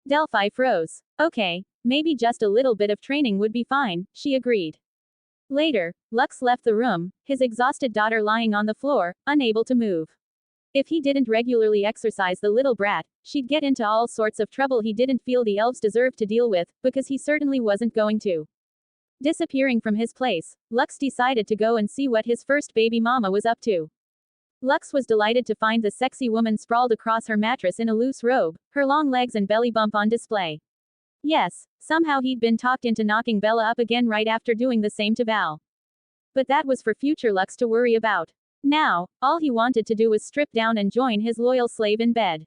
Delphi froze. Okay, maybe just a little bit of training would be fine, she agreed. Later, Lux left the room, his exhausted daughter lying on the floor, unable to move. If he didn't regularly exercise the little brat, she'd get into all sorts of trouble he didn't feel the elves deserved to deal with, because he certainly wasn't going to. Disappearing from his place, Lux decided to go and see what his first baby mama was up to. Lux was delighted to find the sexy woman sprawled across her mattress in a loose robe, her long legs and belly bump on display. Yes, somehow he'd been talked into knocking Bella up again right after doing the same to Val. But that was for future Lux to worry about. Now, all he wanted to do was strip down and join his loyal slave in bed.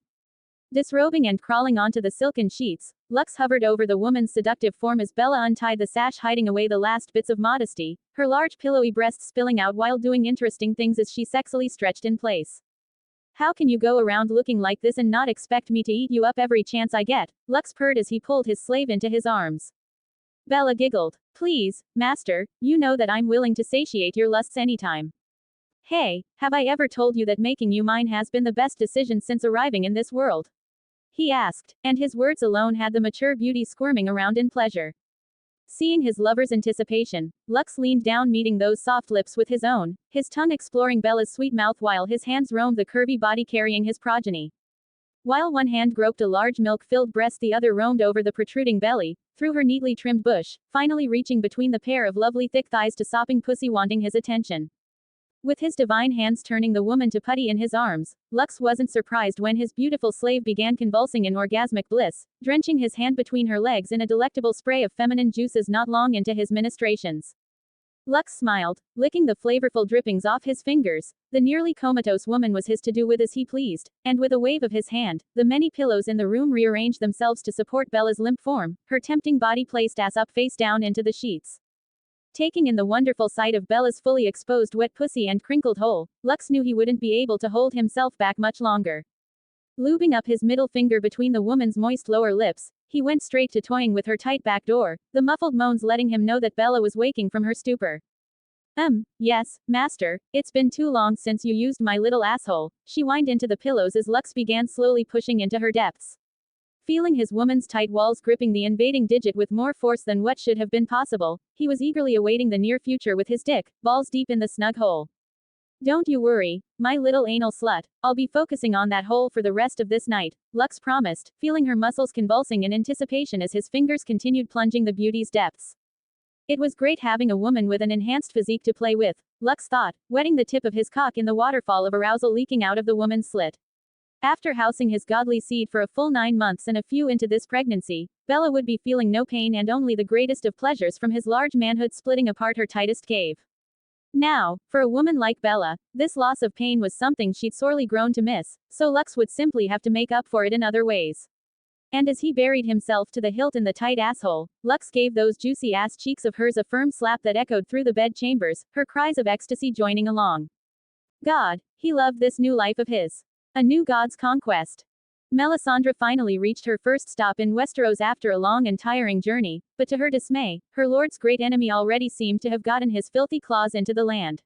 Disrobing and crawling onto the silken sheets, Lux hovered over the woman's seductive form as Bella untied the sash, hiding away the last bits of modesty, her large pillowy breasts spilling out while doing interesting things as she sexily stretched in place. How can you go around looking like this and not expect me to eat you up every chance I get? Lux purred as he pulled his slave into his arms. Bella giggled. Please, master, you know that I'm willing to satiate your lusts anytime. Hey, have I ever told you that making you mine has been the best decision since arriving in this world? He asked, and his words alone had the mature beauty squirming around in pleasure. Seeing his lover's anticipation, Lux leaned down, meeting those soft lips with his own, his tongue exploring Bella's sweet mouth while his hands roamed the curvy body carrying his progeny. While one hand groped a large milk-filled breast, the other roamed over the protruding belly, through her neatly trimmed bush, finally reaching between the pair of lovely thick thighs to sopping pussy wanting his attention. With his divine hands turning the woman to putty in his arms, Lux wasn't surprised when his beautiful slave began convulsing in orgasmic bliss, drenching his hand between her legs in a delectable spray of feminine juices not long into his ministrations. Lux smiled, licking the flavorful drippings off his fingers. The nearly comatose woman was his to do with as he pleased, and with a wave of his hand, the many pillows in the room rearranged themselves to support Bella's limp form, her tempting body placed ass up face down into the sheets. Taking in the wonderful sight of Bella's fully exposed wet pussy and crinkled hole, Lux knew he wouldn't be able to hold himself back much longer. Lubing up his middle finger between the woman's moist lower lips, he went straight to toying with her tight back door, the muffled moans letting him know that Bella was waking from her stupor. Yes, master, it's been too long since you used my little asshole, she whined into the pillows as Lux began slowly pushing into her depths. Feeling his woman's tight walls gripping the invading digit with more force than what should have been possible, he was eagerly awaiting the near future with his dick, balls deep in the snug hole. Don't you worry, my little anal slut, I'll be focusing on that hole for the rest of this night, Lux promised, feeling her muscles convulsing in anticipation as his fingers continued plunging the beauty's depths. It was great having a woman with an enhanced physique to play with, Lux thought, wetting the tip of his cock in the waterfall of arousal leaking out of the woman's slit. After housing his godly seed for a full 9 months and a few into this pregnancy, Bella would be feeling no pain and only the greatest of pleasures from his large manhood splitting apart her tightest cave. Now, for a woman like Bella, this loss of pain was something she'd sorely grown to miss, so Lux would simply have to make up for it in other ways. And as he buried himself to the hilt in the tight asshole, Lux gave those juicy ass cheeks of hers a firm slap that echoed through the bed chambers, her cries of ecstasy joining along. God, he loved this new life of his. A new god's conquest. Melisandre finally reached her first stop in Westeros after a long and tiring journey, but to her dismay, her lord's great enemy already seemed to have gotten his filthy claws into the land.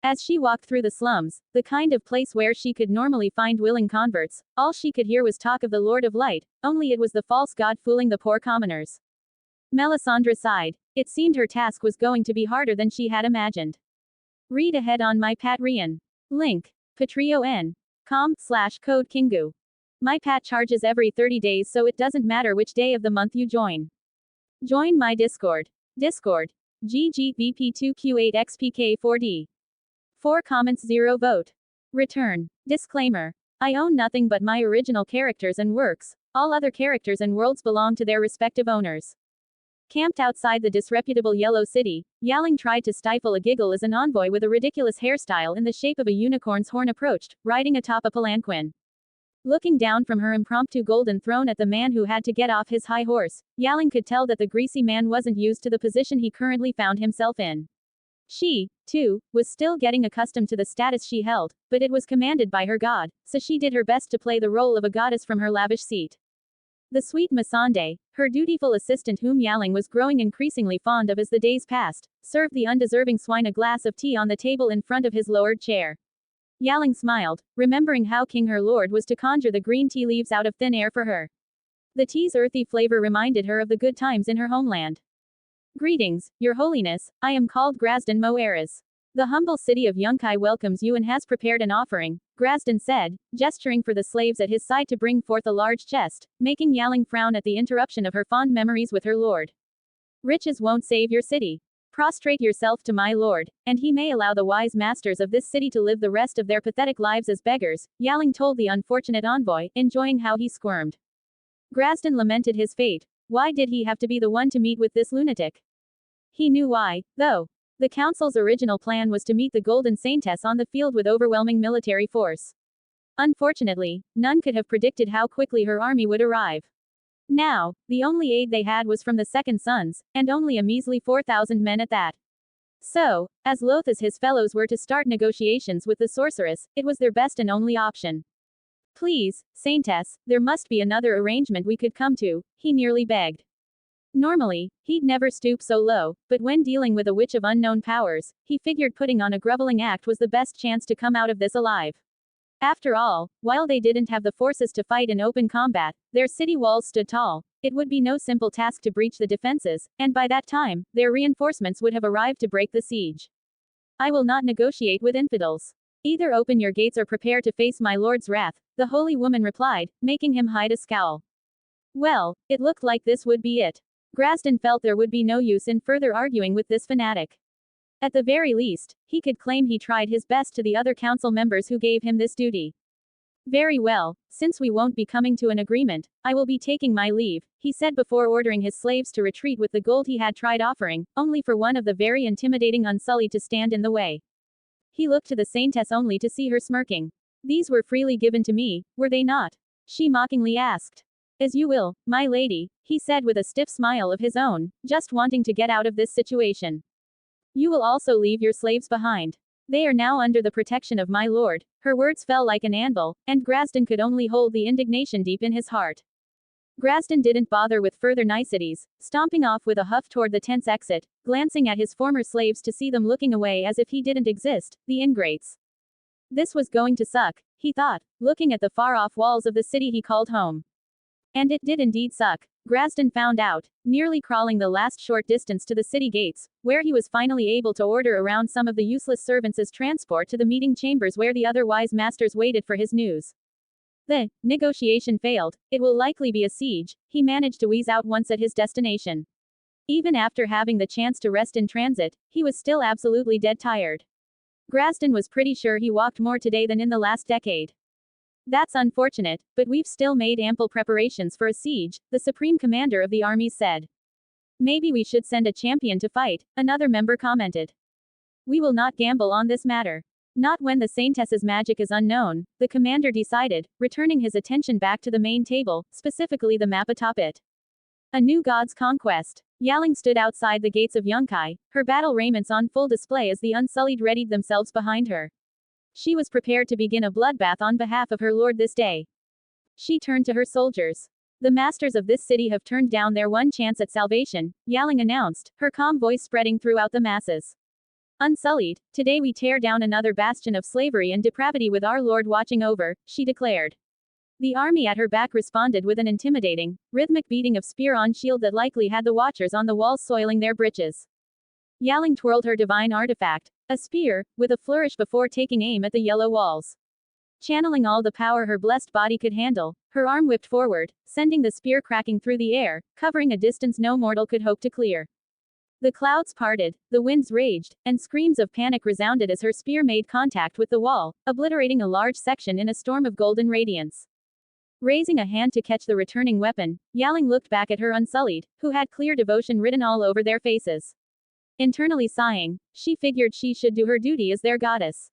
As she walked through the slums, the kind of place where she could normally find willing converts, all she could hear was talk of the Lord of Light, only it was the false god fooling the poor commoners. Melisandre sighed. It seemed her task was going to be harder than she had imagined. Read ahead on my Patreon. Link. patreon.com/CodeKingu. My Pat charges every 30 days, so it doesn't matter which day of the month you join. Join my Discord. Discord. GGVP2Q8XPK4D. 4 comments 0 vote. Return. Disclaimer. I own nothing but my original characters and works. All other characters and worlds belong to their respective owners. Camped outside the disreputable Yellow City, Yaing tried to stifle a giggle as an envoy with a ridiculous hairstyle in the shape of a unicorn's horn approached, riding atop a palanquin. Looking down from her impromptu golden throne at the man who had to get off his high horse, Yaing could tell that the greasy man wasn't used to the position he currently found himself in. She, too, was still getting accustomed to the status she held, but it was commanded by her god, so she did her best to play the role of a goddess from her lavish seat. The sweet Melisandre, her dutiful assistant whom Yaing was growing increasingly fond of as the days passed, served the undeserving swine a glass of tea on the table in front of his lowered chair. Yaing smiled, remembering how king her lord was to conjure the green tea leaves out of thin air for her. The tea's earthy flavor reminded her of the good times in her homeland. Greetings, your holiness, I am called Grasdan Moeras. The humble city of Yunkai welcomes you and has prepared an offering, Grasdan said, gesturing for the slaves at his side to bring forth a large chest, making Yaing frown at the interruption of her fond memories with her lord. Riches won't save your city. Prostrate yourself to my lord, and he may allow the wise masters of this city to live the rest of their pathetic lives as beggars, Yaing told the unfortunate envoy, enjoying how he squirmed. Grasdan lamented his fate. Why did he have to be the one to meet with this lunatic? He knew why, though. The council's original plan was to meet the Golden Saintess on the field with overwhelming military force. Unfortunately, none could have predicted how quickly her army would arrive. Now, the only aid they had was from the Second Sons, and only a measly 4,000 men at that. So, as loath as his fellows were to start negotiations with the sorceress, it was their best and only option. Please, Saintess, there must be another arrangement we could come to, he nearly begged. Normally, he'd never stoop so low, but when dealing with a witch of unknown powers, he figured putting on a groveling act was the best chance to come out of this alive. After all, while they didn't have the forces to fight in open combat, their city walls stood tall. It would be no simple task to breach the defenses, and by that time, their reinforcements would have arrived to break the siege. I will not negotiate with infidels. Either open your gates or prepare to face my lord's wrath, the holy woman replied, making him hide a scowl. Well, it looked like this would be it. Graston felt there would be no use in further arguing with this fanatic. At the very least, he could claim he tried his best to the other council members who gave him this duty. Very well, since we won't be coming to an agreement, I will be taking my leave, he said before ordering his slaves to retreat with the gold he had tried offering, only for one of the very intimidating Unsullied to stand in the way. He looked to the Saintess only to see her smirking. These were freely given to me, were they not? She mockingly asked. As you will, my lady, he said with a stiff smile of his own, just wanting to get out of this situation. You will also leave your slaves behind. They are now under the protection of my lord. Her words fell like an anvil, and Graston could only hold the indignation deep in his heart. Graston didn't bother with further niceties, stomping off with a huff toward the tent's exit, glancing at his former slaves to see them looking away as if he didn't exist, the ingrates. This was going to suck, he thought, looking at the far-off walls of the city he called home. And it did indeed suck, Graston found out, nearly crawling the last short distance to the city gates, where he was finally able to order around some of the useless servants as transport to the meeting chambers where the otherwise masters waited for his news. The negotiation failed, it will likely be a siege, he managed to wheeze out once at his destination. Even after having the chance to rest in transit, he was still absolutely dead tired. Graston was pretty sure he walked more today than in the last decade. That's unfortunate, but we've still made ample preparations for a siege, the supreme commander of the armies said. Maybe we should send a champion to fight, another member commented. We will not gamble on this matter. Not when the Saintess's magic is unknown, the commander decided, returning his attention back to the main table, specifically the map atop it. A new god's conquest. Yaing stood outside the gates of Yunkai, her battle raiments on full display as the Unsullied readied themselves behind her. She was prepared to begin a bloodbath on behalf of her lord this day. She turned to her soldiers. The masters of this city have turned down their one chance at salvation, Yaing announced, her calm voice spreading throughout the masses. Unsullied, today we tear down another bastion of slavery and depravity with our lord watching over, she declared. The army at her back responded with an intimidating, rhythmic beating of spear on shield that likely had the watchers on the walls soiling their breeches. Yaing twirled her divine artifact, a spear, with a flourish before taking aim at the yellow walls. Channeling all the power her blessed body could handle, her arm whipped forward, sending the spear cracking through the air, covering a distance no mortal could hope to clear. The clouds parted, the winds raged, and screams of panic resounded as her spear made contact with the wall, obliterating a large section in a storm of golden radiance. Raising a hand to catch the returning weapon, Yaing looked back at her Unsullied, who had clear devotion written all over their faces. Internally sighing, she figured she should do her duty as their goddess.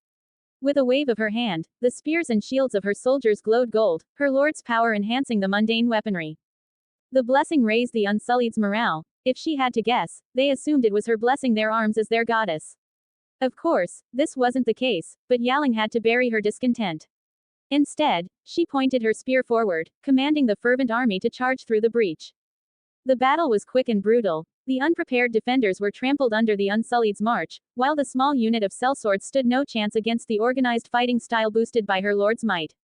With a wave of her hand, the spears and shields of her soldiers glowed gold, her lord's power enhancing the mundane weaponry. The blessing raised the Unsullied's morale. If she had to guess, they assumed it was her blessing their arms as their goddess. Of course, this wasn't the case, but Yaing had to bury her discontent. Instead, she pointed her spear forward, commanding the fervent army to charge through the breach. The battle was quick and brutal. The unprepared defenders were trampled under the Unsullied's march, while the small unit of sellswords stood no chance against the organized fighting style boosted by her lord's might.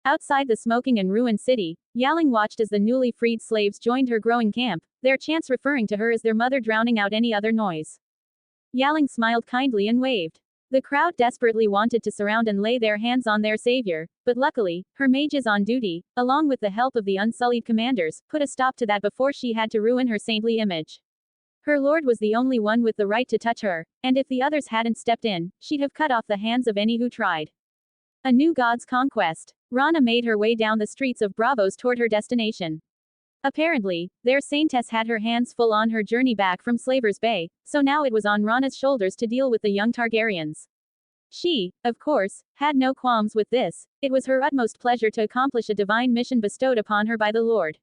Outside the smoking and ruined city, Yaing watched as the newly freed slaves joined her growing camp, their chants referring to her as their mother, drowning out any other noise. Yaing smiled kindly and waved. The crowd desperately wanted to surround and lay their hands on their savior, but luckily, her mages on duty, along with the help of the Unsullied commanders, put a stop to that before she had to ruin her saintly image. Her lord was the only one with the right to touch her, and if the others hadn't stepped in, she'd have cut off the hands of any who tried. A new god's conquest. Rana made her way down the streets of Bravos toward her destination. Apparently, their Saintess had her hands full on her journey back from Slaver's Bay, so now it was on Rana's shoulders to deal with the young Targaryens. She, of course, had no qualms with this. It was her utmost pleasure to accomplish a divine mission bestowed upon her by the Lord.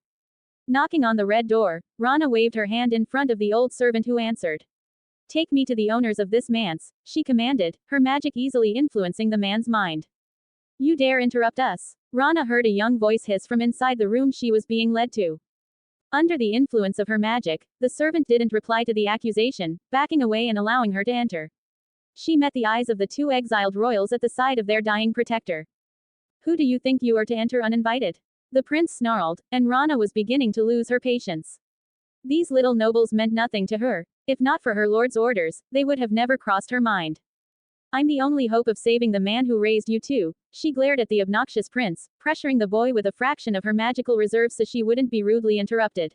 Knocking on the red door, Rana waved her hand in front of the old servant who answered. Take me to the owners of this manse, she commanded, her magic easily influencing the man's mind. You dare interrupt us? Rana heard a young voice hiss from inside the room she was being led to. Under the influence of her magic, the servant didn't reply to the accusation, backing away and allowing her to enter. She met the eyes of the two exiled royals at the side of their dying protector. Who do you think you are to enter uninvited? The prince snarled, and Rana was beginning to lose her patience. These little nobles meant nothing to her. If not for her lord's orders, they would have never crossed her mind. I'm the only hope of saving the man who raised you too. She glared at the obnoxious prince, pressuring the boy with a fraction of her magical reserve so she wouldn't be rudely interrupted.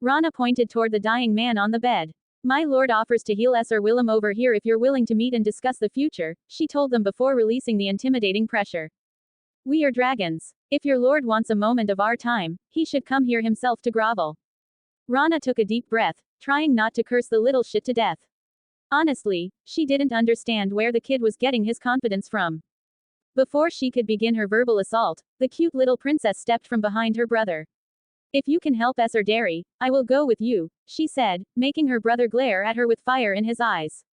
Rana pointed toward the dying man on the bed. My lord offers to heal Sir Willem over here if you're willing to meet and discuss the future, she told them before releasing the intimidating pressure. We are dragons. If your lord wants a moment of our time, he should come here himself to grovel. Rana took a deep breath, trying not to curse the little shit to death. Honestly, she didn't understand where the kid was getting his confidence from. Before she could begin her verbal assault, the cute little princess stepped from behind her brother. If you can help Sir Derry, I will go with you, she said, making her brother glare at her with fire in his eyes.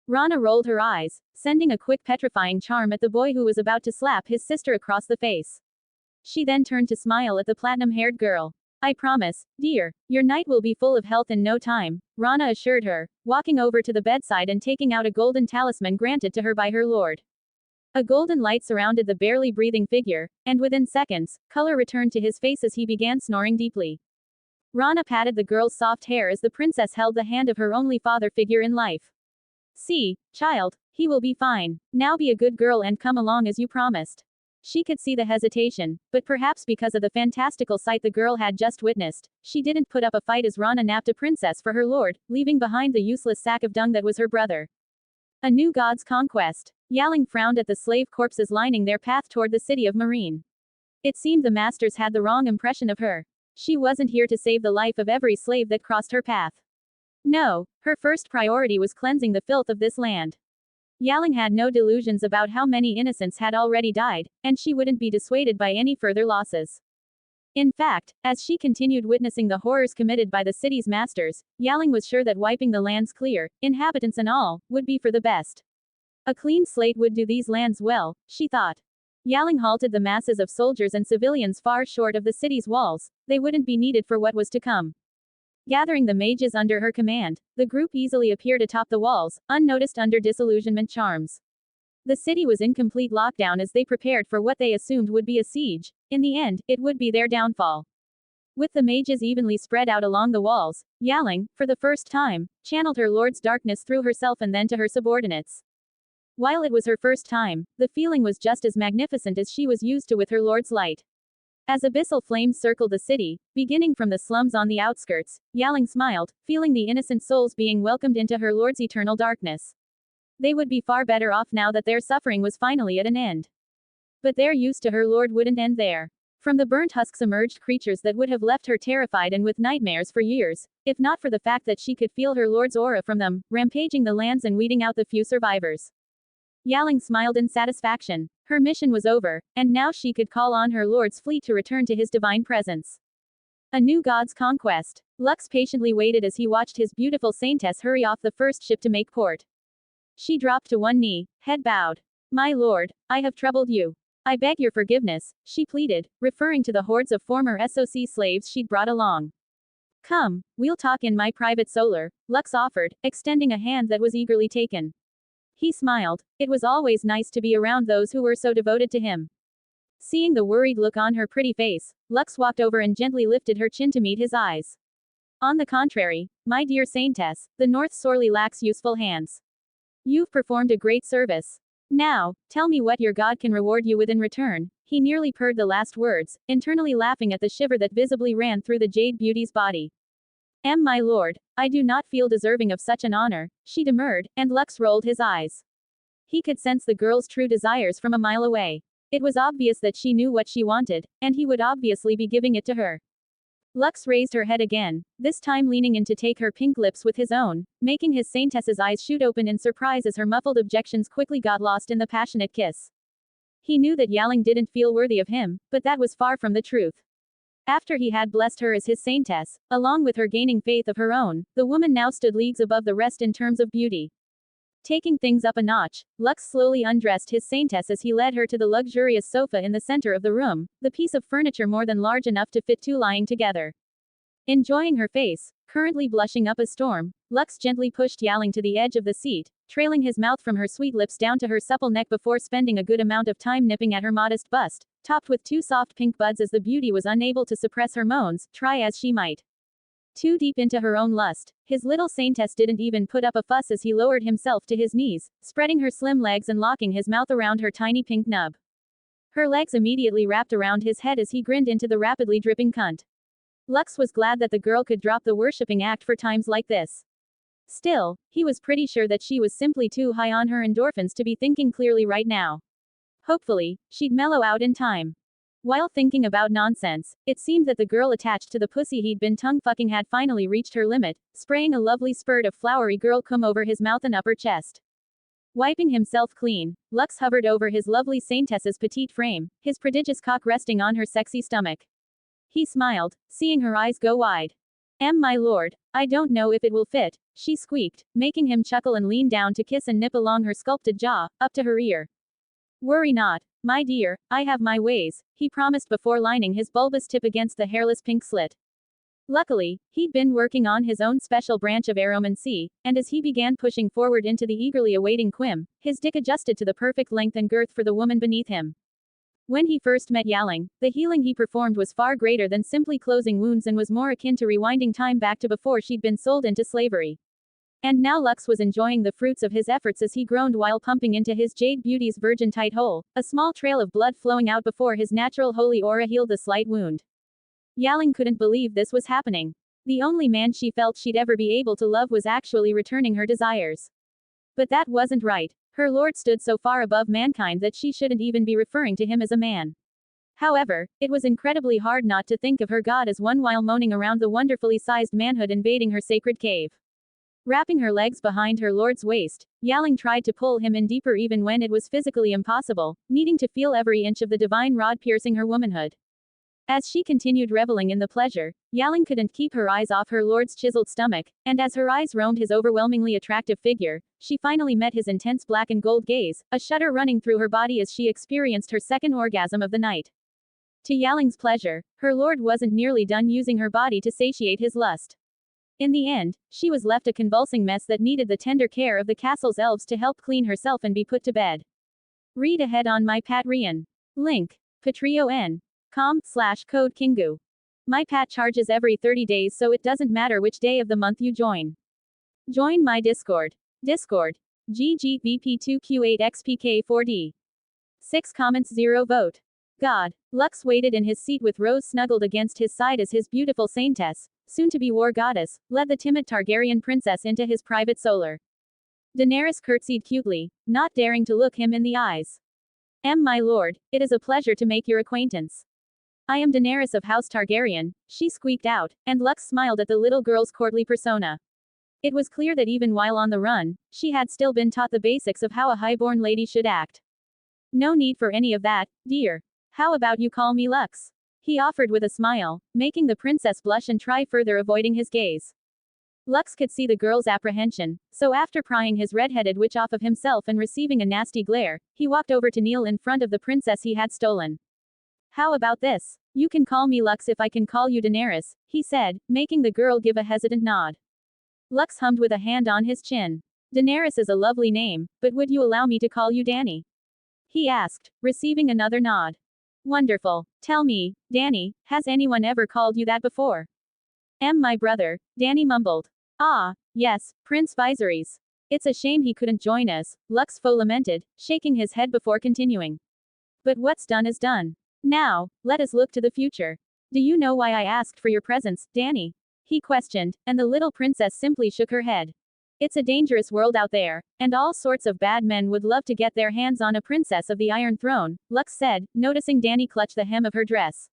Rana rolled her eyes, sending a quick petrifying charm at the boy who was about to slap his sister across the face. She then turned to smile at the platinum-haired girl. I promise, dear, your night will be full of health in no time, Rana assured her, walking over to the bedside and taking out a golden talisman granted to her by her lord. A golden light surrounded the barely breathing figure, and within seconds, color returned to his face as he began snoring deeply. Rana patted the girl's soft hair as the princess held the hand of her only father figure in life. See, child, he will be fine. Now be a good girl and come along as you promised. She could see the hesitation, but perhaps because of the fantastical sight the girl had just witnessed, she didn't put up a fight as Rana nabbed a princess for her lord, leaving behind the useless sack of dung that was her brother. A new god's conquest. Yaing frowned at the slave corpses lining their path toward the city of Marine. It seemed the masters had the wrong impression of her. She wasn't here to save the life of every slave that crossed her path. No, her first priority was cleansing the filth of this land. Yaing had no delusions about how many innocents had already died, and she wouldn't be dissuaded by any further losses. In fact, as she continued witnessing the horrors committed by the city's masters, Yaing was sure that wiping the lands clear, inhabitants and all, would be for the best. A clean slate would do these lands well, she thought. Yaing halted the masses of soldiers and civilians far short of the city's walls. They wouldn't be needed for what was to come. Gathering the mages under her command, the group easily appeared atop the walls, unnoticed under disillusionment charms. The city was in complete lockdown as they prepared for what they assumed would be a siege. In the end, it would be their downfall. With the mages evenly spread out along the walls, Yaing, for the first time, channeled her lord's darkness through herself and then to her subordinates. While it was her first time, the feeling was just as magnificent as she was used to with her lord's light. As abyssal flames circled the city, beginning from the slums on the outskirts, Yaing smiled, feeling the innocent souls being welcomed into her lord's eternal darkness. They would be far better off now that their suffering was finally at an end. But their use to her lord wouldn't end there. From the burnt husks emerged creatures that would have left her terrified and with nightmares for years, if not for the fact that she could feel her lord's aura from them, rampaging the lands and weeding out the few survivors. Yaing smiled in satisfaction. Her mission was over, and now she could call on her lord's fleet to return to his divine presence. A new god's conquest. Lux patiently waited as he watched his beautiful Saintess hurry off the first ship to make port. She dropped to one knee, head bowed. My lord, I have troubled you. I beg your forgiveness, she pleaded, referring to the hordes of former SOC slaves she'd brought along. Come, we'll talk in my private solar, Lux offered, extending a hand that was eagerly taken. He smiled. It was always nice to be around those who were so devoted to him. Seeing the worried look on her pretty face, Lux walked over and gently lifted her chin to meet his eyes. On the contrary, my dear Saintess, the North sorely lacks useful hands. You've performed a great service. Now, tell me what your god can reward you with in return. He nearly purred the last words, internally laughing at the shiver that visibly ran through the jade beauty's body. My lord, I do not feel deserving of such an honor, she demurred, and Lux rolled his eyes. He could sense the girl's true desires from a mile away. It was obvious that she knew what she wanted, and he would obviously be giving it to her. Lux raised her head again, this time leaning in to take her pink lips with his own, making his Saintess's eyes shoot open in surprise as her muffled objections quickly got lost in the passionate kiss. He knew that Yaing didn't feel worthy of him, but that was far from the truth. After he had blessed her as his Saintess, along with her gaining faith of her own, the woman now stood leagues above the rest in terms of beauty. Taking things up a notch, Lux slowly undressed his Saintess as he led her to the luxurious sofa in the center of the room, the piece of furniture more than large enough to fit two lying together. Enjoying her face, currently blushing up a storm, Lux gently pushed Yaing to the edge of the seat, trailing his mouth from her sweet lips down to her supple neck before spending a good amount of time nipping at her modest bust, topped with two soft pink buds as the beauty was unable to suppress her moans, try as she might. Too deep into her own lust, his little Saintess didn't even put up a fuss as he lowered himself to his knees, spreading her slim legs and locking his mouth around her tiny pink nub. Her legs immediately wrapped around his head as he grinned into the rapidly dripping cunt. Lux was glad that the girl could drop the worshipping act for times like this. Still, he was pretty sure that she was simply too high on her endorphins to be thinking clearly right now. Hopefully, she'd mellow out in time. While thinking about nonsense, it seemed that the girl attached to the pussy he'd been tongue-fucking had finally reached her limit, spraying a lovely spurt of flowery girl cum over his mouth and upper chest. Wiping himself clean, Lux hovered over his lovely Saintess's petite frame, his prodigious cock resting on her sexy stomach. He smiled, seeing her eyes go wide. My lord, I don't know if it will fit, she squeaked, making him chuckle and lean down to kiss and nip along her sculpted jaw, up to her ear. Worry not, my dear, I have my ways, he promised before lining his bulbous tip against the hairless pink slit. Luckily, he'd been working on his own special branch of aromancy, and as he began pushing forward into the eagerly awaiting quim, his dick adjusted to the perfect length and girth for the woman beneath him. When he first met Yaing, the healing he performed was far greater than simply closing wounds and was more akin to rewinding time back to before she'd been sold into slavery. And now Lux was enjoying the fruits of his efforts as he groaned while pumping into his jade beauty's virgin tight hole, a small trail of blood flowing out before his natural holy aura healed the slight wound. Yaing couldn't believe this was happening. The only man she felt she'd ever be able to love was actually returning her desires. But that wasn't right. Her lord stood so far above mankind that she shouldn't even be referring to him as a man. However, it was incredibly hard not to think of her god as one while moaning around the wonderfully sized manhood invading her sacred cave. Wrapping her legs behind her lord's waist, Yaing tried to pull him in deeper even when it was physically impossible, needing to feel every inch of the divine rod piercing her womanhood. As she continued reveling in the pleasure, Yaing couldn't keep her eyes off her lord's chiseled stomach, and as her eyes roamed his overwhelmingly attractive figure, she finally met his intense black and gold gaze, a shudder running through her body as she experienced her second orgasm of the night. To Yaling's pleasure, her lord wasn't nearly done using her body to satiate his lust. In the end, she was left a convulsing mess that needed the tender care of the castle's elves to help clean herself and be put to bed. Read ahead on my Patreon. Link. patreon.com/CodeKingu. My Pat charges every 30 days so it doesn't matter which day of the month you join. Join my Discord. Discord. GGVP2Q8XPK4D. 6 comments 0 vote. God. Lux waited in his seat with Rose snuggled against his side as his beautiful Saintess, soon-to-be war goddess, led the timid Targaryen princess into his private solar. Daenerys curtsied cutely, not daring to look him in the eyes. My lord, it is a pleasure to make your acquaintance. I am Daenerys of House Targaryen, she squeaked out, and Lux smiled at the little girl's courtly persona. It was clear that even while on the run, she had still been taught the basics of how a highborn lady should act. No need for any of that, dear. How about you call me Lux? He offered with a smile, making the princess blush and try further avoiding his gaze. Lux could see the girl's apprehension, so after prying his red-headed witch off of himself and receiving a nasty glare, he walked over to kneel in front of the princess he had stolen. How about this? You can call me Lux if I can call you Daenerys, he said, making the girl give a hesitant nod. Lux hummed with a hand on his chin. Daenerys is a lovely name, but would you allow me to call you Dany? He asked, receiving another nod. Wonderful. Tell me, Dany, has anyone ever called you that before? My brother, Dany mumbled. Ah, yes, Prince Viserys. It's a shame he couldn't join us, Lux Foe lamented, shaking his head before continuing. But what's done is done. Now, let us look to the future. Do you know why I asked for your presence, Dany? He questioned, and the little princess simply shook her head. It's a dangerous world out there, and all sorts of bad men would love to get their hands on a princess of the Iron Throne, Lux said, noticing Dany clutch the hem of her dress.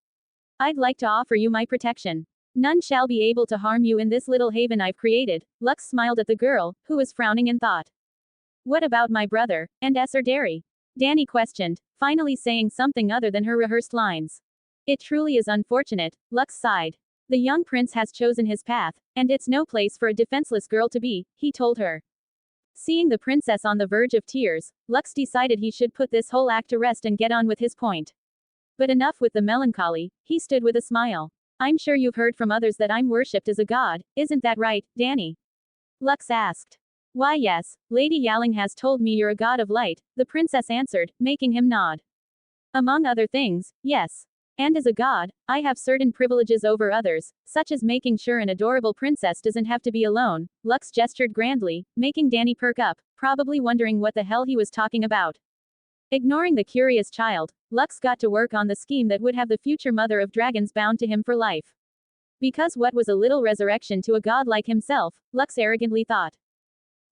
I'd like to offer you my protection. None shall be able to harm you in this little haven I've created, Lux smiled at the girl, who was frowning in thought. What about my brother, and Dany? Dany questioned, finally saying something other than her rehearsed lines. It truly is unfortunate, Lux sighed. The young prince has chosen his path, and it's no place for a defenseless girl to be, he told her. Seeing the princess on the verge of tears, Lux decided he should put this whole act to rest and get on with his point. But enough with the melancholy, he stood with a smile. I'm sure you've heard from others that I'm worshipped as a god, isn't that right, Dany? Lux asked. Why yes, Lady Yaing has told me you're a god of light, the princess answered, making him nod. Among other things, yes. And as a god, I have certain privileges over others, such as making sure an adorable princess doesn't have to be alone. Lux gestured grandly, making Dany perk up, probably wondering what the hell he was talking about. Ignoring the curious child, Lux got to work on the scheme that would have the future mother of dragons bound to him for life. Because what was a little resurrection to a god like himself, Lux arrogantly thought.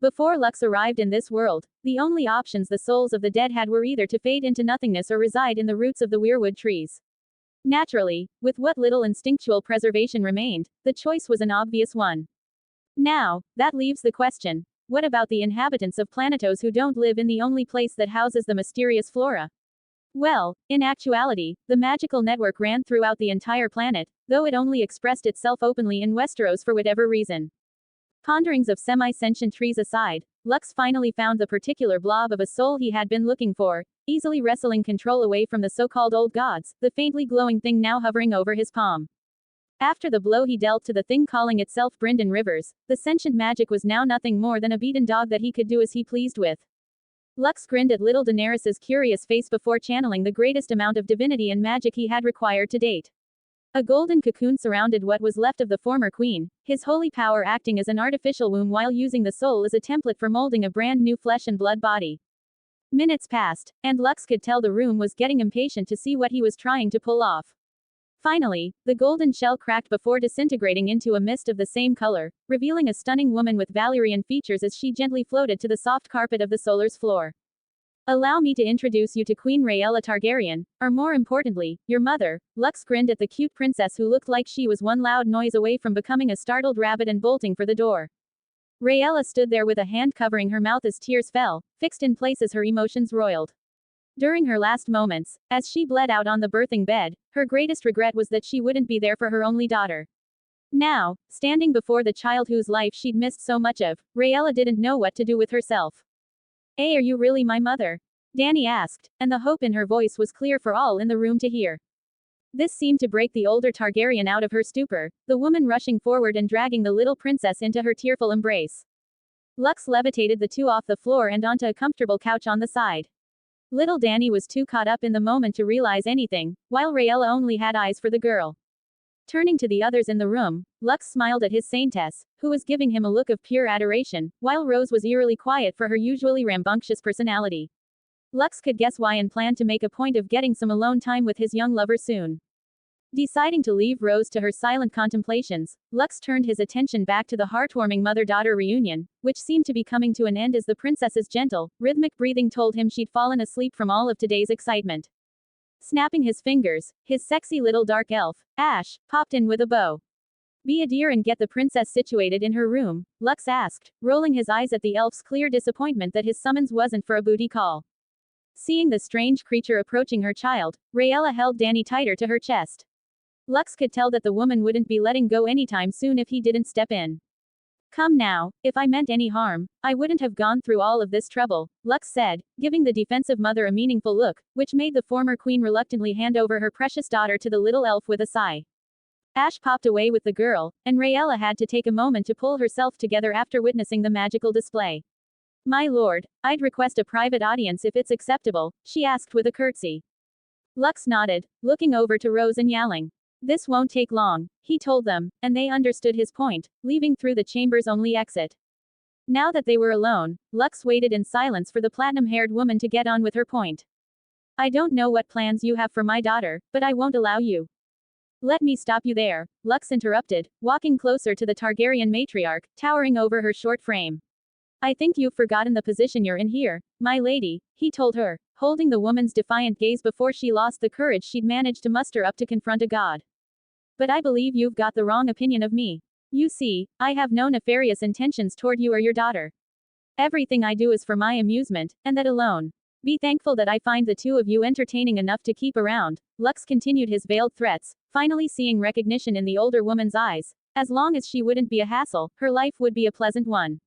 Before Lux arrived in this world, the only options the souls of the dead had were either to fade into nothingness or reside in the roots of the weirwood trees. Naturally, with what little instinctual preservation remained, the choice was an obvious one. Now, that leaves the question, what about the inhabitants of Planetos who don't live in the only place that houses the mysterious flora? Well, in actuality, the magical network ran throughout the entire planet, though it only expressed itself openly in Westeros for whatever reason. Ponderings of semi-sentient trees aside, Lux finally found the particular blob of a soul he had been looking for, easily wresting control away from the so-called old gods, the faintly glowing thing now hovering over his palm. After the blow he dealt to the thing calling itself Brynden Rivers, the sentient magic was now nothing more than a beaten dog that he could do as he pleased with. Lux grinned at little Daenerys' curious face before channeling the greatest amount of divinity and magic he had required to date. A golden cocoon surrounded what was left of the former queen, his holy power acting as an artificial womb while using the soul as a template for molding a brand new flesh and blood body. Minutes passed, and Lux could tell the room was getting impatient to see what he was trying to pull off. Finally, the golden shell cracked before disintegrating into a mist of the same color, revealing a stunning woman with Valyrian features as she gently floated to the soft carpet of the Solar's floor. Allow me to introduce you to Queen Rhaella Targaryen, or more importantly, your mother. Lux grinned at the cute princess who looked like she was one loud noise away from becoming a startled rabbit and bolting for the door. Rhaella stood there with a hand covering her mouth as tears fell, fixed in place as her emotions roiled. During her last moments, as she bled out on the birthing bed, her greatest regret was that she wouldn't be there for her only daughter. Now, standing before the child whose life she'd missed so much of, Rhaella didn't know what to do with herself. Are you really my mother? Dany asked, and the hope in her voice was clear for all in the room to hear. This seemed to break the older Targaryen out of her stupor, the woman rushing forward and dragging the little princess into her tearful embrace. Lux levitated the two off the floor and onto a comfortable couch on the side. Little Dany was too caught up in the moment to realize anything, while Rhaella only had eyes for the girl. Turning to the others in the room, Lux smiled at his Saintess, who was giving him a look of pure adoration, while Rose was eerily quiet for her usually rambunctious personality. Lux could guess why and planned to make a point of getting some alone time with his young lover soon. Deciding to leave Rose to her silent contemplations, Lux turned his attention back to the heartwarming mother-daughter reunion, which seemed to be coming to an end as the princess's gentle, rhythmic breathing told him she'd fallen asleep from all of today's excitement. Snapping his fingers, his sexy little dark elf, Ash, popped in with a bow. Be a dear and get the princess situated in her room, Lux asked, rolling his eyes at the elf's clear disappointment that his summons wasn't for a booty call. Seeing the strange creature approaching her child, Rhaella held Dany tighter to her chest. Lux could tell that the woman wouldn't be letting go anytime soon if he didn't step in. Come now, if I meant any harm, I wouldn't have gone through all of this trouble, Lux said, giving the defensive mother a meaningful look, which made the former queen reluctantly hand over her precious daughter to the little elf with a sigh. Ash popped away with the girl, and Rhaella had to take a moment to pull herself together after witnessing the magical display. My lord, I'd request a private audience if it's acceptable, she asked with a curtsy. Lux nodded, looking over to Rose and Yaing. This won't take long, he told them, and they understood his point, leaving through the chamber's only exit. Now that they were alone, Lux waited in silence for the platinum-haired woman to get on with her point. I don't know what plans you have for my daughter, but I won't allow you. Let me stop you there, Lux interrupted, walking closer to the Targaryen matriarch, towering over her short frame. I think you've forgotten the position you're in here, my lady, he told her, holding the woman's defiant gaze before she lost the courage she'd managed to muster up to confront a god. But I believe you've got the wrong opinion of me. You see, I have no nefarious intentions toward you or your daughter. Everything I do is for my amusement, and that alone. Be thankful that I find the two of you entertaining enough to keep around. Lux continued his veiled threats, finally seeing recognition in the older woman's eyes. As long as she wouldn't be a hassle, her life would be a pleasant one.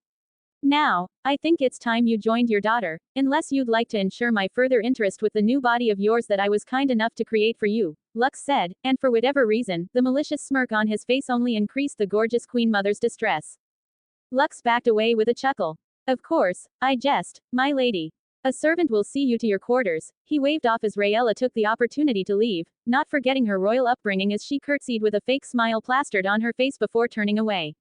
Now, I think it's time you joined your daughter, unless you'd like to ensure my further interest with the new body of yours that I was kind enough to create for you, Lux said, and for whatever reason, the malicious smirk on his face only increased the gorgeous Queen Mother's distress. Lux backed away with a chuckle. Of course, I jest, my lady. A servant will see you to your quarters. He waved off as Rhaella took the opportunity to leave, not forgetting her royal upbringing as she curtsied with a fake smile plastered on her face before turning away.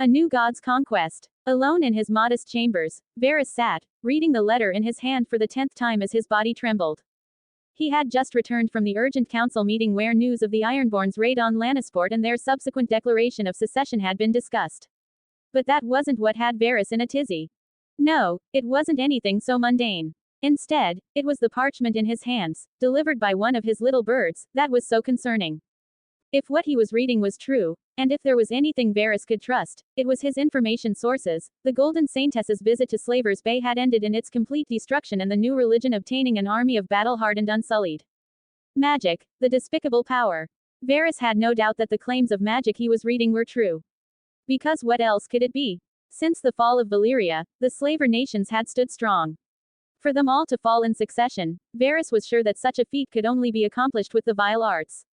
A new god's conquest. Alone in his modest chambers, Varys sat, reading the letter in his hand for the 10th time as his body trembled. He had just returned from the urgent council meeting where news of the Ironborn's raid on Lannisport and their subsequent declaration of secession had been discussed. But that wasn't what had Varys in a tizzy. No, it wasn't anything so mundane. Instead, it was the parchment in his hands, delivered by one of his little birds, that was so concerning. If what he was reading was true, and if there was anything Varys could trust, it was his information sources. The Golden Saintess's visit to Slaver's Bay had ended in its complete destruction and the new religion obtaining an army of battle-hardened unsullied. Magic, the despicable power. Varys had no doubt that the claims of magic he was reading were true. Because what else could it be? Since the fall of Valyria, the slaver nations had stood strong. For them all to fall in succession, Varys was sure that such a feat could only be accomplished with the vile arts.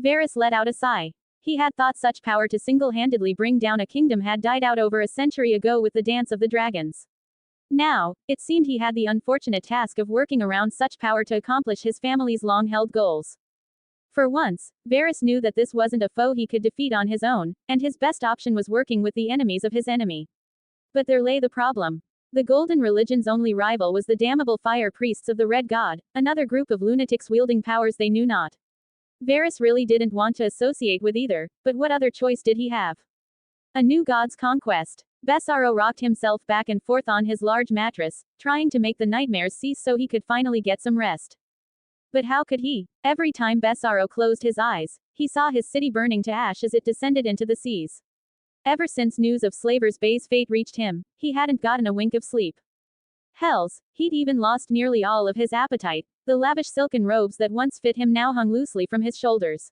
Varys let out a sigh. He had thought such power to single-handedly bring down a kingdom had died out over a century ago with the Dance of the Dragons. Now, it seemed he had the unfortunate task of working around such power to accomplish his family's long-held goals. For once, Varys knew that this wasn't a foe he could defeat on his own, and his best option was working with the enemies of his enemy. But there lay the problem. The Golden Religion's only rival was the damnable fire priests of the Red God, another group of lunatics wielding powers they knew not. Varys really didn't want to associate with either, but what other choice did he have? A new god's conquest. Basaro rocked himself back and forth on his large mattress, trying to make the nightmares cease so he could finally get some rest. But how could he? Every time Basaro closed his eyes, he saw his city burning to ash as it descended into the seas. Ever since news of Slaver's Bay's fate reached him, he hadn't gotten a wink of sleep. Hells, he'd even lost nearly all of his appetite. The lavish silken robes that once fit him now hung loosely from his shoulders.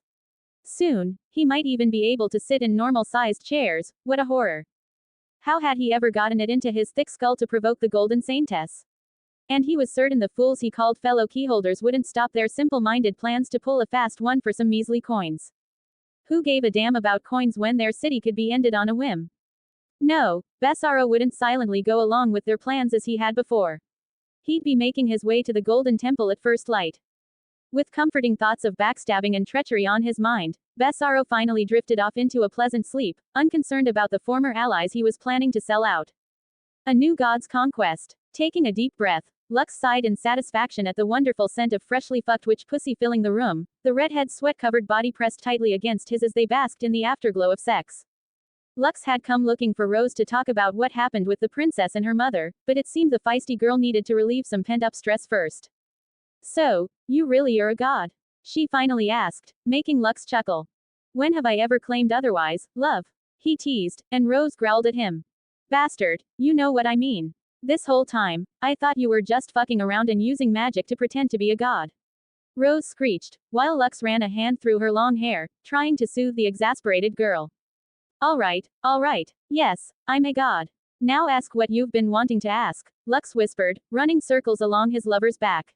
Soon, he might even be able to sit in normal-sized chairs. What a horror. How had he ever gotten it into his thick skull to provoke the Golden Saintess? And he was certain the fools he called fellow keyholders wouldn't stop their simple-minded plans to pull a fast one for some measly coins. Who gave a damn about coins when their city could be ended on a whim? No, Basaro wouldn't silently go along with their plans as he had before. He'd be making his way to the Golden Temple at first light. With comforting thoughts of backstabbing and treachery on his mind, Basaro finally drifted off into a pleasant sleep, unconcerned about the former allies he was planning to sell out. A new god's conquest. Taking a deep breath, Lux sighed in satisfaction at the wonderful scent of freshly fucked witch pussy filling the room, the redhead's sweat-covered body pressed tightly against his as they basked in the afterglow of sex. Lux had come looking for Rose to talk about what happened with the princess and her mother, but it seemed the feisty girl needed to relieve some pent-up stress first. So, you really are a god? She finally asked, making Lux chuckle. When have I ever claimed otherwise, love? He teased, and Rose growled at him. Bastard, you know what I mean. This whole time, I thought you were just fucking around and using magic to pretend to be a god. Rose screeched, while Lux ran a hand through her long hair, trying to soothe the exasperated girl. All right, yes, I'm a god. Now ask what you've been wanting to ask, Lux whispered, running circles along his lover's back.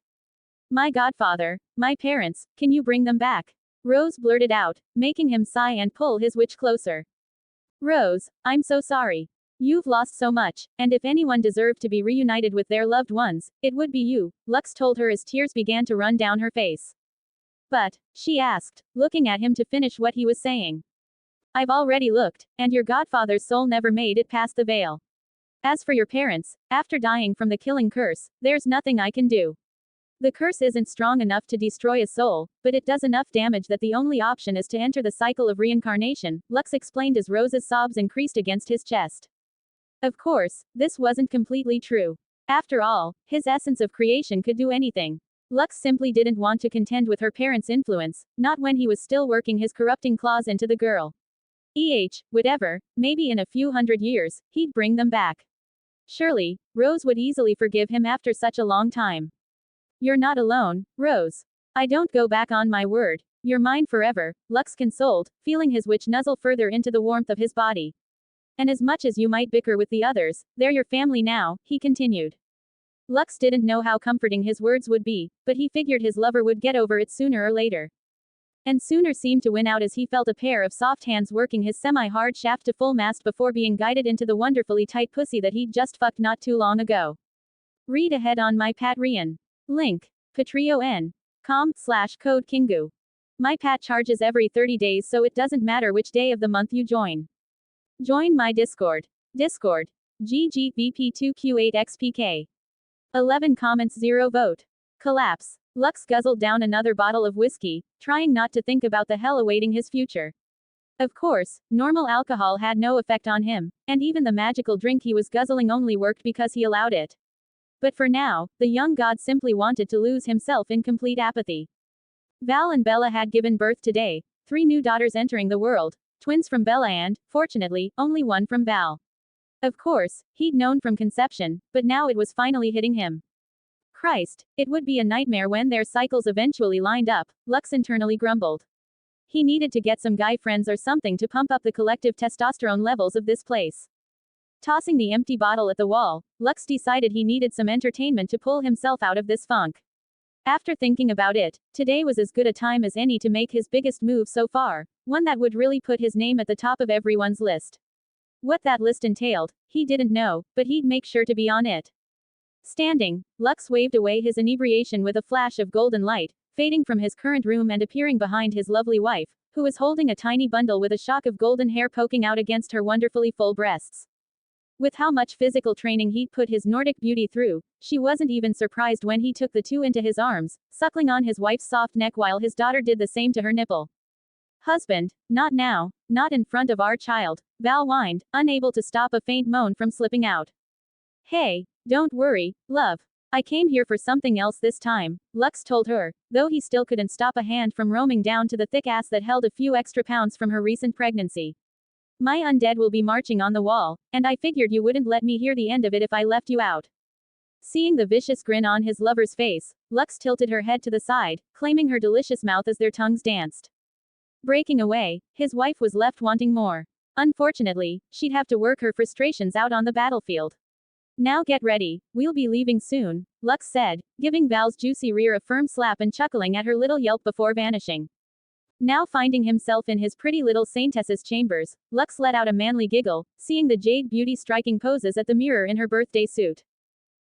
My godfather, my parents, can you bring them back? Rose blurted out, making him sigh and pull his witch closer. Rose, I'm so sorry. You've lost so much, and if anyone deserved to be reunited with their loved ones, it would be you, Lux told her as tears began to run down her face. But, she asked, looking at him to finish what he was saying. I've already looked, and your godfather's soul never made it past the veil. As for your parents, after dying from the killing curse, there's nothing I can do. The curse isn't strong enough to destroy a soul, but it does enough damage that the only option is to enter the cycle of reincarnation, Lux explained as Rose's sobs increased against his chest. Of course, this wasn't completely true. After all, his essence of creation could do anything. Lux simply didn't want to contend with her parents' influence, not when he was still working his corrupting claws into the girl. Whatever, maybe in a few hundred years, he'd bring them back. Surely, Rose would easily forgive him after such a long time. You're not alone, Rose. I don't go back on my word. You're mine forever, Lux consoled, feeling his witch nuzzle further into the warmth of his body. And as much as you might bicker with the others, they're your family now, he continued. Lux didn't know how comforting his words would be, but he figured his lover would get over it sooner or later. And sooner seemed to win out as he felt a pair of soft hands working his semi-hard shaft to full mast before being guided into the wonderfully tight pussy that he'd just fucked not too long ago. Read ahead on my Patreon. Link. patreon.com/CodeKingu. My Pat charges every 30 days, so it doesn't matter which day of the month you join. Join my Discord. Discord. GGVP2Q8XPK. 11 comments 0 vote. Collapse. Lux guzzled down another bottle of whiskey, trying not to think about the hell awaiting his future. Of course, normal alcohol had no effect on him, and even the magical drink he was guzzling only worked because he allowed it. But for now, the young god simply wanted to lose himself in complete apathy. Val and Bella had given birth today, 3 new daughters entering the world, twins from Bella and, fortunately, only one from Val. Of course, he'd known from conception, but now it was finally hitting him. Christ, it would be a nightmare when their cycles eventually lined up, Lux internally grumbled. He needed to get some guy friends or something to pump up the collective testosterone levels of this place. Tossing the empty bottle at the wall, Lux decided he needed some entertainment to pull himself out of this funk. After thinking about it, today was as good a time as any to make his biggest move so far, one that would really put his name at the top of everyone's list. What that list entailed, he didn't know, but he'd make sure to be on it. Standing, Lux waved away his inebriation with a flash of golden light, fading from his current room and appearing behind his lovely wife, who was holding a tiny bundle with a shock of golden hair poking out against her wonderfully full breasts. With how much physical training he'd put his Nordic beauty through, she wasn't even surprised when he took the two into his arms, suckling on his wife's soft neck while his daughter did the same to her nipple. Husband, not now, not in front of our child, Val whined, unable to stop a faint moan from slipping out. Hey, don't worry, love. I came here for something else this time, Lux told her, though he still couldn't stop a hand from roaming down to the thick ass that held a few extra pounds from her recent pregnancy. My undead will be marching on the wall, and I figured you wouldn't let me hear the end of it if I left you out. Seeing the vicious grin on his lover's face, Lux tilted her head to the side, claiming her delicious mouth as their tongues danced. Breaking away, his wife was left wanting more. Unfortunately, she'd have to work her frustrations out on the battlefield. Now get ready, we'll be leaving soon, Lux said, giving Val's juicy rear a firm slap and chuckling at her little yelp before vanishing. Now finding himself in his pretty little Saintess's chambers, Lux let out a manly giggle, seeing the jade beauty striking poses at the mirror in her birthday suit.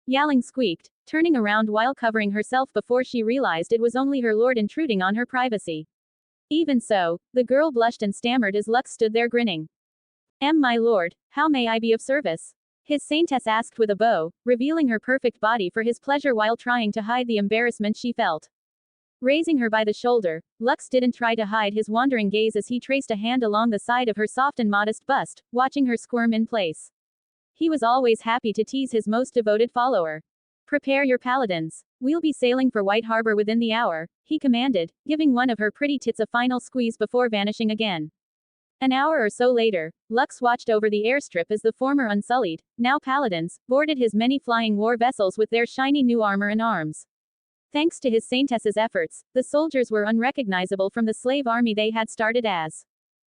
Yaing squeaked, turning around while covering herself before she realized it was only her lord intruding on her privacy. Even so, the girl blushed and stammered as Lux stood there grinning. My lord, how may I be of service? His Saintess asked with a bow, revealing her perfect body for his pleasure while trying to hide the embarrassment she felt. Raising her by the shoulder, Lux didn't try to hide his wandering gaze as he traced a hand along the side of her soft and modest bust, watching her squirm in place. He was always happy to tease his most devoted follower. Prepare your paladins. We'll be sailing for White Harbor within the hour, he commanded, giving one of her pretty tits a final squeeze before vanishing again. An hour or so later, Lux watched over the airstrip as the former Unsullied, now paladins, boarded his many flying war vessels with their shiny new armor and arms. Thanks to his Saintess's efforts, the soldiers were unrecognizable from the slave army they had started as.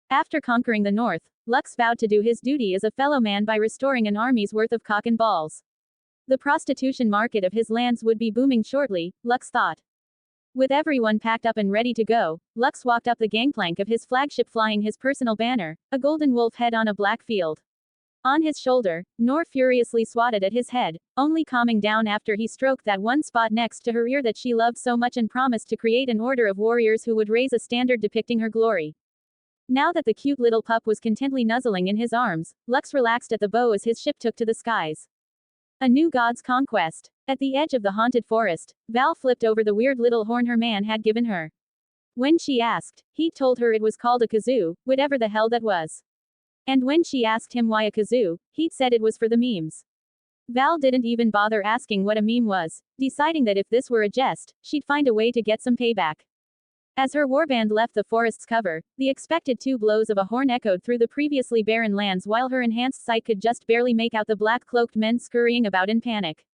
After conquering the north, Lux vowed to do his duty as a fellow man by restoring an army's worth of cock and balls. The prostitution market of his lands would be booming shortly, Lux thought. With everyone packed up and ready to go, Lux walked up the gangplank of his flagship flying his personal banner, a golden wolf head on a black field. On his shoulder, Nor furiously swatted at his head, only calming down after he stroked that one spot next to her ear that she loved so much and promised to create an order of warriors who would raise a standard depicting her glory. Now that the cute little pup was contently nuzzling in his arms, Lux relaxed at the bow as his ship took to the skies. A new god's conquest. At the edge of the haunted forest, Val flipped over the weird little horn her man had given her. When she asked, he told her it was called a kazoo, whatever the hell that was. And when she asked him why a kazoo, he'd said it was for the memes. Val didn't even bother asking what a meme was, deciding that if this were a jest, she'd find a way to get some payback. As her warband left the forest's cover, the expected 2 blows of a horn echoed through the previously barren lands while her enhanced sight could just barely make out the black-cloaked men scurrying about in panic.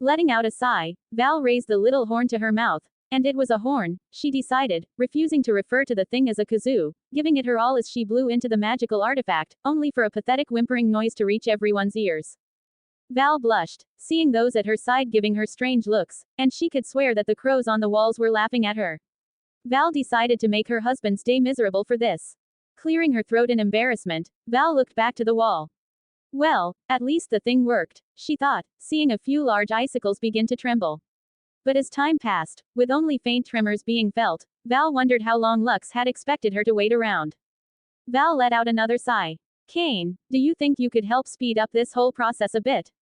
Letting out a sigh, Val raised the little horn to her mouth. And it was a horn, she decided, refusing to refer to the thing as a kazoo, giving it her all as she blew into the magical artifact, only for a pathetic whimpering noise to reach everyone's ears. Val blushed, seeing those at her side giving her strange looks, and she could swear that the crows on the walls were laughing at her. Val decided to make her husband's day miserable for this. Clearing her throat in embarrassment, Val looked back to the wall. Well, at least the thing worked, she thought, seeing a few large icicles begin to tremble. But as time passed, with only faint tremors being felt, Val wondered how long Lux had expected her to wait around. Val let out another sigh. Kane, do you think you could help speed up this whole process a bit?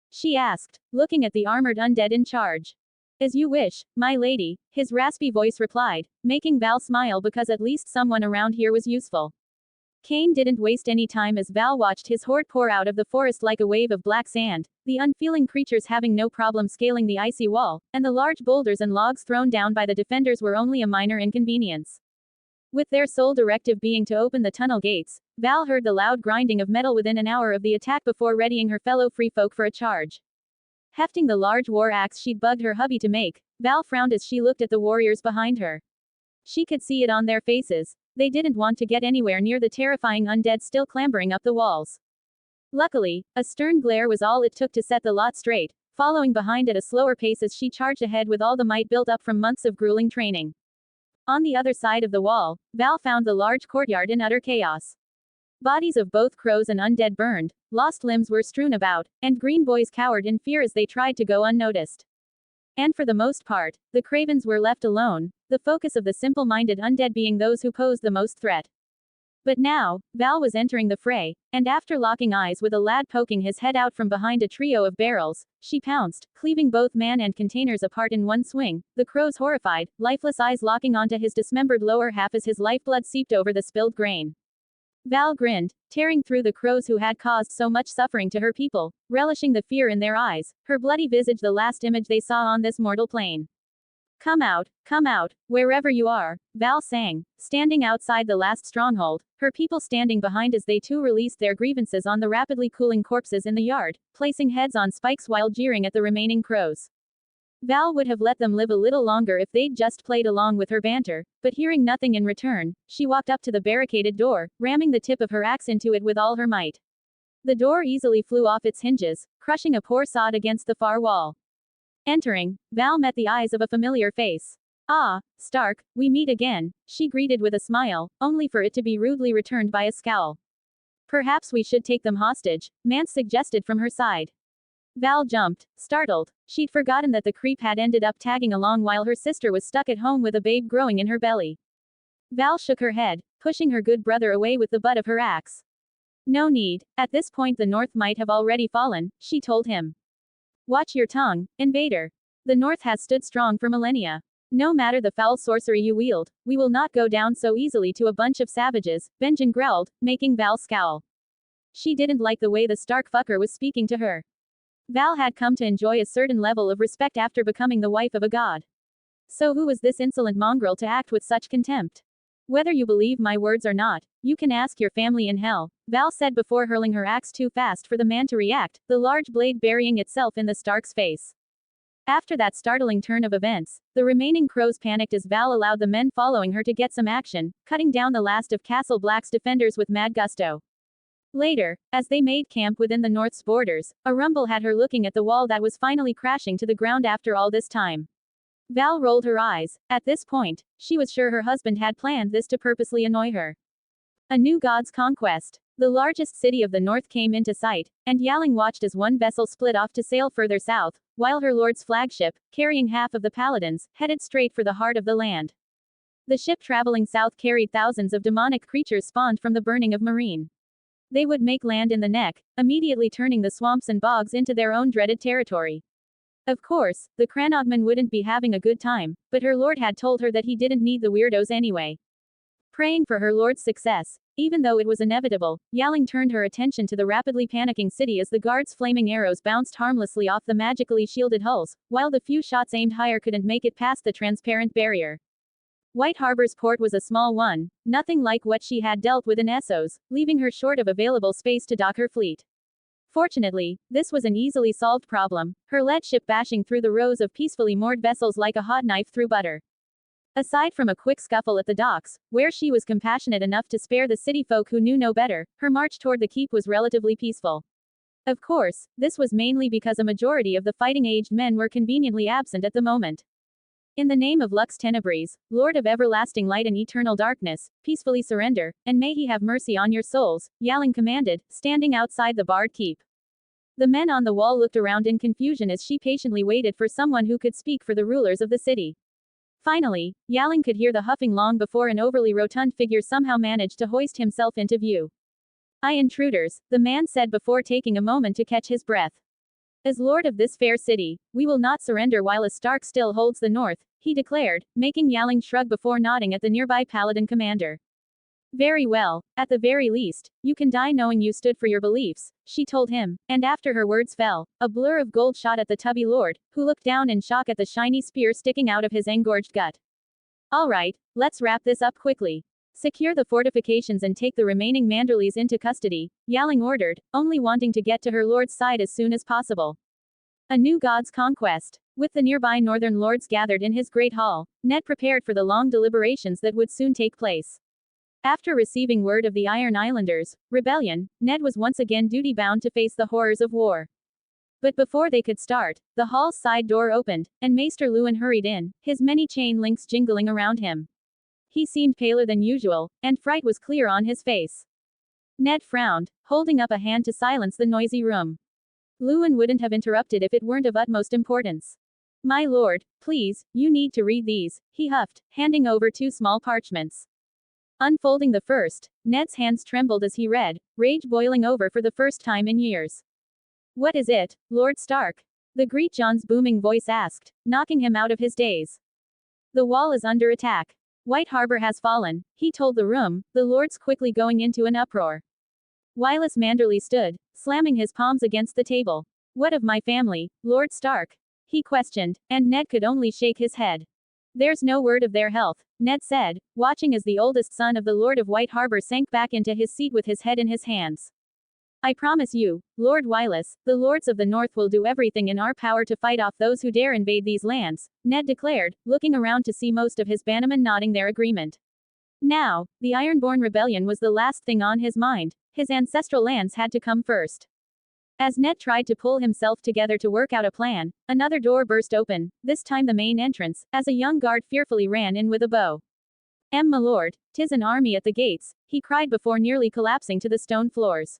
She asked, looking at the armored undead in charge. As you wish, my lady, his raspy voice replied, making Val smile because at least someone around here was useful. Kane didn't waste any time as Val watched his horde pour out of the forest like a wave of black sand, the unfeeling creatures having no problem scaling the icy wall, and the large boulders and logs thrown down by the defenders were only a minor inconvenience. With their sole directive being to open the tunnel gates, Val heard the loud grinding of metal within an hour of the attack before readying her fellow free folk for a charge. Hefting the large war axe she'd bugged her hubby to make, Val frowned as she looked at the warriors behind her. She could see it on their faces. They didn't want to get anywhere near the terrifying undead still clambering up the walls. Luckily, a stern glare was all it took to set the lot straight, following behind at a slower pace as she charged ahead with all the might built up from months of grueling training. On the other side of the wall, Val found the large courtyard in utter chaos. Bodies of both crows and undead burned, lost limbs were strewn about, and green boys cowered in fear as they tried to go unnoticed. And for the most part, the cravens were left alone, the focus of the simple-minded undead being those who posed the most threat. But now, Val was entering the fray, and after locking eyes with a lad poking his head out from behind a trio of barrels, she pounced, cleaving both man and containers apart in one swing, the crows horrified, lifeless eyes locking onto his dismembered lower half as his lifeblood seeped over the spilled grain. Val grinned, tearing through the crows who had caused so much suffering to her people, relishing the fear in their eyes, her bloody visage the last image they saw on this mortal plane. Come out, wherever you are, Val sang, standing outside the last stronghold, her people standing behind as they too released their grievances on the rapidly cooling corpses in the yard, placing heads on spikes while jeering at the remaining crows. Val would have let them live a little longer if they'd just played along with her banter, but hearing nothing in return, she walked up to the barricaded door, ramming the tip of her axe into it with all her might. The door easily flew off its hinges, crushing a poor sod against the far wall. Entering, Val met the eyes of a familiar face. Ah, Stark, we meet again, she greeted with a smile, only for it to be rudely returned by a scowl. Perhaps we should take them hostage, Mance suggested from her side. Val jumped, startled. She'd forgotten that the creep had ended up tagging along while her sister was stuck at home with a babe growing in her belly. Val shook her head, pushing her good brother away with the butt of her axe. No need, at this point the North might have already fallen, she told him. Watch your tongue, invader. The North has stood strong for millennia. No matter the foul sorcery you wield, we will not go down so easily to a bunch of savages, Benjen growled, making Val scowl. She didn't like the way the Stark fucker was speaking to her. Val had come to enjoy a certain level of respect after becoming the wife of a god. So who was this insolent mongrel to act with such contempt? Whether you believe my words or not, you can ask your family in hell, Val said before hurling her axe too fast for the man to react, the large blade burying itself in the Stark's face. After that startling turn of events, the remaining crows panicked as Val allowed the men following her to get some action, cutting down the last of Castle Black's defenders with mad gusto. Later, as they made camp within the North's borders, a rumble had her looking at the wall that was finally crashing to the ground after all this time. Val rolled her eyes. At this point, she was sure her husband had planned this to purposely annoy her. A new god's conquest. The largest city of the North came into sight, and Yaing watched as one vessel split off to sail further south, while her lord's flagship, carrying half of the paladins, headed straight for the heart of the land. The ship traveling south carried thousands of demonic creatures spawned from the burning of Marine. They would make land in the neck, immediately turning the swamps and bogs into their own dreaded territory. Of course, the Cranogman wouldn't be having a good time, but her lord had told her that he didn't need the weirdos anyway. Praying for her lord's success, even though it was inevitable, Yaing turned her attention to the rapidly panicking city as the guards' flaming arrows bounced harmlessly off the magically shielded hulls, while the few shots aimed higher couldn't make it past the transparent barrier. White Harbor's port was a small one, nothing like what she had dealt with in Essos, leaving her short of available space to dock her fleet. Fortunately, this was an easily solved problem, her lead ship bashing through the rows of peacefully moored vessels like a hot knife through butter. Aside from a quick scuffle at the docks, where she was compassionate enough to spare the city folk who knew no better, her march toward the keep was relatively peaceful. Of course, this was mainly because a majority of the fighting-aged men were conveniently absent at the moment. In the name of Lux Tenebris, Lord of everlasting light and eternal darkness, peacefully surrender, and may he have mercy on your souls, Yaing commanded, standing outside the barred keep. The men on the wall looked around in confusion as she patiently waited for someone who could speak for the rulers of the city. Finally, Yaing could hear the huffing long before an overly rotund figure somehow managed to hoist himself into view. "I intruders," the man said before taking a moment to catch his breath. "As lord of this fair city, we will not surrender while a Stark still holds the north," he declared, making Yaing shrug before nodding at the nearby paladin commander. "Very well, at the very least, you can die knowing you stood for your beliefs," she told him, and after her words fell, a blur of gold shot at the tubby lord, who looked down in shock at the shiny spear sticking out of his engorged gut. "All right, let's wrap this up quickly. Secure the fortifications and take the remaining Manderleys into custody," Yaing ordered, only wanting to get to her lord's side as soon as possible. A new god's conquest. With the nearby northern lords gathered in his great hall, Ned prepared for the long deliberations that would soon take place. After receiving word of the Iron Islanders' rebellion, Ned was once again duty-bound to face the horrors of war. But before they could start, the hall's side door opened, and Maester Luwin hurried in, his many chain links jingling around him. He seemed paler than usual, and fright was clear on his face. Ned frowned, holding up a hand to silence the noisy room. Luwin wouldn't have interrupted if it weren't of utmost importance. "My lord, please, you need to read these," he huffed, handing over 2 small parchments. Unfolding the first, Ned's hands trembled as he read, rage boiling over for the first time in years. "What is it, Lord Stark?" the Great John's booming voice asked, knocking him out of his daze. "The wall is under attack. White Harbor has fallen," he told the room, the lords quickly going into an uproar. Wylus Manderley stood, slamming his palms against the table. "What of my family, Lord Stark?" he questioned, and Ned could only shake his head. "There's no word of their health," Ned said, watching as the oldest son of the Lord of White Harbor sank back into his seat with his head in his hands. "I promise you, Lord Wylus, the lords of the north will do everything in our power to fight off those who dare invade these lands," Ned declared, looking around to see most of his bannermen nodding their agreement. Now, the Ironborn Rebellion was the last thing on his mind, his ancestral lands had to come first. As Ned tried to pull himself together to work out a plan, another door burst open, this time the main entrance, as a young guard fearfully ran in with a bow. "My lord, 'tis an army at the gates," he cried before nearly collapsing to the stone floors.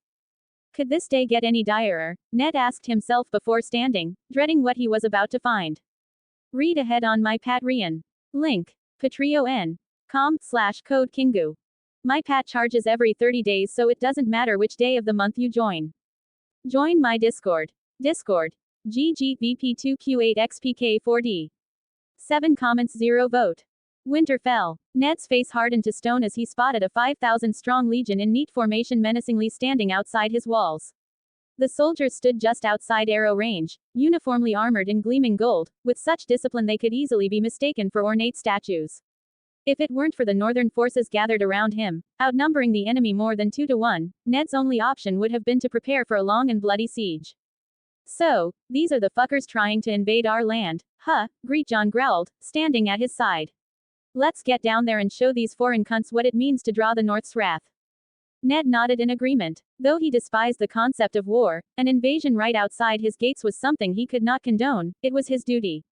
Could this day get any direr? Ned asked himself before standing, dreading what he was about to find. Read ahead on my Patreon. Link. patreon.com/CodeKingu. My Pat charges every 30 days, so it doesn't matter which day of the month you join. Join my Discord. Discord. GGVP2Q8XPK4D. 7 comments 0 vote. Winterfell. Ned's face hardened to stone as he spotted a 5,000-strong legion in neat formation menacingly standing outside his walls. The soldiers stood just outside arrow range, uniformly armored in gleaming gold, with such discipline they could easily be mistaken for ornate statues. If it weren't for the northern forces gathered around him, outnumbering the enemy more than 2 to 1, Ned's only option would have been to prepare for a long and bloody siege. "So, these are the fuckers trying to invade our land, huh?" Great John growled, standing at his side. "Let's get down there and show these foreign cunts what it means to draw the North's wrath." Ned nodded in agreement. Though he despised the concept of war, an invasion right outside his gates was something he could not condone, it was his duty.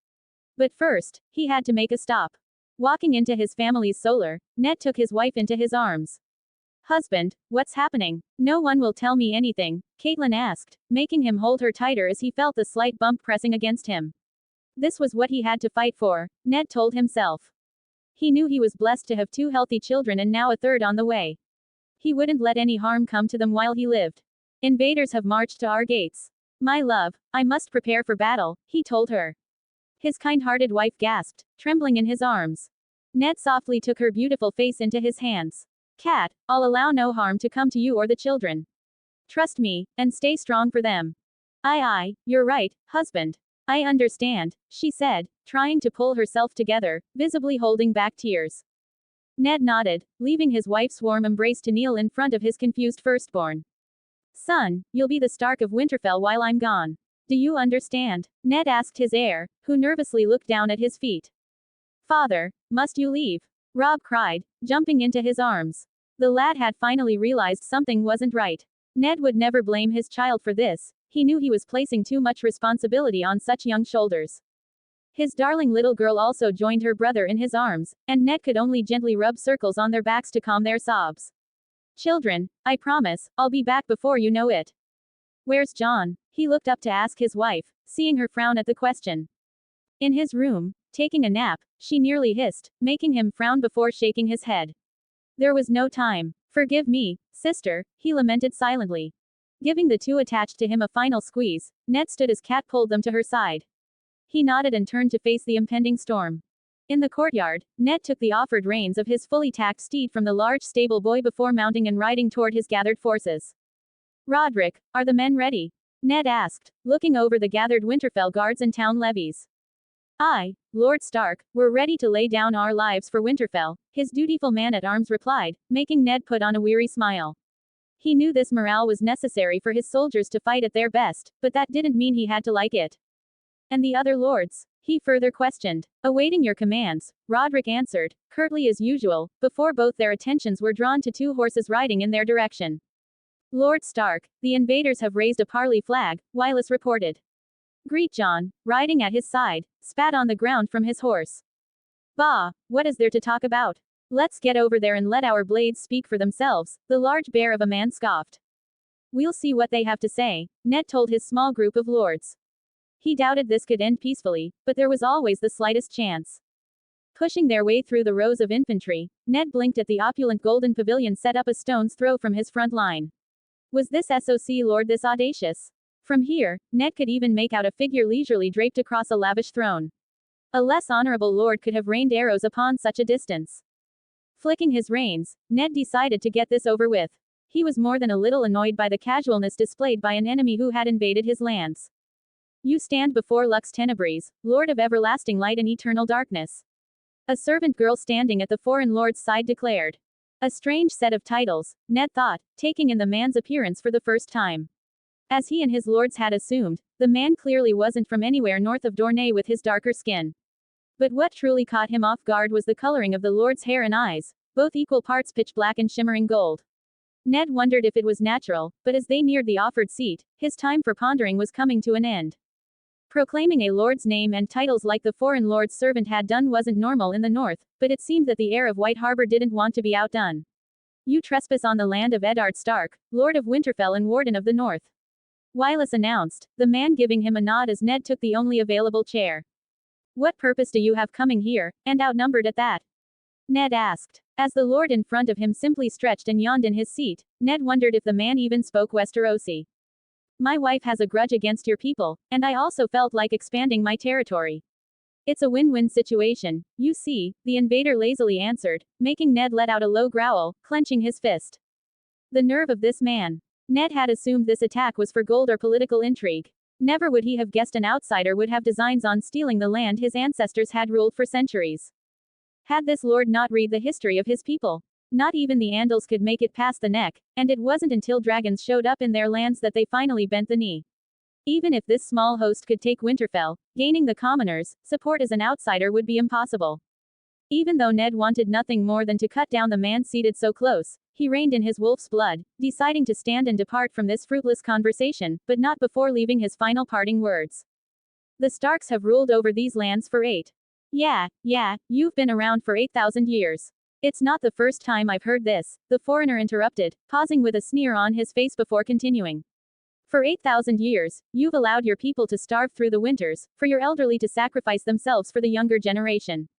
But first, he had to make a stop. Walking into his family's solar, Ned took his wife into his arms. "Husband, what's happening?" "No one will tell me anything," Caitlin asked, making him hold her tighter as he felt the slight bump pressing against him. This was what he had to fight for, Ned told himself. He knew he was blessed to have 2 healthy children and now a third on the way. He wouldn't let any harm come to them while he lived. "Invaders have marched to our gates. My love, I must prepare for battle," he told her. His kind-hearted wife gasped, trembling in his arms. Ned softly took her beautiful face into his hands. "Cat, I'll allow no harm to come to you or the children. Trust me, and stay strong for them." Aye, you're right, husband. I understand," she said, trying to pull herself together, visibly holding back tears. Ned nodded, leaving his wife's warm embrace to kneel in front of his confused firstborn. Son, you'll be the Stark of Winterfell while I'm gone. Do you understand? Ned asked his heir, who nervously looked down at his feet. Father, must you leave? Robb cried, jumping into his arms. The lad had finally realized something wasn't right. Ned would never blame his child for this. He knew he was placing too much responsibility on such young shoulders. His darling little girl also joined her brother in his arms, and Ned could only gently rub circles on their backs to calm their sobs. Children, I promise, I'll be back before you know it. Where's John? He looked up to ask his wife, seeing her frown at the question. In his room, taking a nap, she nearly hissed, making him frown before shaking his head. There was no time. Forgive me, sister, he lamented silently. Giving the two attached to him a final squeeze, Ned stood as Kat pulled them to her side. He nodded and turned to face the impending storm. In the courtyard, Ned took the offered reins of his fully tacked steed from the large stable boy before mounting and riding toward his gathered forces. Roderick, are the men ready? Ned asked, looking over the gathered Winterfell guards and town levies. Aye, Lord Stark, we're ready to lay down our lives for Winterfell, his dutiful man-at-arms replied, making Ned put on a weary smile. He knew this morale was necessary for his soldiers to fight at their best, but that didn't mean he had to like it. And the other lords? He further questioned. Awaiting your commands, Roderick answered, curtly as usual, before both their attentions were drawn to two horses riding in their direction. Lord Stark, the invaders have raised a parley flag, Wylis reported. Greet John, riding at his side, spat on the ground from his horse. Bah, what is there to talk about? Let's get over there and let our blades speak for themselves, the large bear of a man scoffed. We'll see what they have to say, Ned told his small group of lords. He doubted this could end peacefully, but there was always the slightest chance. Pushing their way through the rows of infantry, Ned blinked at the opulent golden pavilion set up a stone's throw from his front line. Was this SOC lord this audacious? From here, Ned could even make out a figure leisurely draped across a lavish throne. A less honorable lord could have rained arrows upon such a distance. Flicking his reins, Ned decided to get this over with. He was more than a little annoyed by the casualness displayed by an enemy who had invaded his lands. You stand before Lux Tenebris, Lord of everlasting light and eternal darkness. A servant girl standing at the foreign lord's side declared. A strange set of titles, Ned thought, taking in the man's appearance for the first time. As he and his lords had assumed, the man clearly wasn't from anywhere north of Dorne with his darker skin. But what truly caught him off guard was the coloring of the lord's hair and eyes, both equal parts pitch black and shimmering gold. Ned wondered if it was natural, but as they neared the offered seat, his time for pondering was coming to an end. Proclaiming a lord's name and titles like the foreign lord's servant had done wasn't normal in the north, but it seemed that the heir of White Harbor didn't want to be outdone. You trespass on the land of Eddard Stark, Lord of Winterfell and Warden of the North. Wylis announced, the man giving him a nod as Ned took the only available chair. What purpose do you have coming here, and outnumbered at that? Ned asked. As the lord in front of him simply stretched and yawned in his seat, Ned wondered if the man even spoke Westerosi. My wife has a grudge against your people, and I also felt like expanding my territory. It's a win-win situation, you see, the invader lazily answered, making Ned let out a low growl, clenching his fist. The nerve of this man. Ned had assumed this attack was for gold or political intrigue. Never would he have guessed an outsider would have designs on stealing the land his ancestors had ruled for centuries. Had this lord not read the history of his people? Not even the Andals could make it past the neck, and it wasn't until dragons showed up in their lands that they finally bent the knee. Even if this small host could take Winterfell, gaining the commoners' support as an outsider would be impossible. Even though Ned wanted nothing more than to cut down the man seated so close, he reined in his wolf's blood, deciding to stand and depart from this fruitless conversation, but not before leaving his final parting words. The Starks have ruled over these lands for Yeah, you've been around for 8,000 years. It's not the first time I've heard this, the foreigner interrupted, pausing with a sneer on his face before continuing. For 8,000 years, you've allowed your people to starve through the winters, for your elderly to sacrifice themselves for the younger generation.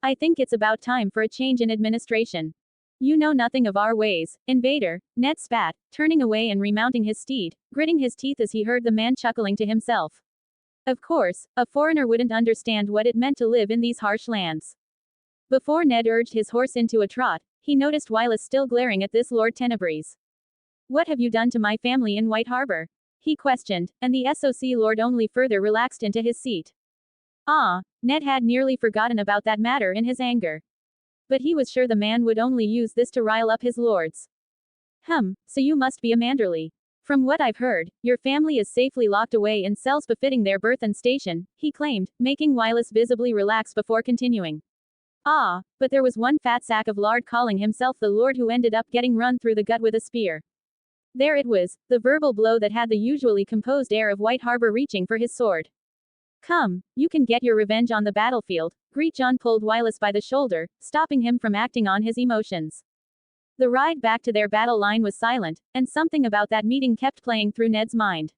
I think it's about time for a change in administration. You know nothing of our ways, invader, Ned spat, turning away and remounting his steed, gritting his teeth as he heard the man chuckling to himself. Of course, a foreigner wouldn't understand what it meant to live in these harsh lands. Before Ned urged his horse into a trot, he noticed Wylis still glaring at this Lord Tenebris. What have you done to my family in White Harbor? He questioned, and the SOC Lord only further relaxed into his seat. Ned had nearly forgotten about that matter in his anger. But he was sure the man would only use this to rile up his lords. So you must be a Manderly. From what I've heard, your family is safely locked away in cells befitting their birth and station, he claimed, making Wylis visibly relax before continuing. But there was one fat sack of lard calling himself the lord who ended up getting run through the gut with a spear. There it was, the verbal blow that had the usually composed air of White Harbor reaching for his sword. Come, you can get your revenge on the battlefield, Greatjon pulled Wylis by the shoulder, stopping him from acting on his emotions. The ride back to their battle line was silent, and something about that meeting kept playing through Ned's mind.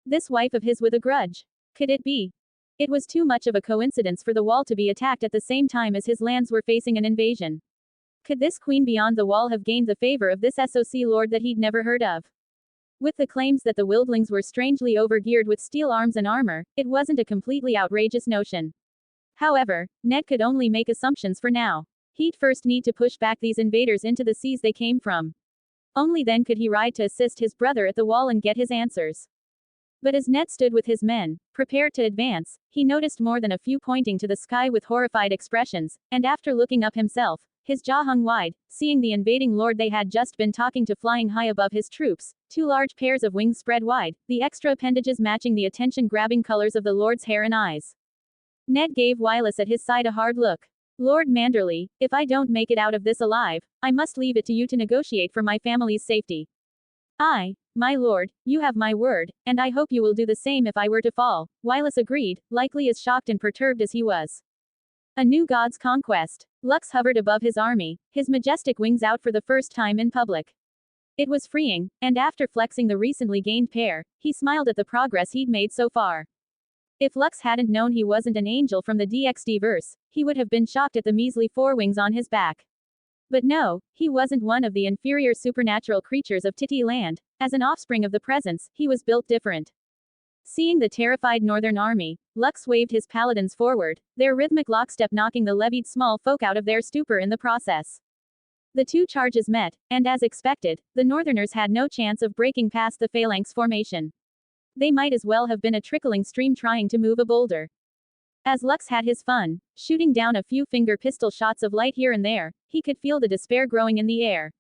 This wife of his with a grudge. Could it be? It was too much of a coincidence for the wall to be attacked at the same time as his lands were facing an invasion. Could this queen beyond the wall have gained the favor of this SOC lord that he'd never heard of? With the claims that the wildlings were strangely overgeared with steel arms and armor, it wasn't a completely outrageous notion. However, Ned could only make assumptions for now. He'd first need to push back these invaders into the seas they came from. Only then could he ride to assist his brother at the wall and get his answers. But as Ned stood with his men, prepared to advance, he noticed more than a few pointing to the sky with horrified expressions, and after looking up himself, his jaw hung wide, seeing the invading lord they had just been talking to flying high above his troops, two large pairs of wings spread wide, the extra appendages matching the attention-grabbing colors of the lord's hair and eyes. Ned gave Wylis at his side a hard look. Lord Manderly, if I don't make it out of this alive, I must leave it to you to negotiate for my family's safety. My lord, you have my word, and I hope you will do the same if I were to fall, Wylis agreed, likely as shocked and perturbed as he was. A new god's conquest. Lux hovered above his army, his majestic wings out for the first time in public. It was freeing, and after flexing the recently gained pair, he smiled at the progress he'd made so far. If Lux hadn't known he wasn't an angel from the DxD-verse, he would have been shocked at the measly forewings on his back. But no, he wasn't one of the inferior supernatural creatures of Titi Land. As an offspring of the presence, he was built different. Seeing the terrified northern army, Lux waved his paladins forward, their rhythmic lockstep knocking the levied small folk out of their stupor in the process. The two charges met, and as expected, the northerners had no chance of breaking past the phalanx formation. They might as well have been a trickling stream trying to move a boulder. As Lux had his fun, shooting down a few finger pistol shots of light here and there, he could feel the despair growing in the air.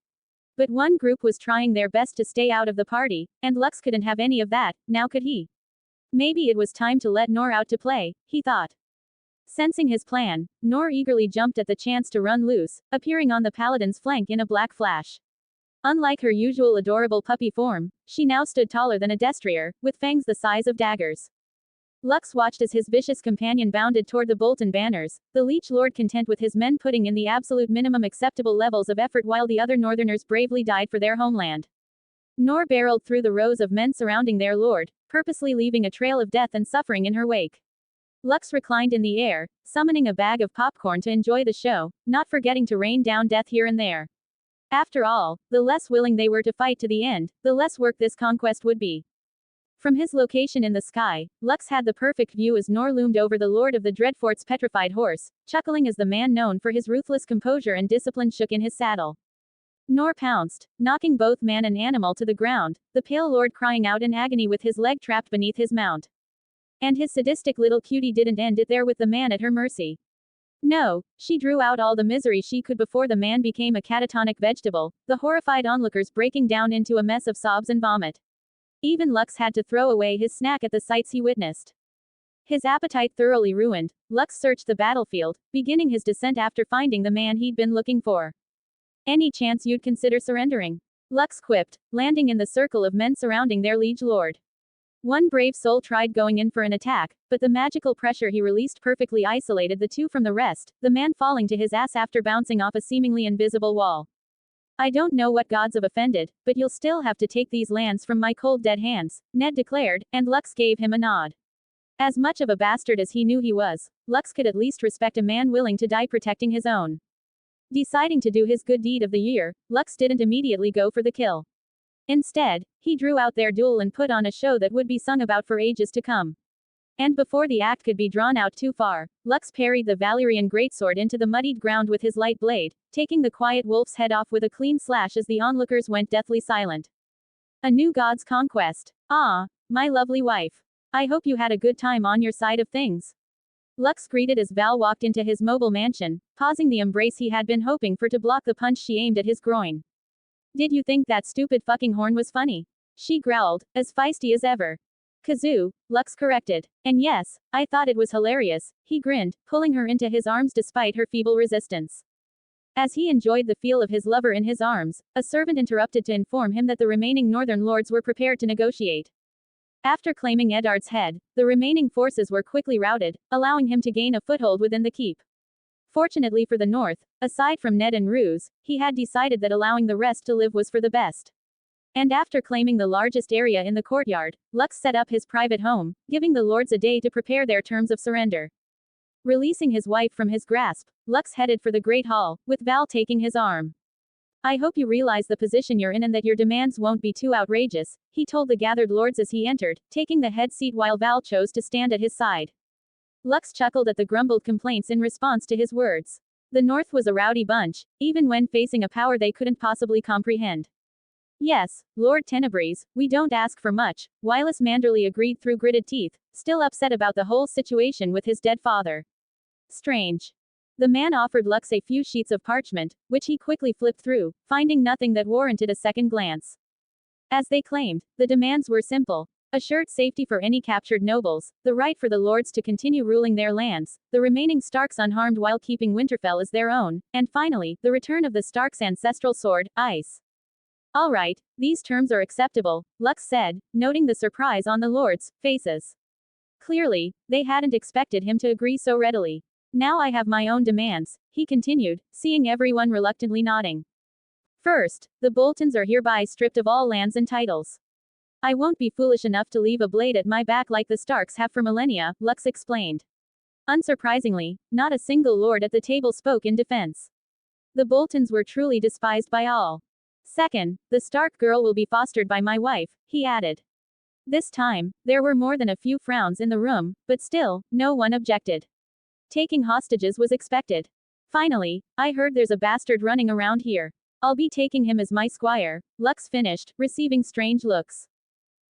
But one group was trying their best to stay out of the party, and Lux couldn't have any of that, now could he? Maybe it was time to let Nor out to play, he thought. Sensing his plan, Nor eagerly jumped at the chance to run loose, appearing on the paladin's flank in a black flash. Unlike her usual adorable puppy form, she now stood taller than a destrier, with fangs the size of daggers. Lux watched as his vicious companion bounded toward the Bolton banners, the Leech Lord content with his men putting in the absolute minimum acceptable levels of effort while the other northerners bravely died for their homeland. Nor barreled through the rows of men surrounding their lord, purposely leaving a trail of death and suffering in her wake. Lux reclined in the air, summoning a bag of popcorn to enjoy the show, not forgetting to rain down death here and there. After all, the less willing they were to fight to the end, the less work this conquest would be. From his location in the sky, Lux had the perfect view as Nor loomed over the lord of the Dreadfort's petrified horse, chuckling as the man known for his ruthless composure and discipline shook in his saddle. Nor pounced, knocking both man and animal to the ground, the pale lord crying out in agony with his leg trapped beneath his mount. And his sadistic little cutie didn't end it there with the man at her mercy. No, she drew out all the misery she could before the man became a catatonic vegetable, the horrified onlookers breaking down into a mess of sobs and vomit. Even Lux had to throw away his snack at the sights he witnessed. His appetite thoroughly ruined, Lux searched the battlefield, beginning his descent after finding the man he'd been looking for. Any chance you'd consider surrendering? Lux quipped, landing in the circle of men surrounding their liege lord. One brave soul tried going in for an attack, but the magical pressure he released perfectly isolated the two from the rest, the man falling to his ass after bouncing off a seemingly invisible wall. I don't know what gods have offended, but you'll still have to take these lands from my cold dead hands, Ned declared, and Lux gave him a nod. As much of a bastard as he knew he was, Lux could at least respect a man willing to die protecting his own. Deciding to do his good deed of the year, Lux didn't immediately go for the kill. Instead, he drew out their duel and put on a show that would be sung about for ages to come. And before the act could be drawn out too far, Lux parried the Valyrian greatsword into the muddied ground with his light blade, taking the quiet wolf's head off with a clean slash as the onlookers went deathly silent. A new god's conquest. Ah, my lovely wife. I hope you had a good time on your side of things. Lux greeted as Val walked into his mobile mansion, pausing the embrace he had been hoping for to block the punch she aimed at his groin. Did you think that stupid fucking horn was funny? She growled, as feisty as ever. Kazoo, Lux corrected. And yes, I thought it was hilarious, he grinned, pulling her into his arms despite her feeble resistance. As he enjoyed the feel of his lover in his arms, a servant interrupted to inform him that the remaining northern lords were prepared to negotiate. After claiming Eddard's head, the remaining forces were quickly routed, allowing him to gain a foothold within the keep. Fortunately for the north, aside from Ned and Roose, he had decided that allowing the rest to live was for the best. And after claiming the largest area in the courtyard, Lux set up his private home, giving the lords a day to prepare their terms of surrender. Releasing his wife from his grasp, Lux headed for the Great Hall, with Val taking his arm. I hope you realize the position you're in and that your demands won't be too outrageous, he told the gathered lords as he entered, taking the head seat while Val chose to stand at his side. Lux chuckled at the grumbled complaints in response to his words. The North was a rowdy bunch, even when facing a power they couldn't possibly comprehend. Yes, Lord Tenebris, we don't ask for much, Wireless Manderly agreed through gritted teeth, still upset about the whole situation with his dead father. Strange. The man offered Lux a few sheets of parchment, which he quickly flipped through, finding nothing that warranted a second glance. As they claimed, the demands were simple. Assured safety for any captured nobles, the right for the lords to continue ruling their lands, the remaining Starks unharmed while keeping Winterfell as their own, and finally, the return of the Starks' ancestral sword, Ice. All right, these terms are acceptable, Lux said, noting the surprise on the lords' faces. Clearly, they hadn't expected him to agree so readily. Now I have my own demands, he continued, seeing everyone reluctantly nodding. First, the Boltons are hereby stripped of all lands and titles. I won't be foolish enough to leave a blade at my back like the Starks have for millennia, Lux explained. Unsurprisingly, not a single lord at the table spoke in defense. The Boltons were truly despised by all. Second, the Stark girl will be fostered by my wife, he added. This time, there were more than a few frowns in the room, but still, no one objected. Taking hostages was expected. Finally, I heard there's a bastard running around here. I'll be taking him as my squire, Lux finished, receiving strange looks.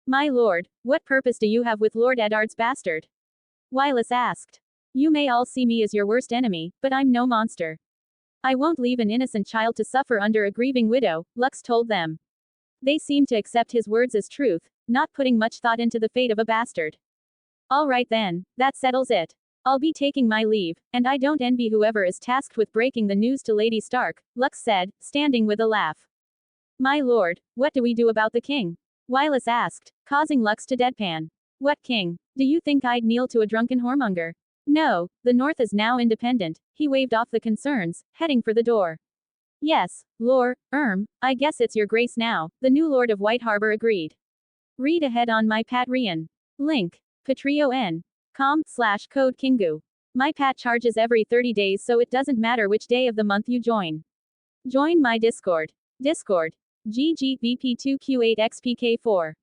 My lord, what purpose do you have with Lord Eddard's bastard? Wireless asked. You may all see me as your worst enemy, but I'm no monster. I won't leave an innocent child to suffer under a grieving widow, Lux told them. They seemed to accept his words as truth, not putting much thought into the fate of a bastard. All right then, that settles it. I'll be taking my leave, and I don't envy whoever is tasked with breaking the news to Lady Stark, Lux said, standing with a laugh. My lord, what do we do about the king? Wireless asked, causing Lux to deadpan. What king? Do you think I'd kneel to a drunken whoremonger? No, the North is now independent, he waved off the concerns, heading for the door. Yes, I guess it's your grace now, the new Lord of White Harbor agreed. Read ahead on my Patreon. Link. Patreon.com/CodeKingu. My Pat charges every 30 days so it doesn't matter which day of the month you join. Join my Discord. Discord. GGVP2Q8XPK4.